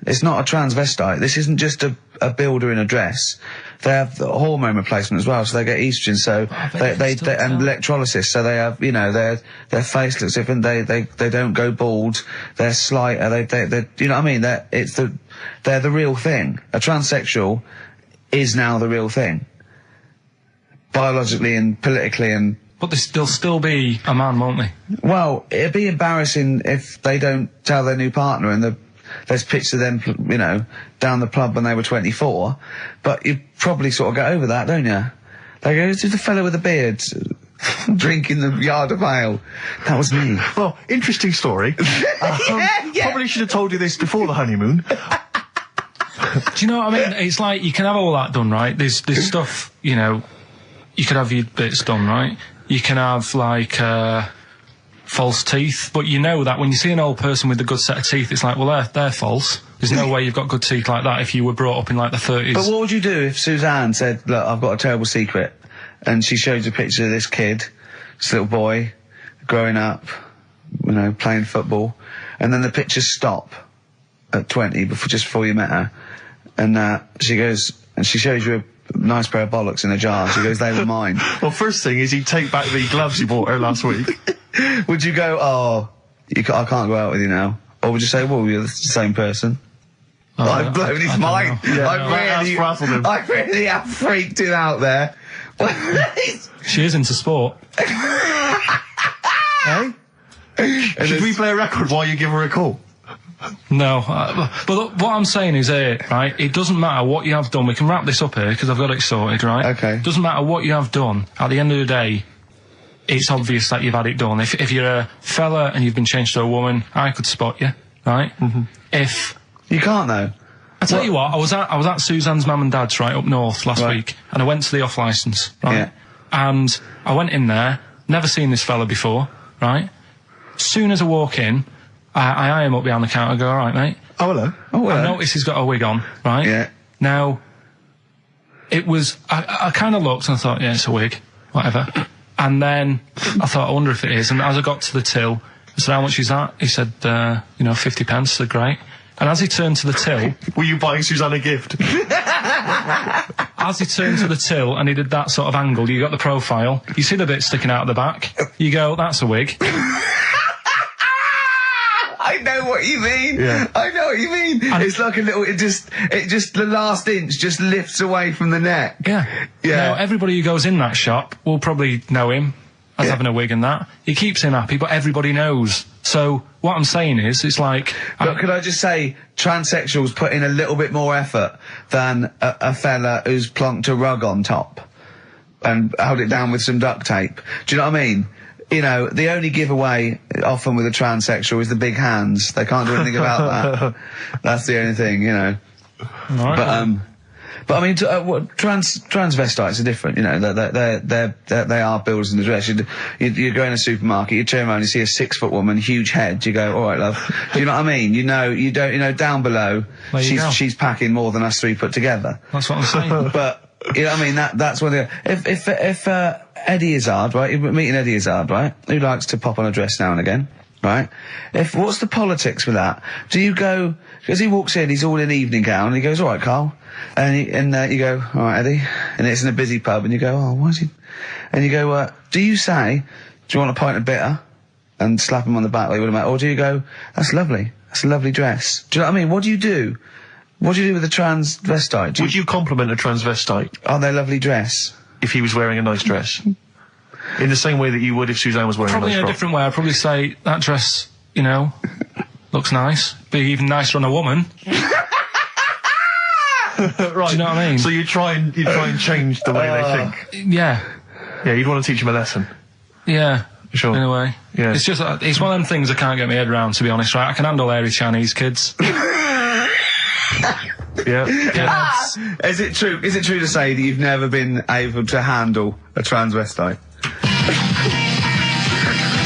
it's not a transvestite. This isn't just a builder in a dress. They have the hormone replacement as well, so they get estrogen, so they and electrolysis, so they have, you know, their face looks different, they don't go bald, they're slighter, they you know what I mean? They're the real thing. A transsexual is now the real thing. Biologically and politically and... But they'll still be a man, won't they? Well, it'd be embarrassing if they don't tell their new partner and there's pictures of them, you know, down the pub when they were 24, but you probably sort of get over that, don't you? They go, it's just a fellow with a beard drinking the yard of ale. That was me. Well, interesting story. Probably should have told you this before the honeymoon. Do you know what I mean? It's like, you can have all that done, right? There's stuff, you know, you could have your bits done, right? You can have, like, false teeth, but you know that when you see an old person with a good set of teeth, it's like, well, they're false. There's no way you've got good teeth like that if you were brought up in, like, the 30s. But what would you do if Suzanne said, look, I've got a terrible secret, and she shows a picture of this kid, this little boy, growing up, you know, playing football, and then the pictures stop at 20, just before you met her, and she goes, and she shows you a nice pair of bollocks in a jar, she goes, they were mine. Well, first thing is you take back the gloves you bought her last week. Would you go, oh, I can't go out with you now? Or would you say, well, you're the same person? Oh, I've blown his mind. Yeah, I really have freaked him out there. She is into sport. Hey? Should we play a record while you give her a call? No, but what I'm saying is right, it doesn't matter what you have done. We can wrap this up here, because I've got it sorted, right? Okay. Doesn't matter what you have done. At the end of the day, it's obvious that you've had it done. If you're a fella and you've been changed to a woman, I could spot you, right? Mm-hmm. If... You can't, though. I tell you what, I was at Suzanne's mum and dad's, right, up north last week, and I went to the off-licence, right? Yeah. And I went in there, never seen this fella before, right? As soon as I walk in, I eye him up behind the counter and go, all right, mate. Oh, hello. Oh, hello. I notice he's got a wig on, right? Yeah. Now, it was... I kind of looked and I thought, yeah, it's a wig, whatever. And then I thought, I wonder if it is. And as I got to the till, I said, how much is that? He said, 50 pence. I said, great. And as he turned to the till... Were you buying Suzanne a gift? As he turned to the till and he did that sort of angle, you got the profile, you see the bit sticking out of the back, you go, that's a wig. I know what you mean. Yeah. I know what you mean. And it's like a little, it just, the last inch just lifts away from the neck. Yeah. Yeah. Now, everybody who goes in that shop will probably know him as having a wig and that. He keeps him happy, but everybody knows. So, what I'm saying is, it's like... But could I just say, transsexuals put in a little bit more effort than a fella who's plonked a rug on top and held it down with some duct tape. Do you know what I mean? You know, the only giveaway often with a transsexual is the big hands. They can't do anything about that. That's the only thing, you know. Right. But I mean, transvestites are different. You know, they are builders in the dress. You go in a supermarket, you turn around, you see a 6 foot woman, huge head. You go, all right, love. Do you know what I mean? You know, down below, she's packing more than us 3 put together. That's what I'm saying. But you know what I mean? That's what if Eddie Izzard, right? You're meeting Eddie Izzard, right? Who likes to pop on a dress now and again, right? What's the politics with that? Do you go, because he walks in, he's all in evening gown, and he goes, all right, Carl. And you go, all right, Eddie. And it's in a busy pub, and you go, oh, why is he? And you go, do you say, do you want a pint of bitter? And slap him on the back like you would a mate? Or do you go, that's lovely. That's a lovely dress. Do you know what I mean? What do you do? What do you do with a transvestite? Would you compliment a transvestite? On their lovely dress? If he was wearing a nice dress? In the same way that you would if Suzanne was wearing a nice dress? Probably in a different way. I'd probably say, that dress, you know, looks nice. Be even nicer on a woman. Right. Do you know what I mean? So you try and change the way they think? Yeah. Yeah, you'd want to teach them a lesson? Yeah. Sure. In a way. Yeah. It's just, it's one of them things I can't get my head around, to be honest, right? I can handle hairy Chinese kids. Yeah. Is it true to say that you've never been able to handle a transvestite?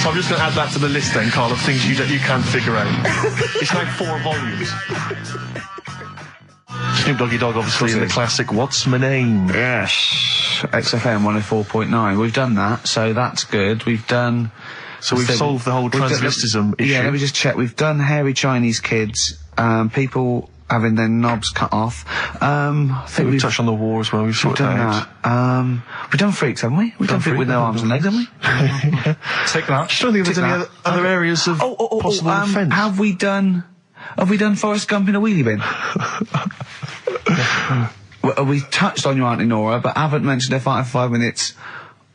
So I'm just going to add that to the list then, Karl, of things you can't figure out. It's like 4 volumes. Snoop Doggy Dogg, obviously, in the classic What's My Name? Yes. XFM 104.9. We've done that, so that's good. We've done... So we've solved the whole transvestism issue. Yeah, let me just check. We've done hairy Chinese kids, people having their knobs cut off. I think we've touched on the war as well. We've sorted that out. We've done freaks, haven't we? We've done freaks with no arms and legs, haven't we? Take that. Just don't think there's any other areas of possible offence. Have we done Forrest Gump in a wheelie bin? Well, we touched on your Auntie Nora, but haven't mentioned her fighting for 5 minutes,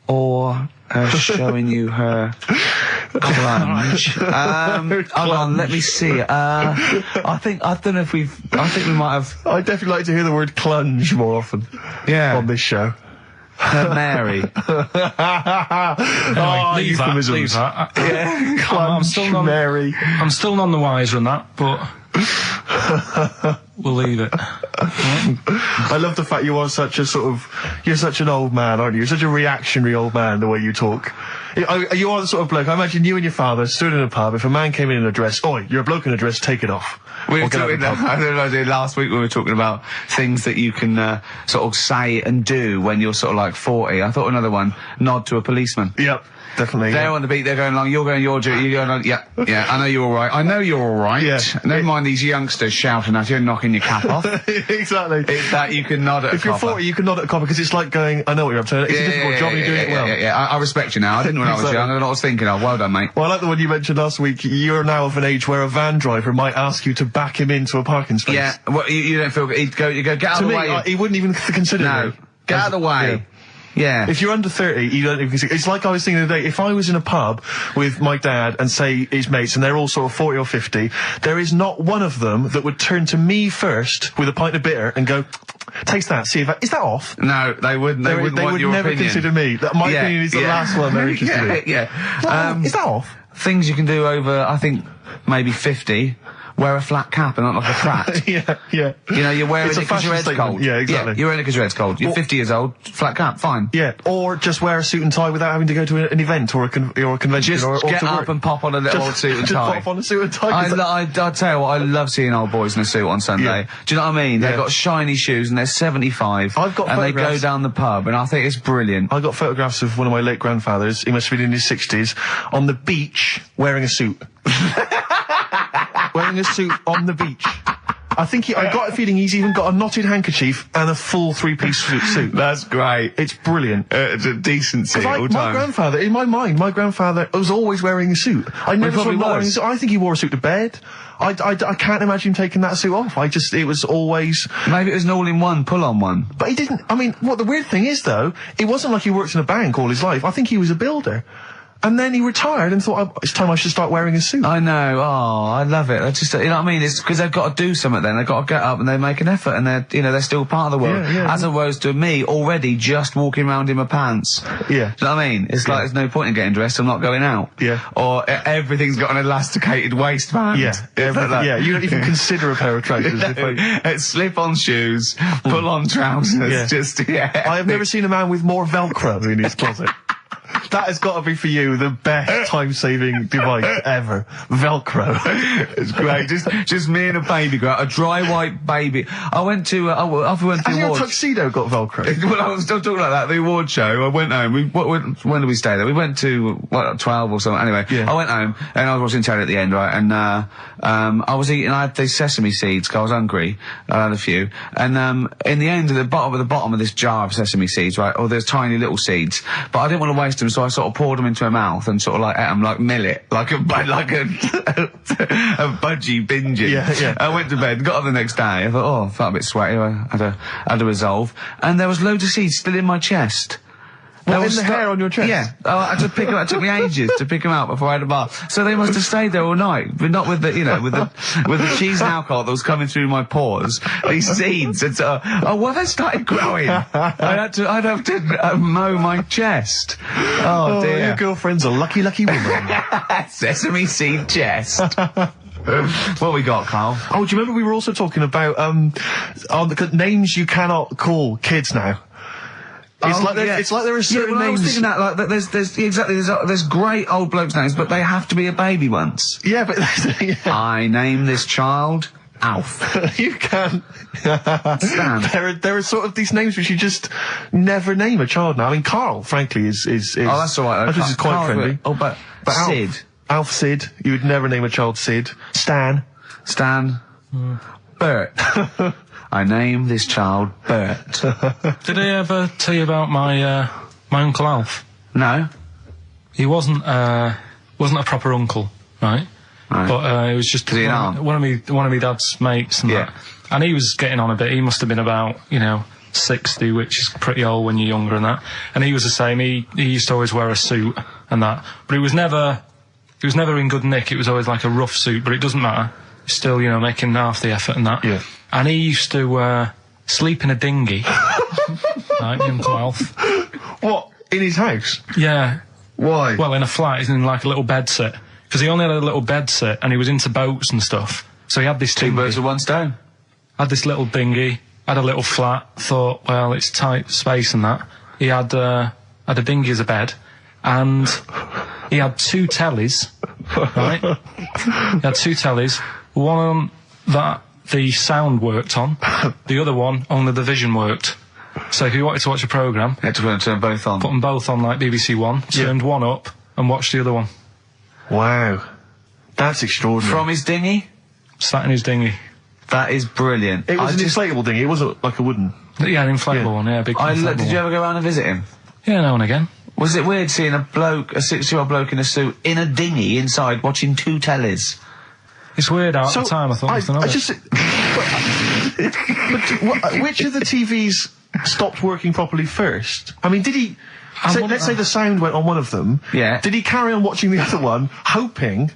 or her showing you her clunge. Hold on, let me see. I think we might have. I'd definitely like to hear the word clunge more often. Yeah. On this show. Mary. Leave that. Yeah. Clunge, Mary. I'm still none the wiser on that, but we'll leave it. I love the fact you're such an old man, aren't you? You're such a reactionary old man, the way you talk. You are the sort of bloke, I imagine you and your father stood in a pub, if a man came in a dress, oi, you're a bloke in a dress, take it off. We were talking last week we were talking about things that you can sort of say and do when you're sort of like 40. I thought another one, nod to a policeman. Yep. Definitely. They're on the beat, they're going along, you're going your duty, you're going on, yeah, I know you're alright. I know you're alright. Yeah. Never mind these youngsters shouting at you and knocking your cap off. Exactly. It's that you can nod at a copper. If you're 40, you can nod at a copper because it's like going, I know what you're up to. It's a difficult job and you're doing it well. Yeah, I respect you now. I didn't when I was young. I know what I was thinking of. Well done, mate. Well, I like the one you mentioned last week. You're now of an age where a van driver might ask you to back him into a parking space. Yeah, well, you don't feel, you go, get out of the way. To me, he wouldn't even consider No, get out of the way. Yeah. If you're under 30, you don't even consider. It's like I was thinking the other day, if I was in a pub with my dad and say his mates and they're all sort of 40 or 50, there is not one of them that would turn to me first with a pint of bitter and go, taste that, see if is that off? No, they wouldn't. They wouldn't want your never opinion. Consider me. My opinion is the last one they're interested in. Yeah. Is that off? Things you can do over, I think, maybe 50. Wear a flat cap and not like a frat. Yeah. You know, you're wearing it because your head's cold. Yeah, exactly. Yeah, you're wearing it because your head's cold. You're 50 years old, flat cap, fine. Yeah, or just wear a suit and tie without having to go to an event or a convention. Just get up and pop on a little old suit and tie. Just pop on a suit and tie. I tell you what, I love seeing old boys in a suit on Sunday. Yeah. Do you know what I mean? Yeah. They've got shiny shoes and they're 75. I've got and they photographs. go down the pub and I think it's brilliant. I got photographs of one of my late grandfathers, he must have been in his 60s, on the beach wearing a suit. Wearing a suit on the beach. I think I got a feeling he's even got a knotted handkerchief and a full 3-piece suit. That's great. It's brilliant. It's a decency all time. My grandfather, in my mind, was always wearing a suit. I never saw him not wearing a suit. I think he wore a suit to bed. I can't imagine him taking that suit off. It was always... Maybe it was an all-in-one, pull-on one. But he didn't... I mean, what the weird thing is, though, it wasn't like he worked in a bank all his life. I think he was a builder. And then he retired and thought, it's time I should start wearing a suit. I know. Oh, I love it. Just, you know what I mean? It's because they've got to do something then. They've got to get up and they make an effort and they're still part of the world. As opposed to me already just walking around in my pants. Yeah. Do you know what I mean? It's like there's no point in getting dressed. I'm not going out. Yeah. Or everything's got an elasticated waistband. Yeah. You don't even consider a pair of trousers. It's slip-on shoes, pull-on trousers. I have never seen a man with more Velcro in his closet. That has got to be for you the best time-saving device ever. Velcro. It's great. Just me and a baby girl, a dry white baby. I went to the awards. Has your tuxedo got Velcro? Well, I was still talking like that. The award show. I went home. When did we stay there? We went to 12 or something. Anyway, I went home and I was watching telly at the end, right? And I was eating. I had these sesame seeds because I was hungry. I had a few. And in the end, at the bottom of this jar of sesame seeds, right? Oh, there's tiny little seeds, but I didn't want to waste them, so I sort of poured them into my mouth and sort of like ate them like millet, like a budgie binging. Yeah. I went to bed, got up the next day. I thought, I felt a bit sweaty. I had a resolve, and there was loads of seeds still in my chest. Well, in the hair on your chest? Yeah. I had to pick them out. It took me ages to pick them out before I had a bath. So they must have stayed there all night, but not with the, with the cheese and alcohol that was coming through my pores. These seeds. They started growing. I'd have to mow my chest. Oh dear. Your girlfriend's a lucky woman. Sesame seed chest. What we got, Carl? Oh, do you remember we were also talking about the names you cannot call kids now? It's like there are certain names. I was thinking that, like, there's great old blokes' names, but they have to be a baby ones. Yeah, but I name this child Alf. You can. Stan. There are sort of these names which you just never name a child now. I mean, Carl, frankly, is. Oh, that's all right. This is quite Carl, friendly. But Sid. Alf Sid. You would never name a child Sid. Stan. Bert. I name this child Bert. Did I ever tell you about my Uncle Alf? No. He wasn't a proper uncle, right? But it was just one of my dad's mates and that. And he was getting on a bit. He must have been about 60, which is pretty old when you're younger and that. And he was the same. He used to always wear a suit and that. But he was never in good nick. It was always like a rough suit. But it doesn't matter. He's still making half the effort and that. Yeah. And he used to sleep in a dinghy. Right, Uncle Alf. What? In his house? Yeah. Why? Well, in a flat, he's in like a little bed set. Because he only had a little bed set and he was into boats and stuff. So he had this Two birds with one stone. Had this little dinghy, had a little flat, thought, well, it's tight space and that. He had a dinghy as a bed, and he had 2 tellies, right? He had 2 tellies, one on that the sound worked on, the other one only the vision worked. So if you wanted to watch a programme, you had to turn both on. Put them both on like BBC One, turned one up and watched the other one. Wow. That's extraordinary. From his dinghy? Sat in his dinghy. That is brilliant. It was an inflatable dinghy, it wasn't like a wooden. Yeah, an inflatable one, big inflatable. Did you ever go around and visit him? Yeah, now and again. Was it weird seeing a 60-year-old bloke in a suit, in a dinghy inside, watching 2 tellies? It's weird at the time, I thought. Which of the TVs stopped working properly first? I mean, did he... let's say the sound went on one of them. Yeah. Did he carry on watching the other one, hoping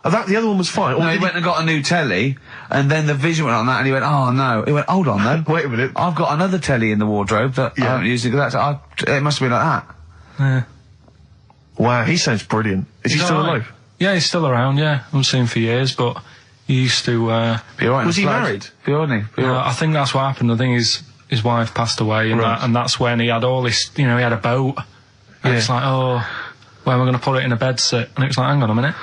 that the other one was fine? Or no, he went and got a new telly, and then the vision went on that, and he went, oh no. He went, hold on though. Wait a minute. I've got another telly in the wardrobe that I haven't used it. It must have been like that. Yeah. Wow, he sounds brilliant. Is he still alive? Yeah, he's still around, yeah. I haven't seen him for years, but he used to... was he married? I think that's what happened. I think his wife passed away, and that's when he had all this... he had a boat. And it's like, oh, where am I going to put it in a bed sit? And it was like, hang on a minute.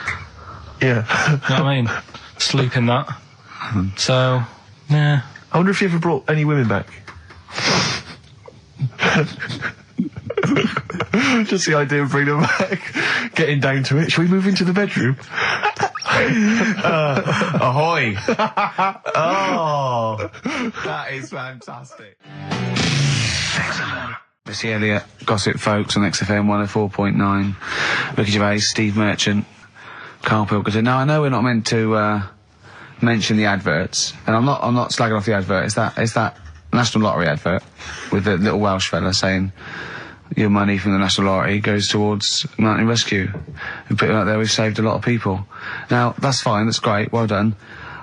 Yeah. You know what I mean? Sleep in that. So, yeah. I wonder if you ever brought any women back. Just the idea of bringing them back, getting down to it. Shall we move into the bedroom? Ahoy! Oh, that is fantastic. Missy Elliott, Gossip Folks on XFM 104.9. Ricky Gervais, Steve Merchant, Karl Pilkington. Now I know we're not meant to mention the adverts, and I'm not slagging off the advert. It's that National Lottery advert with the little Welsh fella saying your money from the National Lottery goes towards Mountain Rescue. And put it out there, we've saved a lot of people. Now, that's fine, that's great, well done.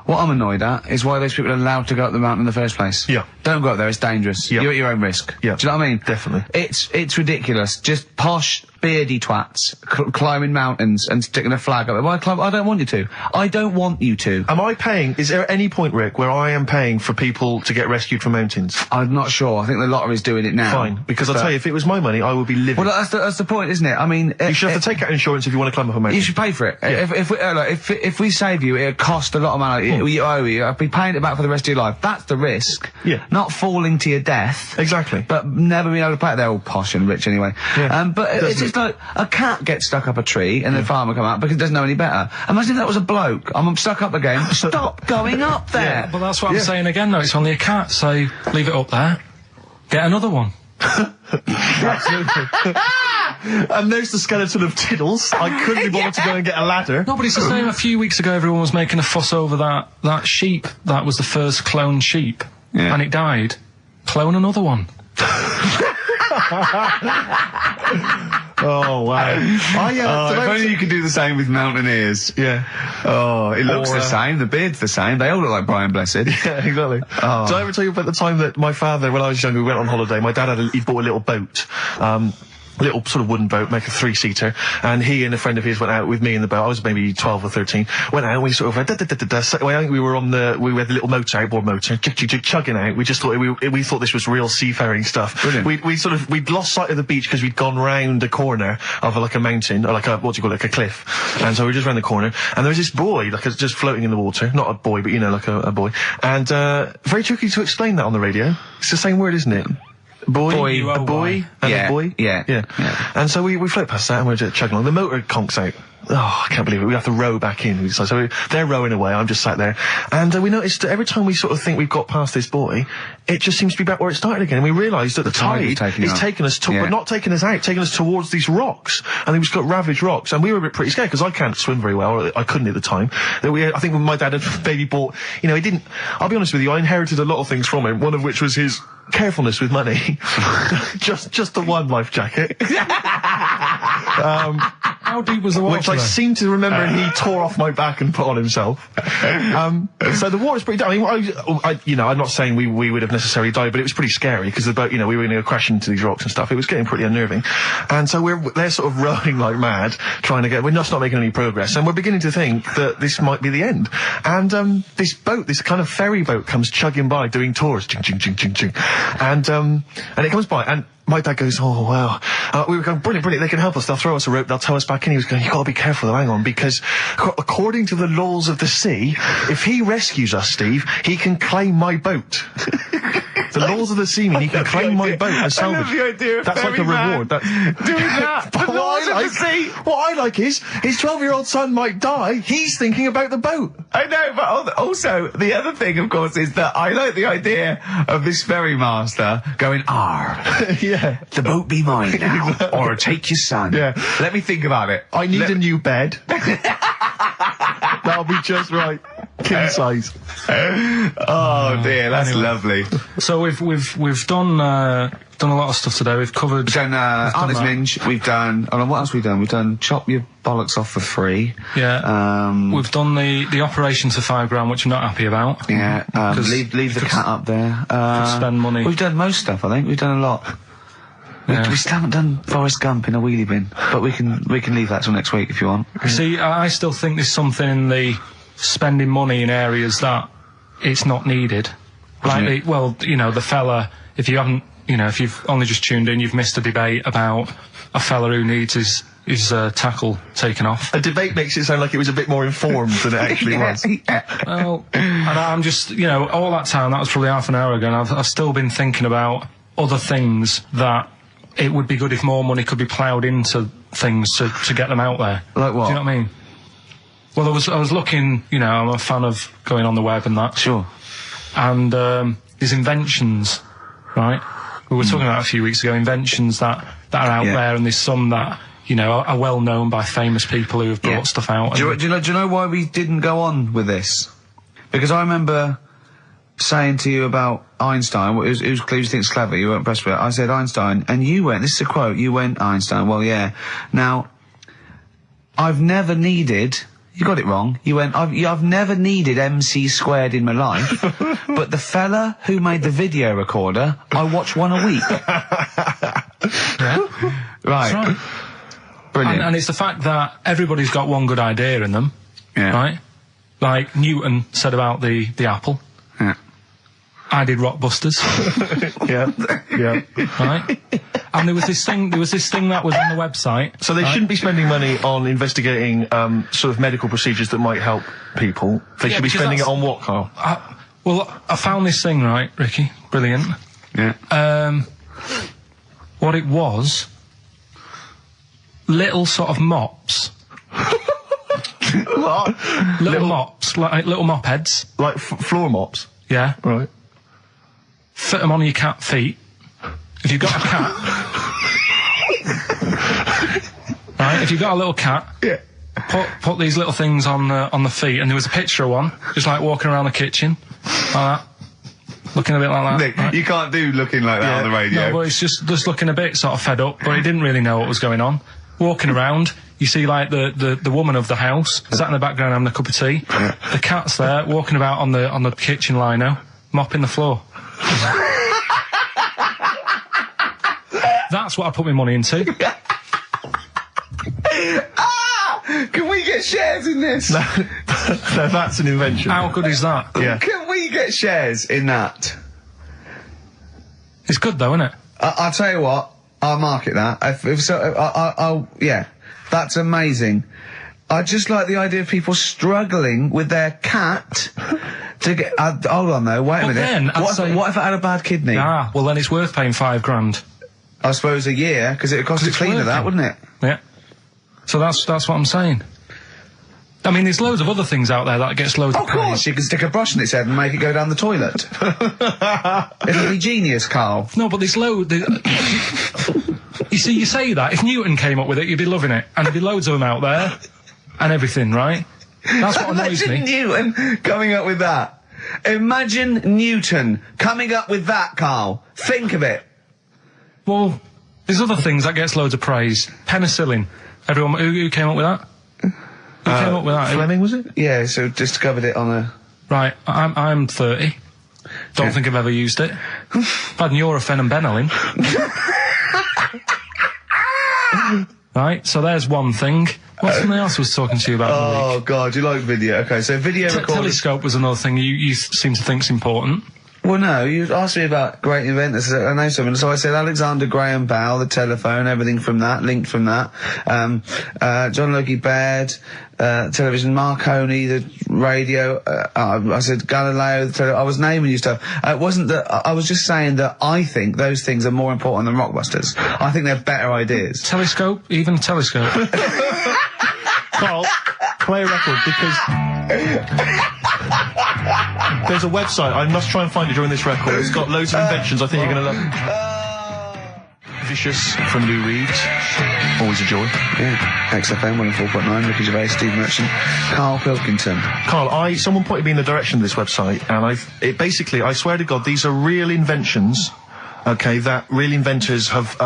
What I'm annoyed at is why those people are allowed to go up the mountain in the first place. Yeah. Don't go up there, it's dangerous. Yeah. You're at your own risk. Yeah. Do you know what I mean? Definitely. It's ridiculous. Just posh, beardy twats climbing mountains and sticking a flag up there. Why climb? I don't want you to. I don't want you to. Am I paying, is there any point, Rick, where I am paying for people to get rescued from mountains? I'm not sure. I think the lottery's doing it now. Fine. Because I'll tell you, if it was my money, I would be living. Well, that's the point, isn't it? I mean... you should have to take out insurance if you want to climb up a mountain. You should pay for it. Yeah. If we save you, it'll cost a lot of money. You owe you. I'll be paying it back for the rest of your life. That's the risk. Yeah. Not falling to your death. Exactly. But never being able to pay it. They're all posh and rich anyway. Yeah. But it's just like a cat gets stuck up a tree and the farmer come out because he doesn't know any better. Imagine if that was a bloke. I'm stuck up again. Stop going up there. Yeah, but that's what I'm saying again, though. It's only a cat, so leave it up there. Get another one. Absolutely. And there's the skeleton of Tiddles. I couldn't be bothered to go and get a ladder. No, but it's the same. A few weeks ago, everyone was making a fuss over that sheep. That was the first cloned sheep. Yeah. And it died. Clone another one. Oh, wow. If only you could do the same with mountaineers. Yeah. Oh, it looks the same. The beard's the same. They all look like Brian Blessed. Yeah, exactly. Oh. Did I ever tell you about the time that my father, when I was younger, we went on holiday? My dad he bought a little boat. little sort of wooden boat, make a 3-seater, and he and a friend of his went out with me in the boat. I was maybe 12 or 13. Went out and we sort of so I think we were we had the little outboard motor, chugging out. We just thought we thought this was real seafaring stuff. Brilliant. We'd lost sight of the beach because we'd gone round a corner of like a mountain, or like a, what do you call it, like a cliff. And so we were just round the corner, and there was this boy, like just floating in the water. Not a boy, but like a boy. And very tricky to explain that on the radio. It's the same word, isn't it? Boy, a boy, and a boy. Yeah. And so we float past that and we're just chugging along. The motor conks out. Oh, I can't believe it. We have to row back in. So they're rowing away. I'm just sat there. And we noticed that every time we sort of think we've got past this buoy, it just seems to be back where it started again. And we realised that the tide is taking us to, but not taking us out, taking us towards these rocks. And we've got ravaged rocks. And we were a bit pretty scared because I can't swim very well, or I couldn't at the time. I think when my dad had maybe bought, he didn't, I'll be honest with you, I inherited a lot of things from him, one of which was his carefulness with money. just the one life jacket. How deep was the water? Which I seem to remember he tore off my back and put on himself. So the water's pretty down. I'm not saying we would have necessarily died, but it was pretty scary because the boat, we were going to crash into these rocks and stuff. It was getting pretty unnerving. And so they're sort of rowing like mad, we're just not making any progress. And we're beginning to think that this might be the end. And this boat, this kind of ferry boat, comes chugging by doing tours. Ching, ching, ching, ching, ching. And it comes by, and my dad goes, oh, wow. We were going, brilliant, they can help us. They'll throw us a rope, they'll tow us back in. He was going, you've got to be careful though, hang on, because according to the laws of the sea, if he rescues us, Steve, he can claim my boat. The laws of the sea mean he can claim my boat as salvage. I love the idea of that's like a reward. Doing that. The laws of the sea. What I like is, his 12-year-old son might die, he's thinking about the boat. I know, but also, the other thing, of course, is that I like the idea of this ferry master going, yeah. The boat be mine now, or take your son. Yeah. Let me think about it. I need a new bed. That'll be just right. King size. Oh dear, that's lovely. So we've done a lot of stuff today. We've covered. We've done Artist Minge. We've done. Oh, what else have we done? We've done Chop Your Bollocks Off for Free. Yeah. We've done the operation to £5 which I'm not happy about. Yeah. Leave the cat up there. Spend money. We've done most stuff. I think we've done a lot. Yeah. We still haven't done Forrest Gump in a wheelie bin, but we can leave that till next week if you want. See, I still think there's something in the spending money in areas that it's not needed. Like, the fella, if you haven't, if you've only just tuned in, you've missed a debate about a fella who needs his tackle taken off. A debate makes it sound like it was a bit more informed than it actually was. Well, and I'm just, all that time, that was probably half an hour ago, and I've still been thinking about other things that it would be good if more money could be ploughed into things to get them out there. Like what? Do you know what I mean? Well, I was looking, I'm a fan of going on the web and that. Sure. And these inventions, right? We were talking about a few weeks ago, inventions that are out there, and there's some that, are well known by famous people who have brought stuff out. Do you know why we didn't go on with this? Because I remember saying to you about Einstein, who's thinks clever, you weren't impressed with it. I said Einstein, and you went, this is a quote, you went Einstein, well, yeah. Now, I've never needed, you got it wrong, you went, I've never needed MC² in my life, but the fella who made the video recorder, I watch one a week. Yeah. Right. That's right. Brilliant. And it's the fact that everybody's got one good idea in them, right? Like Newton said about the apple. Yeah. I did Rockbusters. Yeah. Right? And there was this thing that was on the website. So they shouldn't be spending money on investigating sort of medical procedures that might help people. They should be spending it on what, Carl? I found this thing, right, Ricky? Brilliant. Yeah. What it was, little sort of mops. What? Little mops, like little mop heads. Like floor mops? Yeah. Right. Fit them on your cat feet. If you've got a cat... right, if you've got a little cat... Yeah. Put these little things on the feet, and there was a picture of one, just like walking around the kitchen, like that. Looking a bit like that. Nick, right? you can't do looking like that on the radio. No, but it's just looking a bit sort of fed up, but he didn't really know what was going on. Walking around, you see like the woman of the house sat in the background having a cup of tea. Yeah. The cat's there walking about on the kitchen lino, mopping the floor. That's what I put my money into. Can we get shares in this? No, that's an invention. How good is that? Yeah. Can we get shares in that? It's good though, isn't it? I'll tell you what. I'll market that. If so, I'll yeah. That's amazing. I just like the idea of people struggling with their cat to get. Hold on though. Wait a minute. What if I had a bad kidney? Ah, well then it's worth paying $5,000. I suppose a year, because it would cost a cleaner that, wouldn't it? Yeah. So that's what I'm saying. I mean, there's loads of other things out there that gets loads of praise. Of course, you can stick a brush in its head and make it go down the toilet. It'll be genius, Carl. No, but there's loads... You see, you say that, if Newton came up with it, you'd be loving it. And there'd be loads of them out there, and everything, right? That's what annoys me. Imagine Newton coming up with that. Imagine Newton coming up with that, Carl. Think of it. Well, there's other things that gets loads of praise. Penicillin. Everyone, who came up with that? Who came up with that? Fleming, was it? Yeah, so discovered it on a... Right, I'm 30. Don't think I've ever used it. I've had Nurofen and Benylin. Right, so there's one thing. What's something else I was talking to you about? Oh, God, you like video. Okay, so video recording... Telescope was another thing you seem to think's important. Well, no, you asked me about great inventors. I know someone, so I said Alexander Graham Bell, the telephone, everything from that, linked from that. John Logie Baird, television, Marconi, the radio. I said Galileo, I was naming you stuff. It wasn't that, I was just saying that I think those things are more important than Rockbusters. I think they're better ideas. Telescope? Even a telescope? Carl, play a record, because there's a website. I must try and find it during this record. It's got loads of inventions I think you're going to love. Vicious from Lou Reed. Always a joy. Yeah. XFM 104.9, Ricky Gervais, Steve Merchant, Karl Pilkington. Carl, someone pointed me in the direction of this website, and basically, I swear to God, these are real inventions, okay, that real inventors have,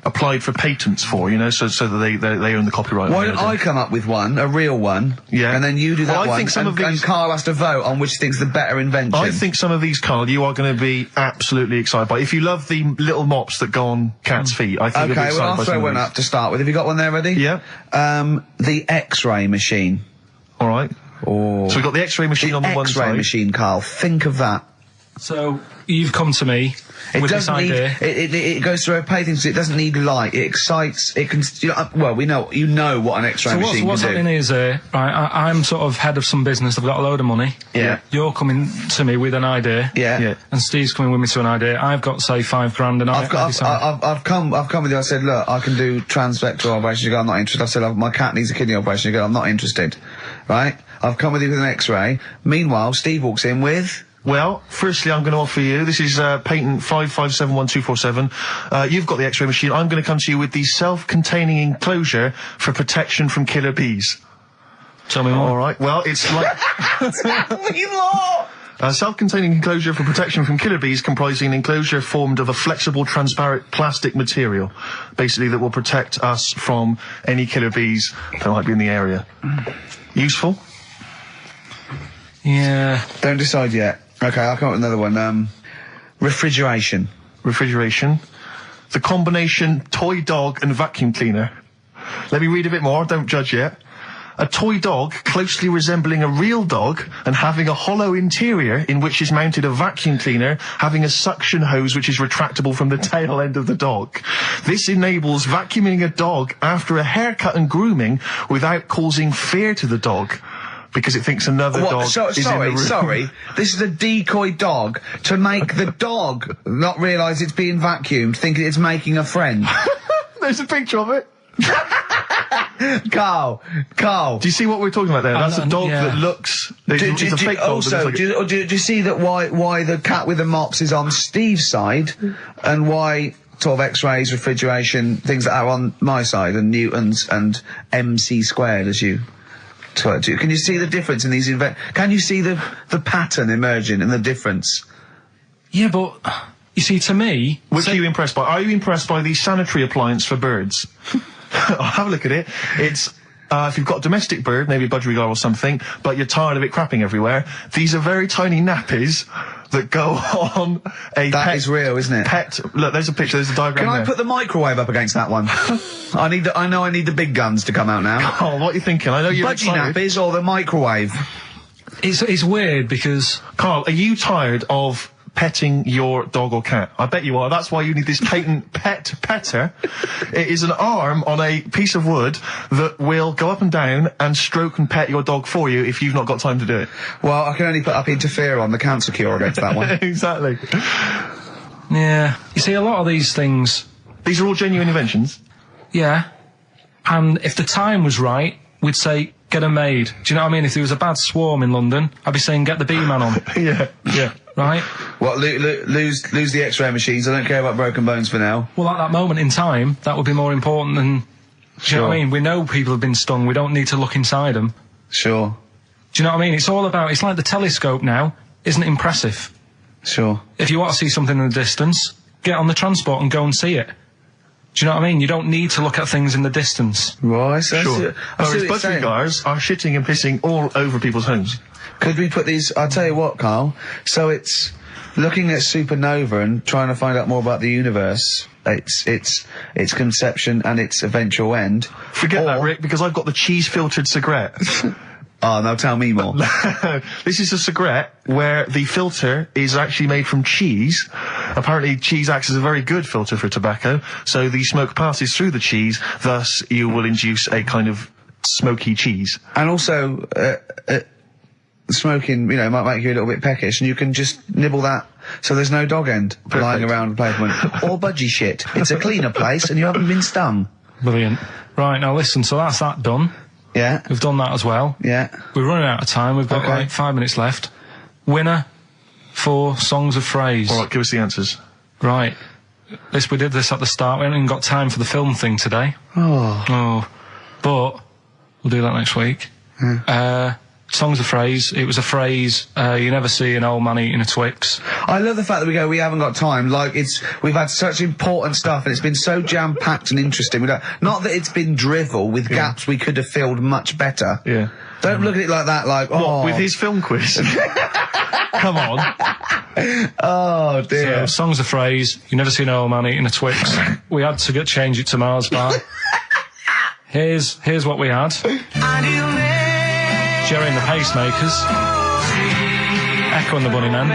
applied for patents for, you know, so that they own the copyright. Why don't I come up with one, a real one, yeah, and then you do that one, I think and Carl has to vote on which thinks the better invention. I think some of these, Carl, you are going to be absolutely excited by. If you love the little mops that go on cats' feet, I think you'll be excited by some of these. Okay, well, I'll throw one up to start with. Have you got one there ready? Yeah. The X-ray machine. All right. Oh. So we've got the X-ray machine on the one side. X-ray machine, Carl. Think of that. So, you've come to me with this idea. It goes through a pay thing, so it doesn't need light. It excites, it can, well, you know what an X-ray machine can do. What's happening is, right, I'm sort of head of some business, I've got a load of money. Yeah. You're coming to me with an idea. Yeah. And Steve's coming with me to an idea. I've got, say, $5,000 and I've come with you, I said, look, I can do transvector operation. You go, I'm not interested. I said, my cat needs a kidney operation. You go, I'm not interested. Right? I've come with you with an X-ray. Meanwhile, Steve walks in with... Well, firstly, I'm going to offer you, this is patent 5571247. You've got the X-ray machine. I'm going to come to you with the self-containing enclosure for protection from killer bees. Tell me more. All right. Well, it's like... Tell me more! A self-containing enclosure for protection from killer bees, comprising an enclosure formed of a flexible, transparent plastic material, basically, that will protect us from any killer bees that might be in the area. Useful? Yeah. Don't decide yet. Okay, I'll come up with another one. Refrigeration. Refrigeration. The combination toy dog and vacuum cleaner. Let me read a bit more, don't judge yet. A toy dog closely resembling a real dog and having a hollow interior in which is mounted a vacuum cleaner having a suction hose which is retractable from the tail end of the dog. This enables vacuuming a dog after a haircut and grooming without causing fear to the dog, because it thinks another dog is in the room. Sorry, this is a decoy dog to make the dog not realise it's being vacuumed, thinking it's making a friend. There's a picture of it. Carl. Do you see what we're talking about there? That's a dog that looks... It's a fake dog. Also, do you see that why the cat with the mops is on Steve's side, and why sort of X-rays, refrigeration, things that are on my side, and Newtons and MC squared, as you... Can you see the difference in these can you see the pattern emerging and the difference? Yeah, but you see, to me, which are you impressed by? Are you impressed by the sanitary appliance for birds? I'll have a look at it. It's if you've got a domestic bird, maybe a budgerigar or something, but you're tired of it crapping everywhere, these are very tiny nappies that go on a That pet. is real, isn't it? Pet. Look, there's a picture. There's a diagram. Can there. I put the microwave up against that one? I know I need the big guns to come out now. Oh, what are you thinking? I know you're Budgie excited. nappies or the microwave? It's weird because Carl, are you tired of petting your dog or cat? I bet you are. That's why you need this patent pet petter. It is an arm on a piece of wood that will go up and down and stroke and pet your dog for you if you've not got time to do it. Well, I can only put up interferon, the cancer cure against that one. Exactly. yeah, you see a lot of these things. These are all genuine inventions. Yeah, and if the time was right, we'd say get them made. Do you know what I mean? If there was a bad swarm in London, I'd be saying get the B-man on. Yeah. Right? What, lose the X-ray machines? I don't care about broken bones for now. Well, at that moment in time, that would be more important than... Do you know what I mean? We know people have been stung. We don't need to look inside them. Sure. Do you know what I mean? It's all about... It's like the telescope now. Isn't it impressive? Sure. If you want to see something in the distance, get on the transport and go and see it. Do you know what I mean? You don't need to look at things in the distance. Right, Sure. Whereas budgie guys are shitting and pissing all over people's homes. Could we put these... I'll tell you what, Carl. So it's looking at supernova and trying to find out more about the universe, its conception and its eventual end. Forget that, Rick, because I've got the cheese-filtered cigarette. Oh, now tell me more. This is a cigarette where the filter is actually made from cheese. Apparently, cheese acts as a very good filter for tobacco, so the smoke passes through the cheese, thus you will induce a kind of smoky cheese. And also, smoking, you know, might make you a little bit peckish, and you can just nibble that so there's no dog end lying around the pavement. Or budgie shit. It's a cleaner place and you haven't been stung. Brilliant. Right, now listen, so that's that done. Yeah. We've done that as well. Yeah. We're running out of time. We've got like 5 minutes left. Winner for Songs of Phrase. All right, give us the answers. Right. We did this at the start. We haven't even got time for the film thing today. Oh. But we'll do that next week. Songs of Phrase. It was a phrase you never see an old man eating a Twix. I love the fact that we haven't got time. Like, we've had such important stuff and it's been so jam-packed and interesting. Not that it's been drivel with gaps we could have filled much better. Yeah. Don't look at it like that, like, What, with his film quiz? Come on. Oh, dear. So, Songs of Phrase. You never see an old man eating a Twix. We had to change it to Mars Bar. Here's what we had. Jerry and the Pacemakers, Echo and the Bunnymen,